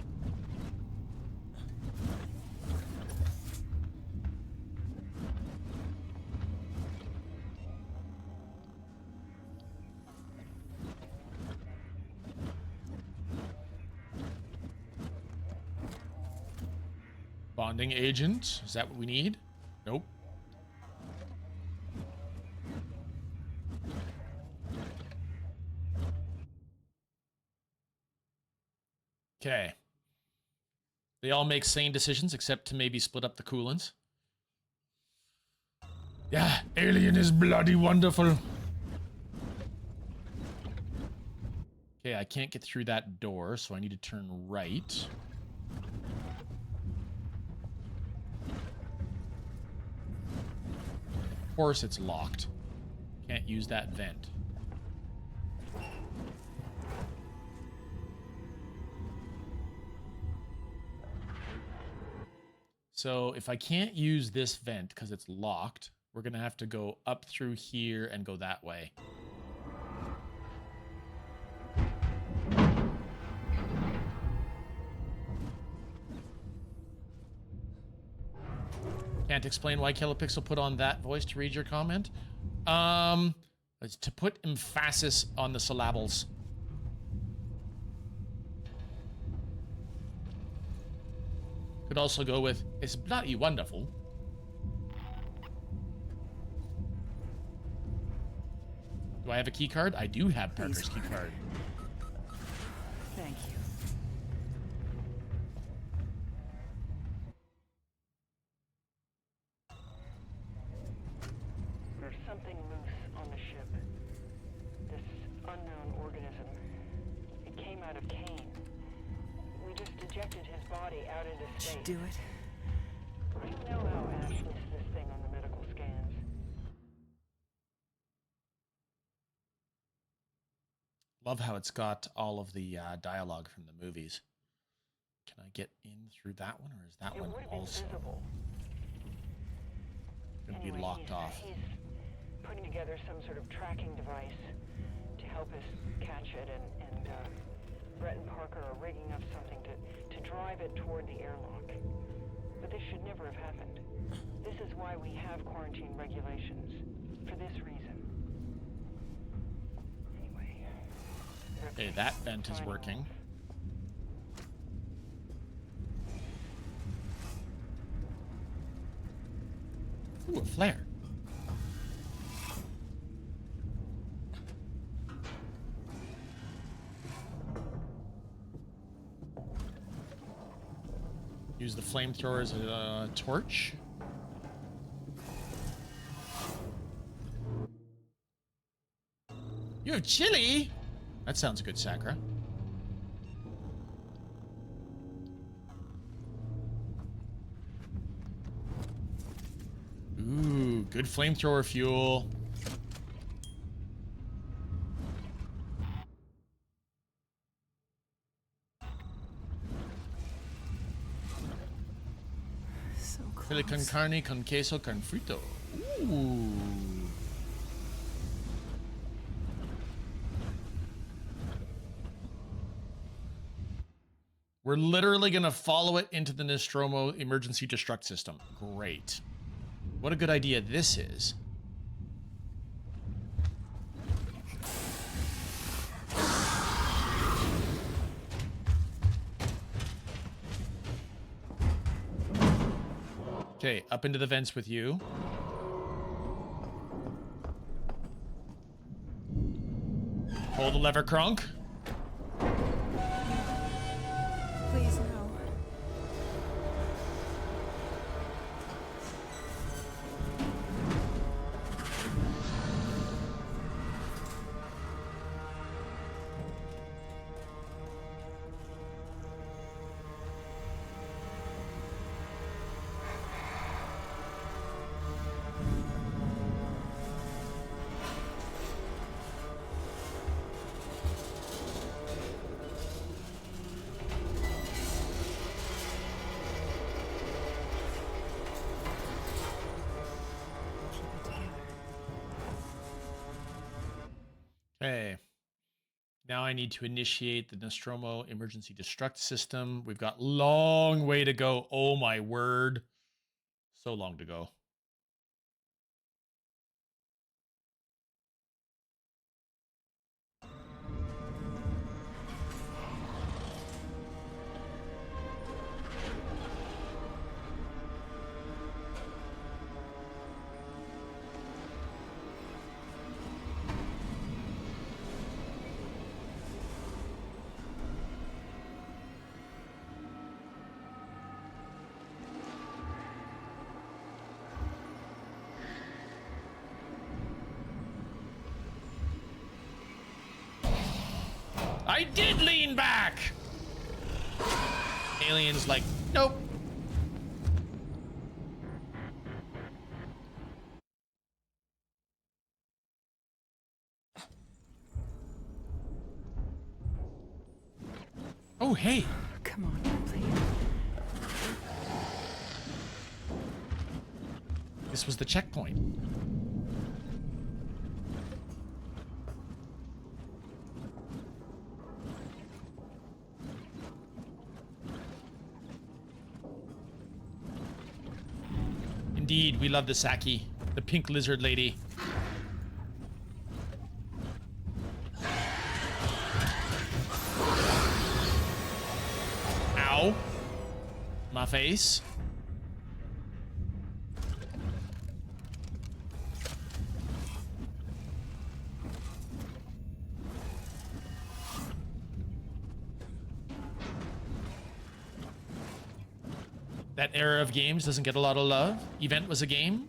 A: Bonding agent, is that what we need? Nope. Okay, They all make sane decisions except to maybe split up the coolants. Yeah, alien is bloody wonderful. Okay, I can't get through that door, so I need to turn right. Of course it's locked. Can't use that vent. So if I can't use this vent because it's locked, we're going to have to go up through here and go that way. Can't explain why Kilopixel put on that voice to read your comment. It's to put emphasis on the syllables. Could also go with, it's bloody wonderful. Do I have a key card? I do have Parker's key card.
J: Thank you.
N: There's something loose on the ship. This unknown organism. It came out of Kane. We just ejected his body out into space.
J: Should do it.
N: I don't know how Ash missed this thing on the medical scans.
A: Love how it's got all of the dialogue from the movies. Can I get in through that one, or is that one also going to be locked off?
N: He's putting together some sort of tracking device to help us catch it, and Brett and Parker are rigging up something to drive it toward the airlock. But this should never have happened. This is why we have quarantine regulations. For this reason. Anyway.
A: Okay, that vent is working. Ooh, a flare. Use the flamethrower as a torch. You have chili? That sounds good, Sakura. Ooh, good flamethrower fuel.
J: So close.
A: Chili con carne con queso con frito. Ooh. We're literally going to follow it into the Nostromo emergency destruct system. Great. What a good idea this is. Okay, up into the vents with you. Pull the lever, Kronk.
J: Please, no.
A: Okay. Now I need to initiate the Nostromo emergency destruct system. We've got long way to go. Oh my word. So long to go. I did lean back! Alien's like, nope. Oh, hey.
J: Come on, Ripley.
A: This was the checkpoint. Indeed, we love the Saki, the pink lizard lady. Ow. My face. That era of games doesn't get a lot of love. Event was a game.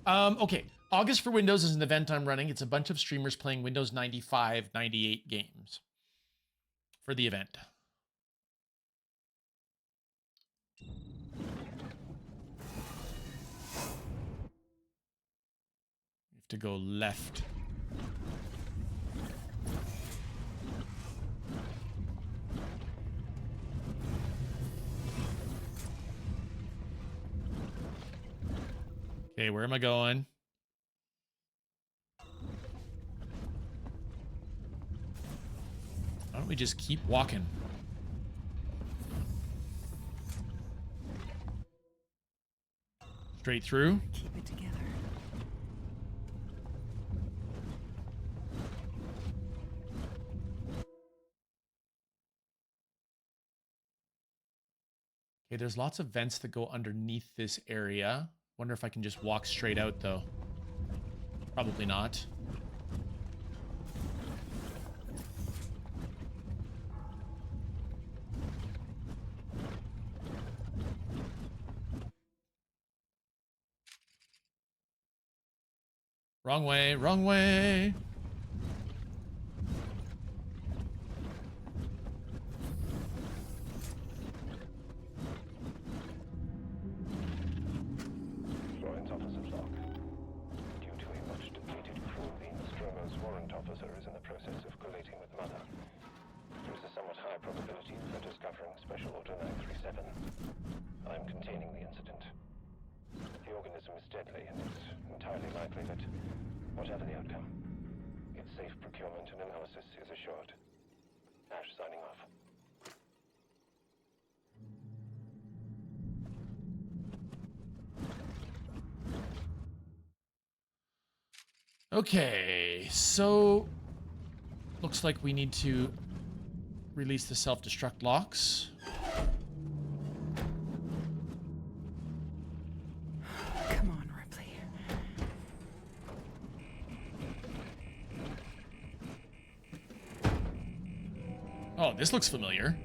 A: Okay. August for Windows is an event I'm running. It's a bunch of streamers playing Windows 95, 98 games for the event. You have to go left. Okay, where am I going? Why don't we just keep walking? Straight through.
J: Keep it together.
A: Okay, there's lots of vents that go underneath this area. Wonder if I can just walk straight out, though. Probably not. Wrong way, wrong way.
K: Florence officer's log. Due to a much depleted crew, the Nostromo's warrant officer is in the process of collating with Mother. There is a somewhat high probability of her discovering Special Order 937. I am containing the incident. The organism is deadly, and it's entirely likely that, whatever the outcome, its safe procurement and analysis is assured. Ash signing off.
A: Okay, so looks like we need to release the self-destruct locks.
J: Come on, Ripley.
A: Oh, this looks familiar.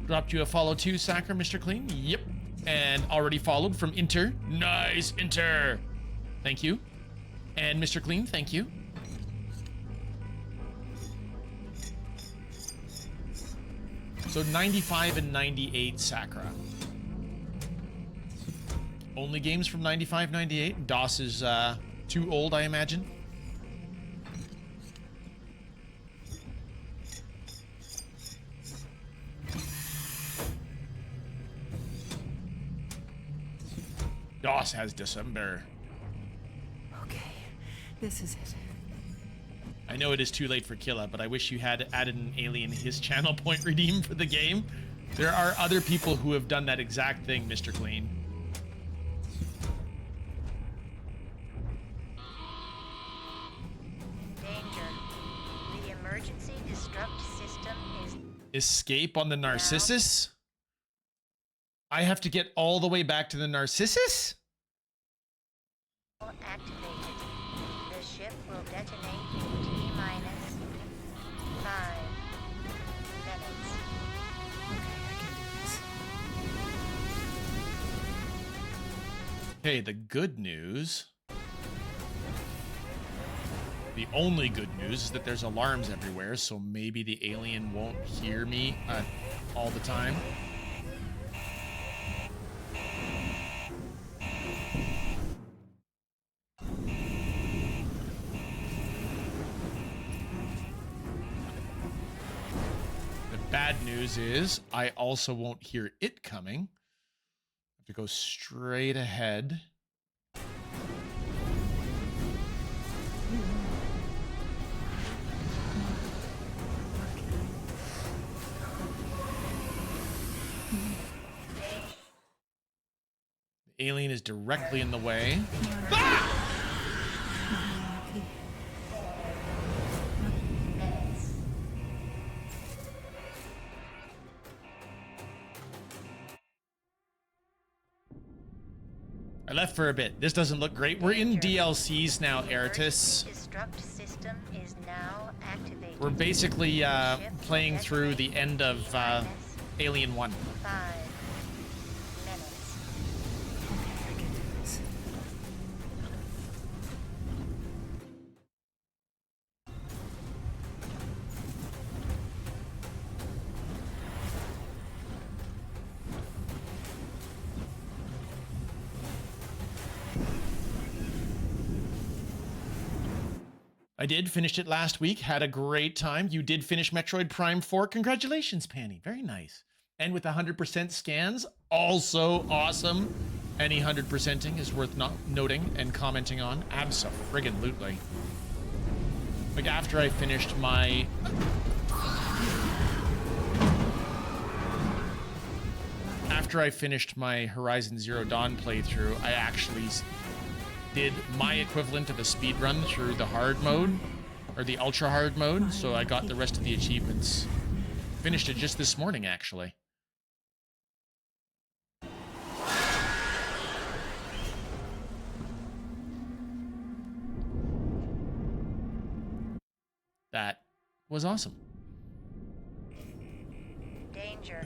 A: Dropped you a follow too, Sacker, Mr. Clean? Yep. And already followed from Inter. Nice, Inter. Thank you. And Mr. Clean, thank you. So 95 and 98 Sakura. Only games from 95, 98. DOS is too old, I imagine. DOS has December.
J: Okay, this is it.
A: I know it is too late for Kila, but I wish you had added an alien his channel point redeem for the game. There are other people who have done that exact thing, Mr. Clean.
C: Danger. The emergency disrupt system is
A: Escape on the Narcissus? I have to get all the way back to the Narcissus?
C: activated. The ship will detonate in T-minus 5 minutes.
A: Okay, the good news. The only good news is that there's alarms everywhere, so maybe the alien won't hear me all the time. The bad news is I also won't hear it coming. I have to go straight ahead. The alien is directly in the way. Ah! I left for a bit. This doesn't look great. We're in DLCs now, Eratus.
C: Destruct system is now activated.
A: We're basically playing through the end of Alien 1.
C: 5 minutes.
J: Okay, I can do this.
A: I did. Finished it last week. Had a great time. You did finish Metroid Prime 4. Congratulations, Panny. Very nice. And with 100% scans, also awesome. Any 100%ing is worth noting and commenting on. Abso-friggin-lutely. Like after I finished my... After I finished my Horizon Zero Dawn playthrough, I actually did my equivalent of a speed run through the hard mode, or the ultra hard mode, so I got the rest of the achievements. Finished it just this morning, actually. That was awesome.
C: Danger.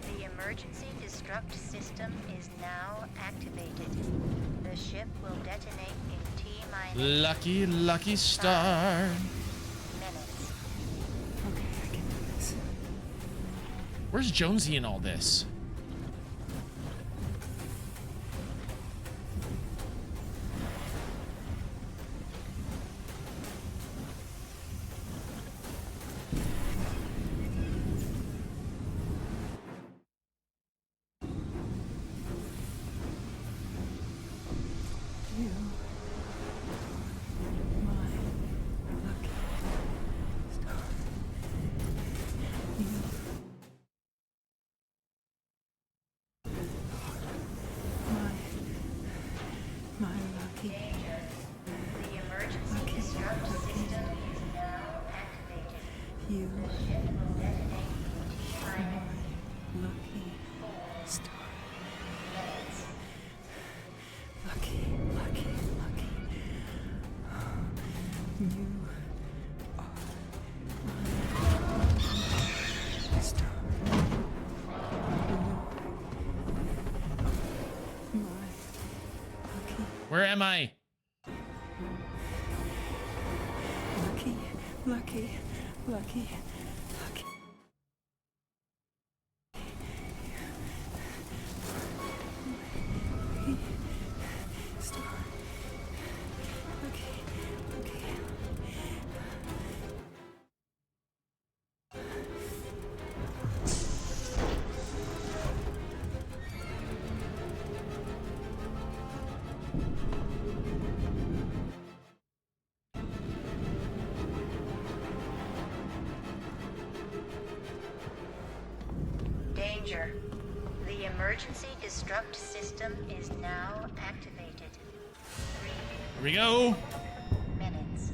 C: The emergency destruct system is now activated. The ship will detonate in T-minus
A: Lucky, lucky star.
C: minutes.
J: Okay, I can do this.
A: Where's Jonesy in all this?
J: You are my lucky star. You my lucky.
C: Danger. The emergency destruct system is now activated.
J: You
C: The ship will detonate in T-minus
J: my lucky star.
C: minutes.
J: Lucky, lucky, lucky. You are my star. You are my lucky,
A: Where am I?
J: lucky, lucky, lucky, lucky. Star. Okay, okay.
C: Danger. The emergency destruct system is now activated. 3
A: Here we go.
C: minutes.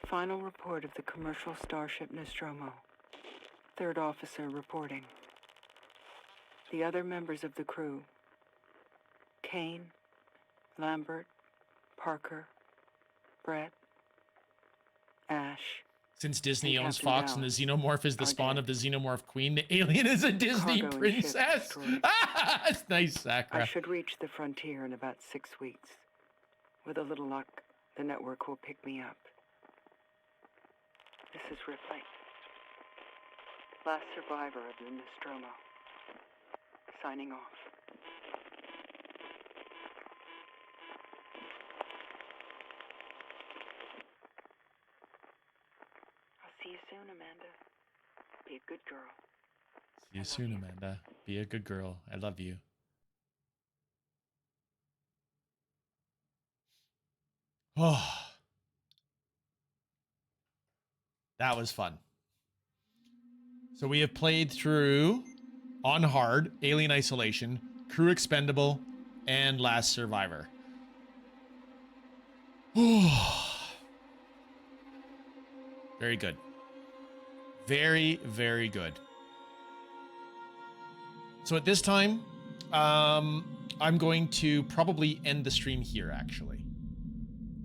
J: Final report of the commercial starship Nostromo. Third officer reporting. The other members of the crew,
F: Kane, Lambert, Parker, Brett, Ash.
A: Since Disney
F: and
A: owns
F: Captain
A: Fox and the
F: Dallas
A: xenomorph is the
F: are
A: spawn
F: dead.
A: of the xenomorph queen, the alien is a Disney
F: Cargo and ships
A: princess.
F: destroyed.
A: That's nice,
F: I
A: Sakura.
F: should reach the frontier in about 6 weeks. With a little luck, the network will pick me up. This is Ripley, last survivor of the Nostromo. Signing off. I'll see you soon, Amanda. Be a good girl.
A: See you soon, Amanda. Be a good girl. I love you. Oh, that was fun. So we have played through on hard, Alien Isolation, Crew Expendable, and Last Survivor. Very good. Very, very good. So at this time, I'm going to probably end the stream here, actually.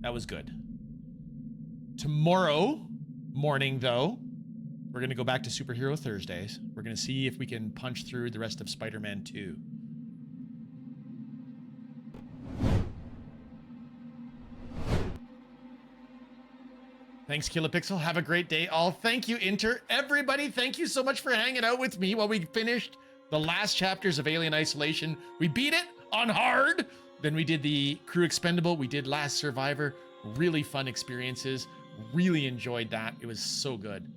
A: That was good. Tomorrow morning, though, we're going to go back to Superhero Thursdays. We're going to see if we can punch through the rest of Spider-Man 2. Thanks, Kilopixel. Have a great day, all. Thank you, Inter. Everybody, thank you so much for hanging out with me while we finished the last chapters of Alien Isolation. We beat it on hard. Then we did the Crew Expendable. We did Last Survivor. Really fun experiences. Really enjoyed that. It was so good.